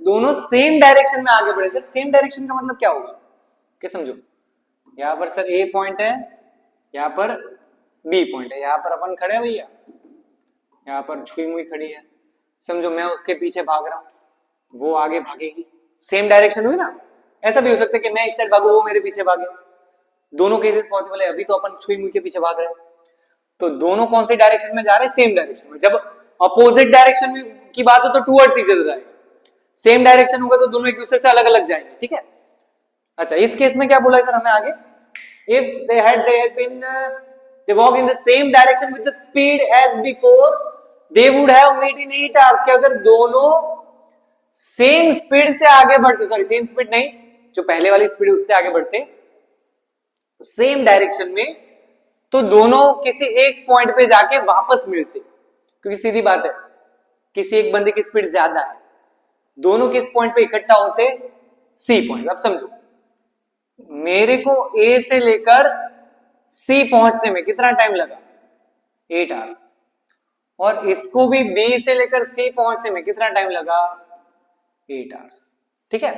[SPEAKER 1] दोनों सेम डायरेक्शन में आगे बढ़े। सर सेम डायरेक्शन का मतलब क्या होगा? क्या समझो, यहां पर सर ए पॉइंट है, यहां पर बी पॉइंट है, यहां पर अपन खड़े हैं भैया, यहां पर छुई मुई खड़ी है, समझो मैं उसके पीछे भाग रहा हूं, वो आगे भागेगी, सेम डायरेक्शन हुई ना। ऐसा भी हो सकता है कि मैं इस साइड भागू वो मेरे पीछे भागे, दोनों केसेस पॉसिबल है। अभी तो अपन छुई मुई के पीछे भाग रहे हैं, तो दोनों कौन सी डायरेक्शन में जा रहे हैं? सेम डायरेक्शन में। जब अपोजिट डायरेक्शन में की बात हो तो टूवर्ड्स ईच अदर जाएगा, सेम डायरेक्शन होगा तो दोनों एक दूसरे से अलग अलग जाएंगे, ठीक है। अच्छा इस केस में क्या बोला है सर हमें आगे? If they had been they walk in the same direction with the speed as before they would have met in 8 hours। कि अगर दोनों सेम स्पीड से आगे बढ़ते, सॉरी सेम स्पीड नहीं, जो पहले वाली स्पीड उससे आगे बढ़ते सेम डायरेक्शन में, तो दोनों किसी एक पॉइंट पे जाके वापस मिलते। क्योंकि सीधी बात है, किसी एक बंदे की स्पीड ज्यादा है, दोनों किस पॉइंट पे इकट्ठा होते? C point. अब समझो मेरे को ए से लेकर सी पहुंचने में कितना टाइम लगा? 8 आवर्स। और इसको भी बी से लेकर सी पहुंचने में कितना टाइम लगा? 8 आवर्स, ठीक है।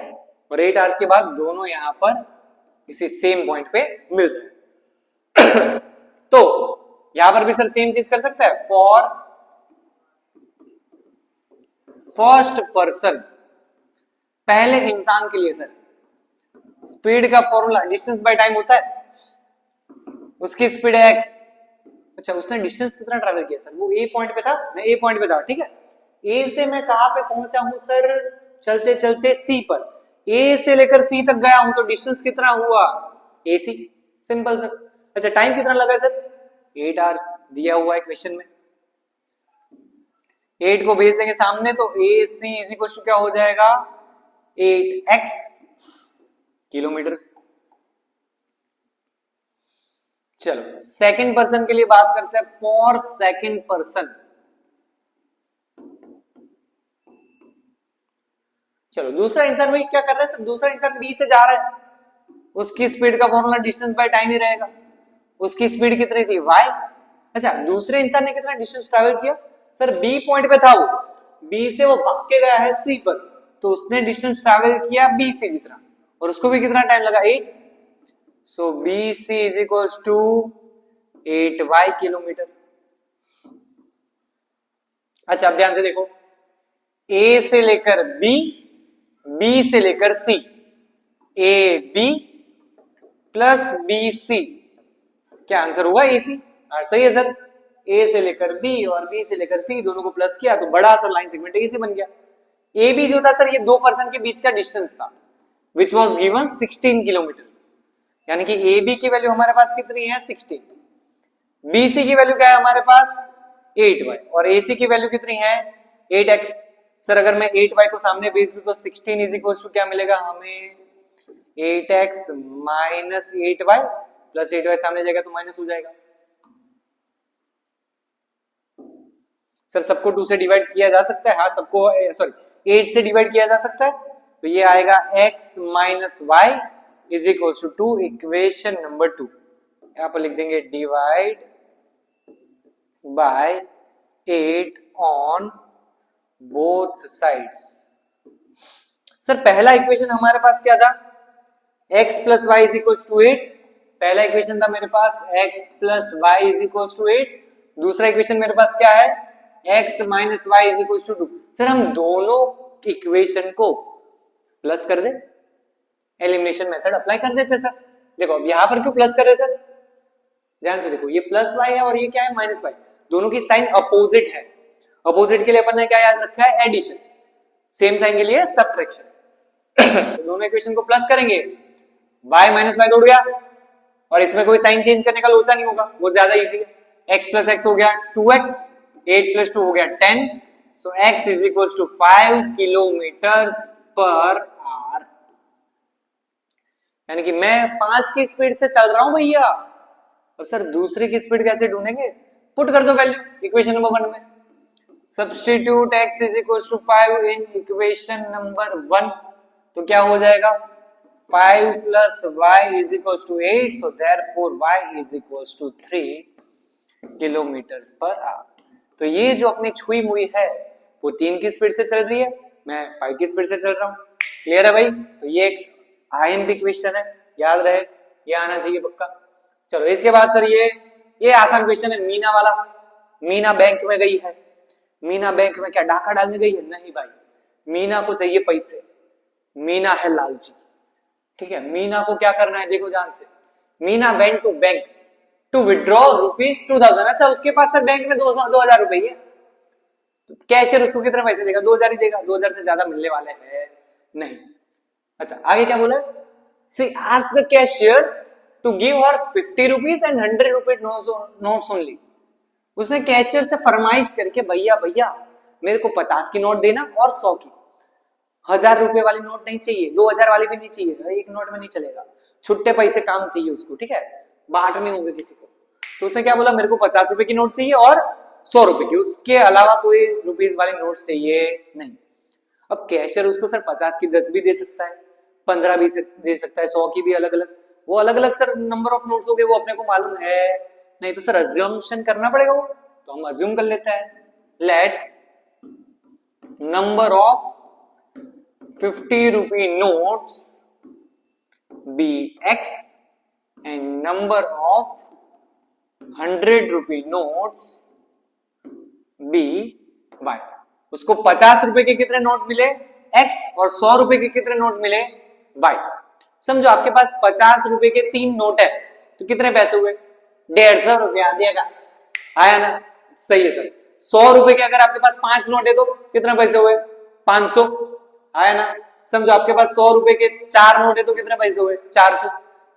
[SPEAKER 1] और 8 आवर्स के बाद दोनों यहां पर इसी सेम पॉइंट पे मिल रहे। तो यहां पर भी सर सेम चीज कर सकता है, फॉर फर्स्ट पर्सन, पहले इंसान के लिए सर स्पीड का फॉर्मूला डिस्टेंस बाय टाइम होता है, उसकी स्पीड है x। अच्छा, उसने डिस्टेंस कितना ट्रैवल किया सर? वो ए पॉइंट पे था, मैं ए पॉइंट पे था, ठीक है। ए से मैं कहां पे पहुंचा हूं सर? चलते चलते सी पर, ए से लेकर सी तक गया हूं, तो डिस्टेंस कितना हुआ? AC, simple sir. अच्छा, टाइम कितना लगा सर? 8 आवर्स दिया हुआ है क्वेश्चन में। 8 को भेज देंगे सामने तो AC इज इक्वल टू क्या हो जाएगा? 8x kilometre. चलो सेकंड पर्सन के लिए बात करते हैं, फॉर सेकंड पर्सन। चलो दूसरा इंसान भाई क्या कर रहा है सर? दूसरा इंसान बी से जा रहा है, उसकी स्पीड का फॉर्मूला डिस्टेंस बाय टाइम ही रहेगा। उसकी स्पीड कितनी थी? y। अच्छा, दूसरे इंसान ने कितना डिस्टेंस ट्रैवल किया सर? बी पॉइंट पे था वो, बी से वो भाग के गया है सी पर, तो उसने डिस्टेंस ट्रैवल किया बी से जितना, और उसको भी कितना टाइम लगा? 8। So B C is equals to 8y kilometre. अच्छा, अब ध्यान से देखो, ए से लेकर बी, बी से लेकर C, A B plus B C, क्या आंसर हुआ? AC। सही है सर। ए से लेकर बी और बी से लेकर सी दोनों को प्लस किया तो बड़ा सा लाइन सेगमेंट AC बन गया। ए बी जो था सर, ये दो पर्सन के बीच का डिस्टेंस था, विच वॉज गिवन 16 किलोमीटर। यानी कि ए बी की वैल्यू हमारे पास कितनी है? 16। बी सी की वैल्यू क्या है हमारे पास? 8y, और AC की वैल्यू कितनी है? 8x। सर अगर मैं 8y को सामने भेज दूं तो 16 इज इक्वल टू क्या मिलेगा हमें? 8x minus 8y plus 8y सामने जाएगा तो माइनस हो जाएगा। सर सबको 2 से डिवाइड किया जा सकता है? हाँ, सबको सॉरी 8 से डिवाइड किया जा सकता है, तो ये आएगा x minus Y is equal to equation number 2। यहां पर लिख देंगे divide by 8 on both sides. Sir पहला इक्वेशन हमारे पास क्या था? x plus y is equal to 8। पहला इक्वेशन था मेरे पास x plus y is equal to 8। दूसरा इक्वेशन मेरे पास क्या है? x minus Y is equal to 2। Sir हम दोनों इक्वेशन को प्लस कर दे, एलिमिनेशन मेथड अप्लाई कर देते सर। देखो अब यहां पर क्यों प्लस कर रहे सर? ध्यान से देखो, ये प्लस वाई है और ये क्या है? Minus y. दोनों की साइन अपोजिट है। अपोजिट के लिए अपन ने क्या याद रखा है? एडिशन। सेम साइन के लिए सब्ट्रैक्शन। तो दोनों इक्वेशन को प्लस करेंगे, y माइनस वाई उड़ गया, और इसमें कोई साइन चेंज करने का लोचा नहीं होगा, वो ज्यादा इजी है। x प्लस एक्स हो गया 2x, 8 प्लस 2 हो गया 10। So x is equal to 5 kilometre per hour. यानी कि मैं 5 की स्पीड से चल रहा हूं भैया। और सर दूसरे की स्पीड कैसे ढूंढेंगे? पुट कर दो वैल्यू इक्वेशन नंबर 1 में। Substitute x is equal to 5 in equation number 1, तो क्या हो जाएगा? 5 plus y is equals to 8, so therefore y is equals to 3 kilometre per our. तो ये जो अपनी छुई मुई है वो 3 की स्पीड से चल रही है, मैं 5 की स्पीड से चल रहा हूँ। क्लियर है भाई? तो ये एक IMP क्वेश्चन है, याद रहे, ये आना चाहिए पक्का। चलो इसके बाद सर ये आसान क्वेश्चन है, मीना वाला। मीना बैंक में गई है। मीना बैंक में क्या डाका डालने गई है? नहीं भाई, मीना को चाहिए पैसे। मीना है लालची, ठीक है। मीना को क्या करना है? देखो ध्यान से, Meena went to bank to withdraw ₹2000। अच्छा, उसके पास सर बैंक में 2000 रुपए है, तो कैशियर उसको कितने पैसे देगा? 2000 ही देगा, 2000 से ज्यादा मिलने वाले हैं नहीं। अच्छा आगे क्या बोला? C asked the cashier to give her 50 rupees and 100 rupees notes only. उसने कैशियर से फरमाइश करके, भैया भैया मेरे को 50 की नोट देना और 100 की, 1000 रुपए वाली नोट नहीं चाहिए, 2000 वाली भी नहीं चाहिए, एक नोट में नहीं चलेगा, छुट्टे पैसे काम चाहिए उसको, ठीक है, बांटने होंगे किसी को। तो उसने क्या बोला? मेरे को 50 रुपए की नोट चाहिए और 100 रुपए की, उसके अलावा कोई रुपीज वाली नोट चाहिए नहीं। अब कैशियर उसको सर 50 की 10 भी दे सकता है, 15 भी दे सकता है, 100 की भी अलग अलग, वो अलग अलग सर नंबर ऑफ नोट्स हो गए, वो अपने को मालूम है नहीं, तो सर अज्यूम्शन करना पड़ेगा वो, तो हम अज्यूम कर लेते हैं। Let number of 50 rupee notes be x and number of 100 rupee notes be y। उसको 50 रुपए के कितने नोट मिले x और 100 रुपए के कितने नोट मिले y। समझो आपके पास 50 रुपए के 3 नोट है तो कितने पैसे हुए 150 रुपया देगा, आया ना? सही है सर। 100 रुपए के अगर आपके पास 5 नोट है तो कितने पैसे हुए 500, आया ना? समझो आपके पास 100 रुपए के 4 नोट है तो कितने पैसे हुए 400।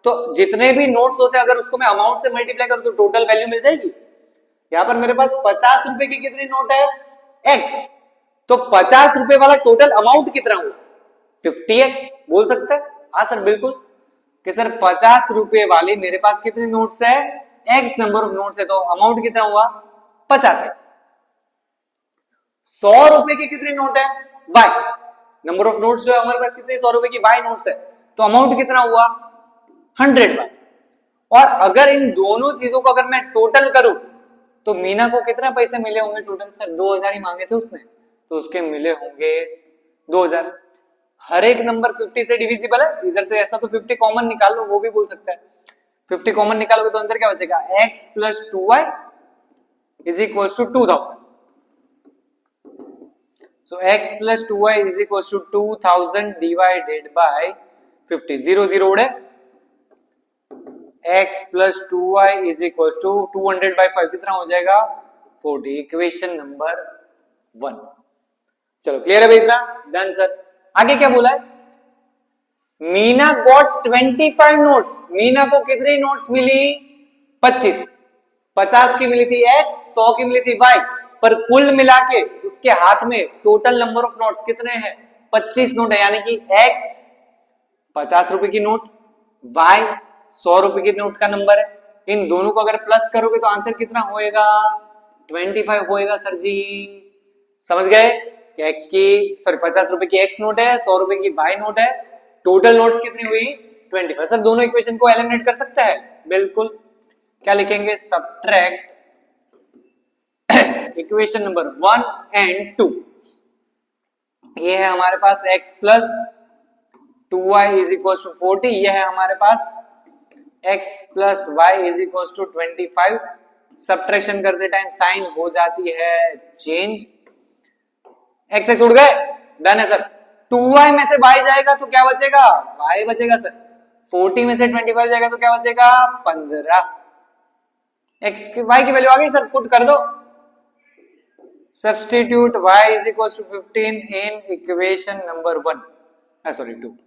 [SPEAKER 1] तो जितने भी नोट्स होते हैं अगर उसको मैं अमाउंट से मल्टीप्लाई करूं तो टोटल वैल्यू मिल जाएगी। यहां पर मेरे पास 50 रुपए की कितनी नोट है x, तो 50 रुपए वाला टोटल अमाउंट कितना हुआ 50x बोल सकते हैं। हाँ सर बिल्कुल कि सर 50 रुपए वाली मेरे पास कितने नोट्स है x नंबर ऑफ नोट्स है तो अमाउंट कितना हुआ 50x। 100 रुपए के कितने नोट है y, नंबर ऑफ नोट्स जो है हमारे पास कितने 100 रुपए की y नोट्स है तो अमाउंट कितना हुआ 100y। और अगर इन दोनों चीजों को अगर मैं टोटल करूं तो मीना को कितना पैसे मिले होंगे टोटल, सर 2000 ही मांगे थे उसने तो उसके मिले होंगे 2000। हर एक नंबर 50 से डिविजिबल है, इधर से ऐसा तो 50 कॉमन निकाल लो, वो भी बोल सकता है। 50 कॉमन निकालोगे तो अंदर क्या बचेगा x plus 2y is equal to 2000। So x plus 2y is equal to 2000 divided by 50, 0 0 उड़े, x plus 2y is equal to 200 by 5 कितना हो जाएगा 40, इक्वेशन नंबर 1। चलो क्लियर है भाई इतना, डन सर। आगे क्या बोला है, मीना गॉट 25 नोट्स, मीना को कितनी नोट्स मिली 25, 50 की मिली थी x, 100 की मिली थी y, पर कुल मिला के उसके हाथ में टोटल नंबर ऑफ नोट्स कितने हैं 25 नोट है, यानी कि x 50 रुपए की नोट, y 100 रुपए की नोट का नंबर है। इन दोनों को अगर प्लस करोगे तो आंसर कितना होएगा 25 होएगा सर जी। समझ गए कि x की 50 रुपए की x नोट है, 100 रुपए की y नोट है, टोटल नोट्स कितनी हुई 25। सर दोनों इक्वेशन को एलिमिनेट कर सकते हैं, बिल्कुल। क्या लिखेंगे, सब्ट्रैक्ट इक्वेशन नंबर 1 एंड 2। ये है हमारे पास x plus 2y is equal to 40, ये है हमारे पास x plus y is equal to 25। Subtraction करते टाइम साइन हो जाती है चेंज, x x उड़ गए, डन है सर। 2y में से y जाएगा तो क्या बचेगा y बचेगा सर, 40 में से 25 जाएगा तो क्या बचेगा 15। x की y की वैल्यू आ गई सर, पुट कर दो, substitute y is equal to 15 in equation number 1 sorry 2।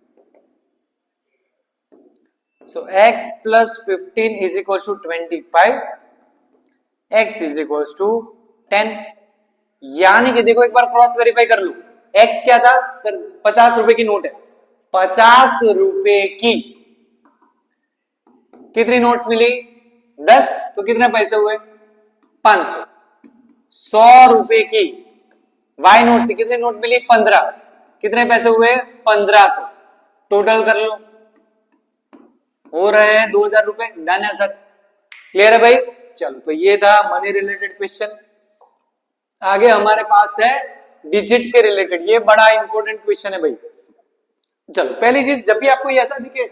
[SPEAKER 1] So x plus 15 is equals to 25, x is equals to 10। यानी कि देखो एक बार क्रॉस वेरीफाई कर लो, x क्या था सर 50 रुपए की नोट है, 50 रुपए की कितनी नोट्स मिली 10, तो कितने पैसे हुए 500। 100 रुपए की y नोट्स थी, कितने नोट मिली 15, कितने पैसे हुए 1500, टोटल कर लो हो रहे हैं 2000 रुपए, डन है सर। क्लियर है भाई, चलो तो ये था मनी रिलेटेड क्वेश्चन। आगे हमारे पास है डिजिट के रिलेटेड, ये बड़ा इंपॉर्टेंट क्वेश्चन है भाई। चलो पहली चीज, जब भी आपको ऐसा दिखे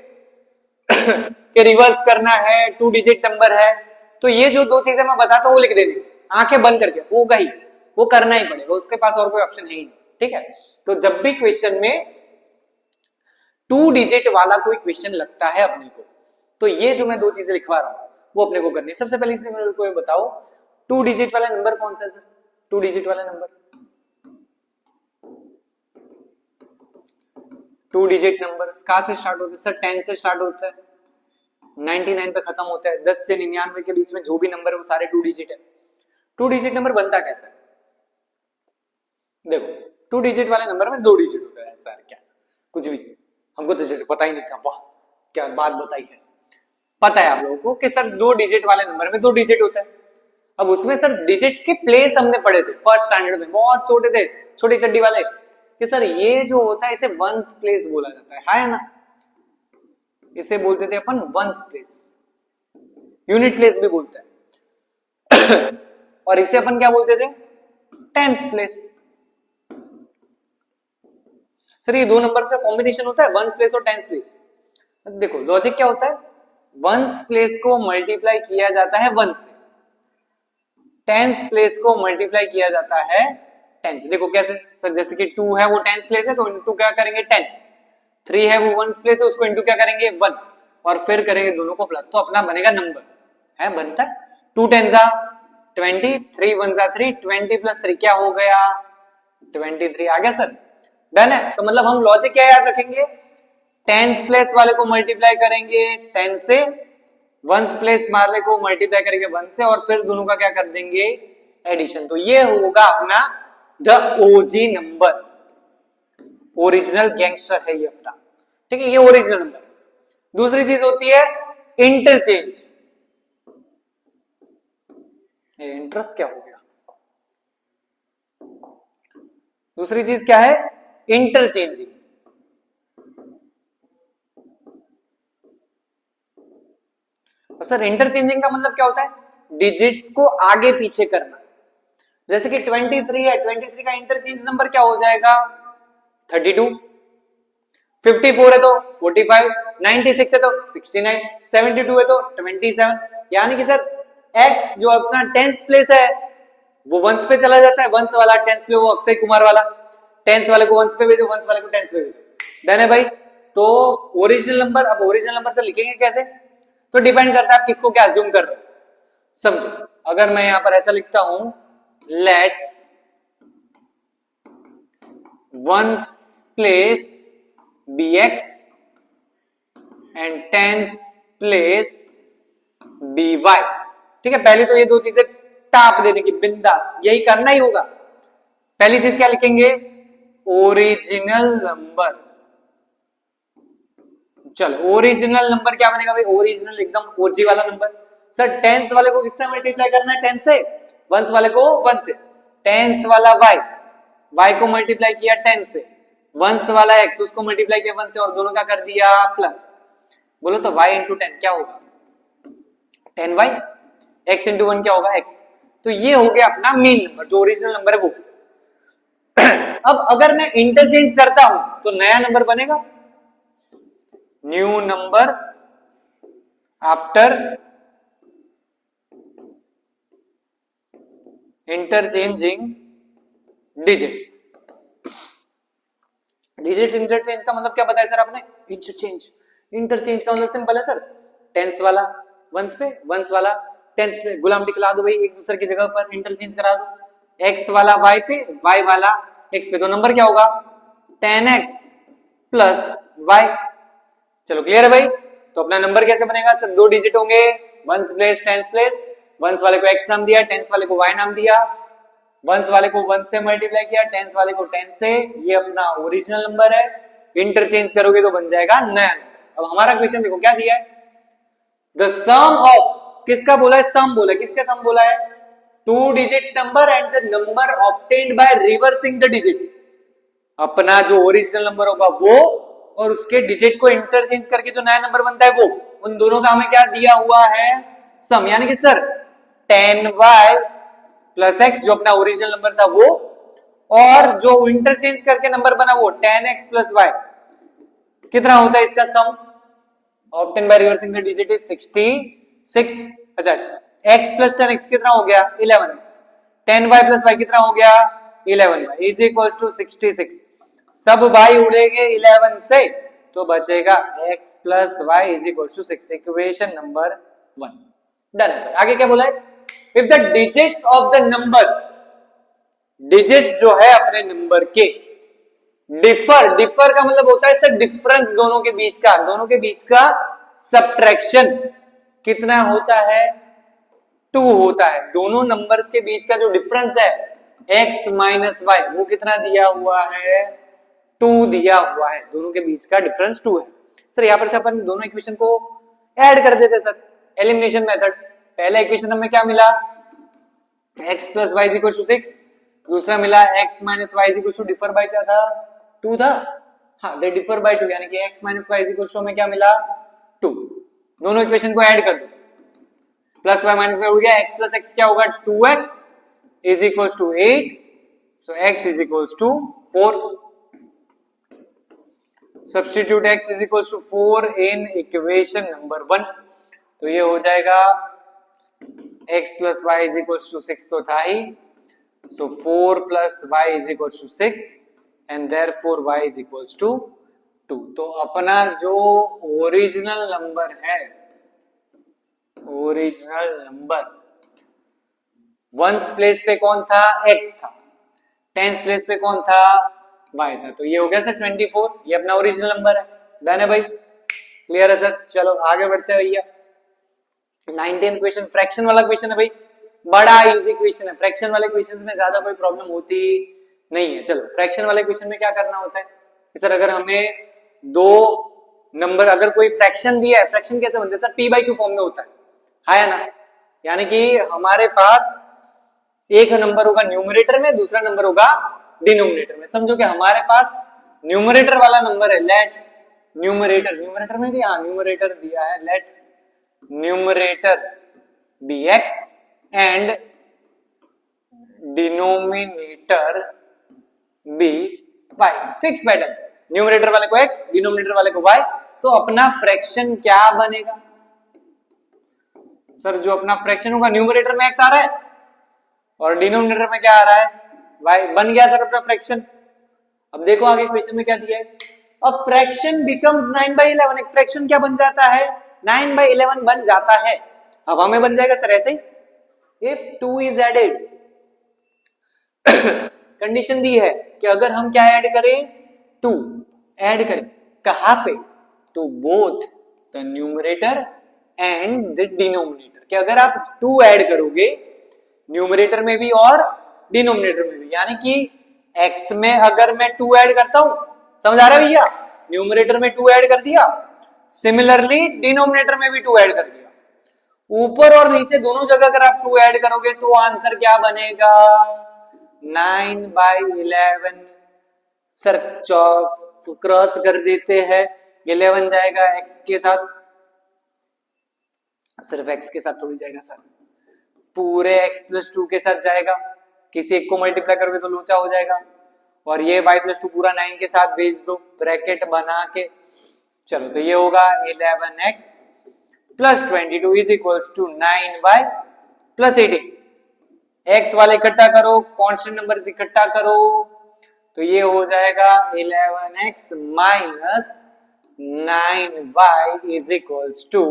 [SPEAKER 1] कि रिवर्स करना है 2 डिजिट नंबर है तो ये जो दो चीजें मैं बताता हूं वो लिख देनी, आंखें बंद करके, होगा ही, वो करना ही पड़ेगा, उसके पास और कोई ऑप्शन है ही नहीं, ठीक है। तो जब भी क्वेश्चन में 2 डिजिट वाला कोई क्वेश्चन लगता है अपने को, तो ये जो मैं दो चीजें लिखवा रहा हूं वो अपने को करनी है। सबसे पहले इसे मेरे को बताओ 2 डिजिट वाला नंबर कौन सा है सर, 2 डिजिट वाला नंबर, 2 डिजिट नंबर कहां से स्टार्ट होते हैं सर, 10 से स्टार्ट होता है, 99 पे खत्म होता है, 10 से 99 के बीच में जो भी नंबर है वो सारे 2 डिजिट है। 2 डिजिट नंबर बनता कैसा है, देखो 2 डिजिट वाले नंबर में 2 डिजिट होता है सर, क्या कुछ भी, हमको तो जैसे पता ही नहीं था, वाह क्या बात बताई है। पता है आप लोगों को कि सर 2 डिजिट वाले नंबर में 2 डिजिट होता है। अब उसमें सर डिजिट्स के प्लेस हमने पढ़े थे फर्स्ट स्टैंडर्ड में, बहुत छोटे थे, छोटी चड्डी वाले, कि सर ये जो होता है इसे वंस प्लेस बोला जाता है ना, इसे बोलते थे अपन वंस प्लेस, यूनिट प्लेस भी बोलते हैं और इसे अपन क्या बोलते थे टेंस प्लेस। सर ये दो नंबर्स का कॉम्बिनेशन होता है वंस प्लेस और टेंस प्लेस। देखो लॉजिक क्या होता है, वंस प्लेस को मल्टीप्लाई किया जाता है 1 से, टेंस प्लेस को मल्टीप्लाई किया जाता है टेंस। देखो कैसे सर, जैसे कि 2 है वो टेंस प्लेस है तो इनटू क्या करेंगे 10, 3 है वो वंस प्लेस है उसको इनटू क्या करेंगे 1, और फिर करेंगे दोनों को प्लस, तो अपना बनेगा नंबर है, बनता है 2 10 जा 20, 3 1 जा 3, 20 प्लस 3 क्या हो गया 23 आ गया सर। डन है। तो मतलब हम लॉजिक क्या याद रखेंगे, टेंस प्लेस वाले को मल्टीप्लाई करेंगे 10 से, वंस प्लेस वाले को मल्टीप्लाई करेंगे 1 से, और फिर दोनों का क्या कर देंगे एडिशन। तो ये होगा अपना the OG number, original gangster है ये अपना, ठीक है, ये ओरिजिनल नंबर। दूसरी चीज होती है इंटरचेंज। इंटरेस्ट क्या हो गया, दूसरी चीज क्या है इंटरचेंजिंग। तो सर इंटरचेंजिंग का मतलब क्या होता है, डिजिट्स को आगे पीछे करना। जैसे कि 23 है, 23 का इंटरचेंज नंबर क्या हो जाएगा 32, 54 है तो 45, 96 है तो 69, 72 है तो 27। यानी कि सर x जो अपना टेंस प्लेस है वो वंस पे चला जाता है, वंस वाला टेंस प्लेस वो अक्षय कुमार वाला, टेंस वाले को वंस पे भेजो, वंस वाले को टेंस पे भेजो। डन है भाई। तो ओरिजिनल नंबर, अब ओरिजिनल नंबर से लिखेंगे कैसे, तो डिपेंड करता है आप किसको क्या अज्यूम कर रहे हो। समझो अगर मैं यहां पर ऐसा लिखता हूं, let ones place be x and tens place be y, ठीक है। पहले तो ये दो चीजें टाप देने की, बिंदास यही करना ही होगा। पहली चीज क्या लिखेंगे ओरिजिनल नंबर। चलो ओरिजिनल नंबर क्या बनेगा भाई, ओरिजिनल एकदम ओजी वाला नंबर। सर टेंस वाले को किससे मल्टीप्लाई करना है 10 से, वंस वाले को 1 से, टेंस वाला y, y को मल्टीप्लाई किया 10 से, वंस वाला x उसको मल्टीप्लाई किया 1 से, और दोनों का कर दिया प्लस। बोलो तो y इंटू 10 क्या होगा 10y, x इंटू 1 क्या होगा x। तो ये हो गया अपना मेन नंबर जो ओरिजिनल नंबर है वो। अब अगर मैं इंटरचेंज करता हूं तो नया नंबर बनेगा, new number after interchanging digits. Digits interchange का मतलब क्या पता है सर आपने, इंटरचेंज, इंटरचेंज का मतलब सिंपल है सर, टेंस वाला वंस पे, वंस वाला टेंस पे, गुलाम दिखला दो भाई एक दूसरे की जगह पर, इंटरचेंज करा दो, x वाला y पे, y वाला x पे, तो नंबर क्या होगा 10x प्लस y। चलो क्लियर है भाई। तो अपना नंबर कैसे बनेगा सर, दो डिजिट होंगे, ones place tens place, ones वाले को x नाम दिया, टेंस वाले को y नाम दिया, वंस वाले को 1 से मल्टीप्लाई किया, टेंस वाले को 10 से, ये अपना ओरिजिनल नंबर है। इंटरचेंज करोगे तो बन जाएगा नया नंबर। अब हमारा क्वेश्चन देखो क्या दिया है, द सम ऑफ, किसका बोला है सम बोला है, किसका सम बोला है 2 digit number and the number obtained by reversing the digit. अपना जो ओरिजिनल नंबर होगा वो और उसके डिजिट को इंटरचेंज करके जो नया नंबर बनता है वो, उन दोनों का हमें क्या दिया हुआ है सम। यानी कि सर 10y प्लस x जो अपना ओरिजिनल नंबर था वो, और जो इंटरचेंज करके नंबर बना वो 10x प्लस y, कितना होता है इसका sum, obtain by reversing the digit is 66। अच्छा x प्लस 10x कितना हो गया 11x, 10y प्लस y कितना हो गया 11y इज इक्वल्स टू 66। सब भाई उड़ेंगे 11 से तो बचेगा x plus y is equals to 6, equation number 1। Done है सर। आगे क्या बोला है, if the digits of the number, digits जो है अपने नंबर के डिफर, डिफर का मतलब होता है सर डिफरेंस दोनों के बीच का, दोनों के बीच का सब्ट्रैक्शन कितना होता है 2 होता है। दोनों नंबर्स के बीच का जो डिफरेंस है x माइनस y वो कितना दिया हुआ है 2 दिया हुआ है, दोनों के बीच का डिफरेंस 2 है। सर यहां पर से अपन दोनों इक्वेशन को ऐड कर देते सर, एलिमिनेशन मेथड। पहले इक्वेशन हमें क्या मिला x plus y is equal to 6, दूसरा मिला x minus Y is equal to differ by क्या था 2 था, हाँ दे डिफर बाय 2, यानी कि x minus Y is equal to हमें क्या मिला 2। दोनों इक्वेशन को ऐड कर दो, प्लस वाई माइनस वाई हो गया, x प्लस x क्या होगा 2x is equal to 8, so x is equal to 4। Substitute x is equal to 4 in equation number 1, तो ये हो जाएगा x plus y is equal to 6 तो था ही, So 4 plus y is equals to 6 and therefore y is equals to 2. तो अपना जो original number है, ओरिजिनल नंबर वंस प्लेस पे कौन था? x था। टेंस प्लेस पे कौन था? y था। तो ये हो गया सर 24, ये अपना ओरिजिनल नंबर है। डन है भाई? क्लियर है सर? चलो आगे बढ़ते हैं भैया। 19th क्वेश्चन फ्रैक्शन वाला क्वेश्चन है भाई, बड़ा इजी क्वेश्चन है। फ्रैक्शन वाले क्वेश्चंस में ज्यादा कोई प्रॉब्लम होती नहीं है। चलो फ्रैक्शन वाले क्वेश्चन में क्या करना होता है कि सर अगर हमें दो नंबर, अगर कोई फ्रैक्शन दिया है, फ्रैक्शन कैसे बनते हैं sir? p by Q form में होता है ना? यानी कि हमारे पास एक नंबर होगा न्यूमरेटर में, दूसरा नंबर होगा डिनोमिनेटर में। समझो कि हमारे पास न्यूमरेटर वाला नंबर है, लेट न्यूमरेटर, न्यूमरेटर में दिया, न्यूमरेटर दिया है, let numerator be x and denominator be y। Fix pattern, numerator वाले को x, डिनोमिनेटर वाले को y। तो अपना फ्रैक्शन क्या बनेगा सर? जो अपना फ्रैक्शन होगा, न्यूमरेटर में x आ रहा है और डिनोमिनेटर में क्या आ रहा है? y। बन गया सर अपना फ्रैक्शन। अब देखो आगे क्वेश्चन में क्या दिया है। A fraction becomes 9/11। एक फ्रैक्शन क्या बन जाता है? 9/11 बन जाता है। अब हमें बन जाएगा सर ऐसे ही, if 2 is added, कंडीशन दी है कि अगर हम क्या ऐड करें? 2 ऐड करें। कहां पे? To both the numerator and the denominator. कि अगर आप 2 ऐड करोगे न्यूमरेटर में भी और डिनोमिनेटर में भी, यानी कि x में अगर मैं 2 ऐड करता हूं, समझ आ रहा है भैया? न्यूमरेटर में 2 ऐड कर दिया, सिमिलरली डिनोमिनेटर में भी 2 ऐड कर दिया। ऊपर और नीचे दोनों जगह अगर आप 2 ऐड करोगे तो आंसर क्या बनेगा? 9/11। सर क्रॉस कर देते हैं, 11 जाएगा x के साथ, सिर्फ x के साथ थोड़ी जाएगा सर, पूरे x प्लस 2 के साथ जाएगा। किसी एक को मल्टीप्लाई करोगे तो लोचा हो जाएगा। और ये y प्लस 2 पूरा 9 के साथ भेज दो ब्रैकेट बना के। चलो तो ये होगा 11x plus 22 is equals to 9y plus 18। x वाले इकट्ठा करो, कांस्टेंट नंबर इकट्ठा करो, तो ये हो जाएगा 11x minus 9y is equals to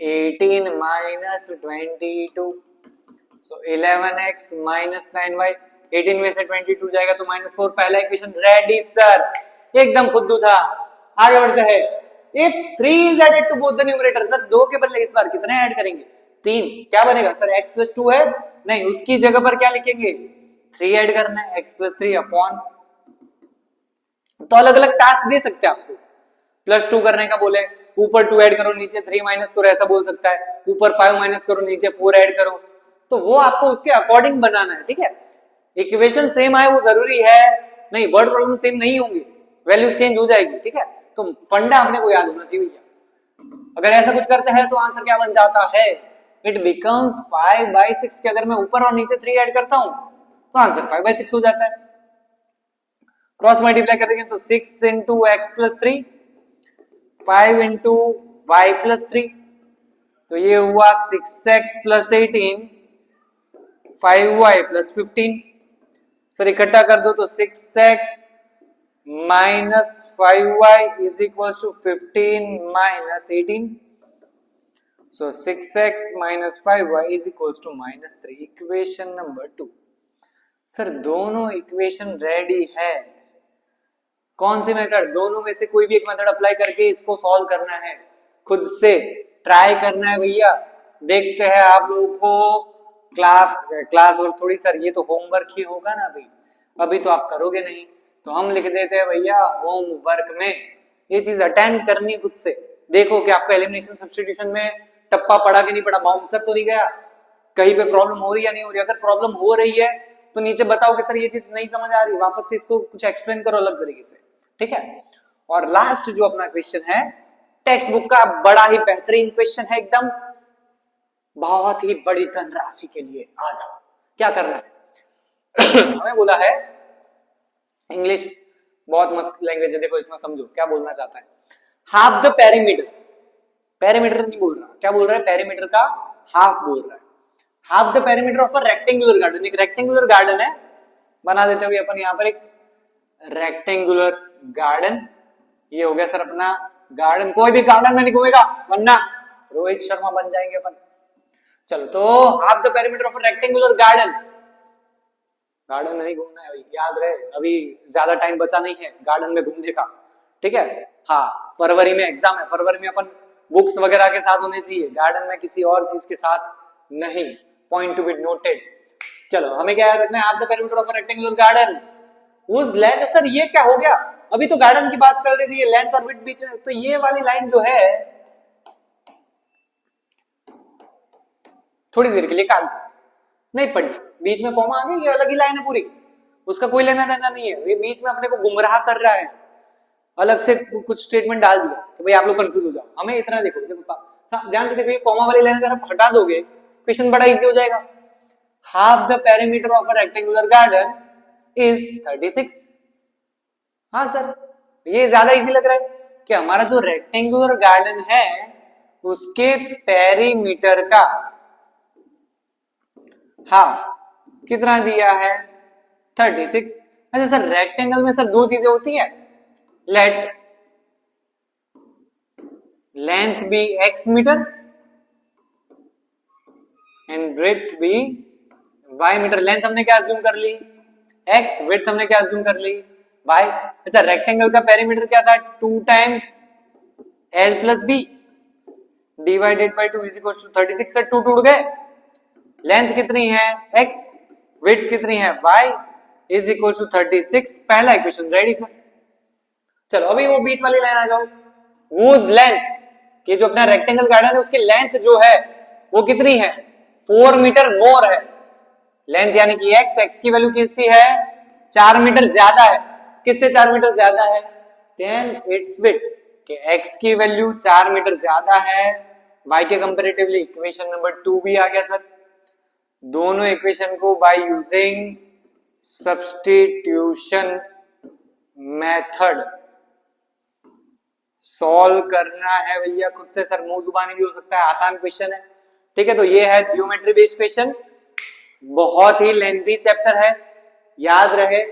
[SPEAKER 1] 18 minus 22। So 11x minus 9y, 18 में से 22 जाएगा तो -4। पहला इक्वेशन रेडी सर, एकदम खुद्दू था। आगे बढ़ते हैं। If 3 is added to both the numerator, sir 2 के बदले इस बार कितने ऐड करेंगे? 3। क्या बनेगा सर? x प्लस 2 है, नहीं उसकी जगह पर क्या लिखेंगे? 3 ऐड करना है, x प्लस 3 अपॉन। तो अलग अलग टास्क दे सकते हैं आपको। प्लस 2 करने का बोले, ऊपर 2 ऐड करो, नीचे 3 माइनस करो, ऐसा बोल सकता है। ऊपर 5 माइनस करो, नीचे 4 ऐड करो। तो वो आपको उसके अकॉर्डिंग बनाना है, ठीक है? इक्वेशन सेम आए वो जरूरी है नहीं, वर्ड प्रॉब्लम सेम नहीं होंगे, वैल्यू चेंज हो जाएगी, ठीक है? तो फंडा अपने को याद होना चाहिए भैया। अगर ऐसा कुछ करते हैं तो आंसर क्या बन जाता है? इट बिकम्स 5/6 के अगर मैं ऊपर और नीचे 3 ऐड करता हूं तो आंसर 5/6 हो जाता है। क्रॉस मल्टीप्लाई करेंगे तो 6 into x plus 3, 5 into y plus 3, तो ये हुआ 6x plus 18, 5y plus 15। Sir इकट्ठा कर दो तो 6x minus 5y is equal to 15 minus 18। So 6x minus 5y is equal to -3। Equation number 2। Sir दोनों इक्वेशन रेडी है। कौन सी मेथड? दोनों में से कोई भी एक मेथड अप्लाई करके इसको सॉल्व करना है, खुद से ट्राई करना है भैया। देखते हैं आप लोगों को क्लास और थोड़ी सर ये तो होमवर्क ही होगा ना अभी, अभी तो आप करोगे नहीं, तो हम लिख देते हैं भैया होमवर्क में ये चीज अटेंड करनी खुद से। देखो कि आपका एलिमिनेशन सब्स्टिट्यूशन में टप्पा पड़ा कि नहीं पड़ा, बाउंसर तो नहीं गया, कहीं पे प्रॉब्लम हो रही है नहीं हो रही। अगर प्रॉब्लम हो रही है तो नीचे बताओ कि सर ये चीज नहीं समझ आ रही, वापस से इसको कुछ एक्सप्लेन करो अलग तरीके से, ठीक है? और लास्ट जो अपना क्वेश्चन है टेक्स्ट बुक का, बड़ा ही बेहतरीन क्वेश्चन है, एकदम बहुत ही बड़ी धनराशि के लिए। आ जाओ, क्या करना है? हमें बोला है, इंग्लिश बहुत मस्त लैंग्वेज है, देखो इसमें समझो क्या बोलना चाहता है। हाफ द पेरीमीटर, पेरीमीटर नहीं बोल रहा, क्या बोल रहा है? पेरीमीटर का हाफ बोल रहा है। Half the perimeter of a rectangular garden, एक रेक्टेंगुलर गार्डन है, बना देते हुए अपन यहाँ पर एक रेक्टेंगुलर गार्डन। ये हो गया सर अपना गार्डन, कोई भी गार्डन में नहीं घूमेगा वरना रोहित शर्मा बन जाएंगे अपन। चलो तो half the perimeter of a rectangular garden, garden में नहीं घूमना है भाई, याद रहे, अभी ज्यादा टाइम बचा नहीं है गार्डन में घूमने का, ठीक है। हाँ फरवरी में एग्जाम है, फरवरी में अपन बुक्स वगैरह के साथ होने चाहिए, गार्डन में किसी और चीज के साथ नहीं, पॉइंट टू बी नोटेड। चलो हमें क्या याद रखना है, half the perimeter of a rectangular garden उस लैंड, सर ये क्या हो गया, अभी तो गार्डन की बात चल रही थी, लेंथ और विड्थ बीच में, तो ये वाली लाइन जो है थोड़ी देर के लिए काट दो, नहीं पढ़नी, बीच में कॉमा आ गया, ये अलग ही लाइन है पूरी, उसका कोई लेना देना नहीं है, ये बीच में अपने को गुमराह कर रहा है, अलग से कुछ स्टेटमेंट डाल दिया कि भाई आप लोग कंफ्यूज हो जाओ। हमें इतना देखो, ध्यान से देखो, ये कॉमा वाली लाइन अगर आप हटा दोगे क्वेश्चन बड़ा इजी हो जाएगा। Half the perimeter of a rectangular garden is 36। हाँ सर ये ज्यादा इजी लग रहा है कि हमारा जो रेक्टेंगुलर गार्डन है उसके पेरीमीटर का हाफ कितना दिया है, 36। अच्छा सर रेक्टेंगल में सर दो चीजें होती है, let length be x metre and breadth be y metre. Length हमने क्या अज्यूम कर ली x, विड्थ हमने क्या अज्यूम कर ली y। अच्छा रेक्टेंगल का पेरीमीटर क्या था, 2 times l plus b divided by 2 is equal to 36। से 2 टूट गए, लेंथ कितनी है x, विड्थ कितनी है y इज इक्वल टू 36। पहला इक्वेशन रेडी सर। चलो अभी वो बीच वाली लाइन आ जाओ, वूज लेंथ, कि जो अपना रेक्टेंगल गार्डन है उसकी लेंथ जो है वो कितनी है, 4 मीटर मोर है। लेंथ यानी कि x की वैल्यू किससी है, 4 मीटर ज्यादा है, किससे 4 मीटर ज्यादा है, देन इट्स विड्थ, कि x की वैल्यू 4 मीटर ज्यादा है y के कंपैरेटिवली। इक्वेशन नंबर 2 भी आ गया सर। दोनों इक्वेशन को by using substitution method solve करना है भैया खुद से, सर मुंह जुबानी भी हो सकता है, आसान क्वेश्चन है, ठीक है। तो ये है जियोमेट्री बेस्ड क्वेश्चन, बहुत ही लेंथी चैप्टर है, याद रहे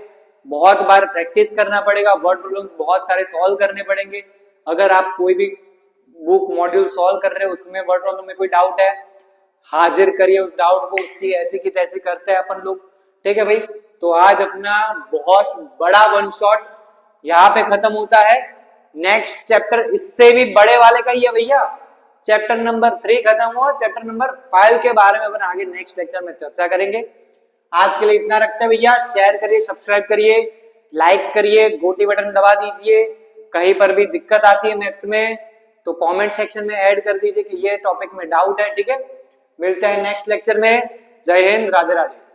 [SPEAKER 1] बहुत बार प्रैक्टिस करना पड़ेगा, वर्ड प्रॉब्लम्स बहुत सारे सॉल्व करने पड़ेंगे। अगर आप कोई भी बुक मॉड्यूल सॉल्व कर रहे हो उसमें वर्ड प्रॉब्लम में कोई डाउट है, हाजिर करिए उस डाउट को, उसकी ऐसी की तैसी करते हैं अपन लोग, ठीक है भाई। तो आज अपना बहुत बड़ा वन शॉट यहाँ पे खत्म होता है, नेक्स्ट चैप्टर इससे भी बड़े वाले का ही है भैया, चैप्टर नंबर 3 खत्म हुआ, चैप्टर नंबर 5 के बारे में अपन आगे नेक्स्ट लेक्चर में चर्चा करेंगे। आज के लिए इतना रखते हैं भैया, शेयर करिए, सब्सक्राइब करिए, लाइक करिए, घंटी बटन दबा दीजिए। कहीं पर भी दिक्कत आती है मैथ्स में तो कमेंट सेक्शन में ऐड कर दीजिए कि ये टॉपिक में डाउट है, ठीक है। मिलते हैं नेक्स्ट लेक्चर में, जय हिंद, राधे राधे।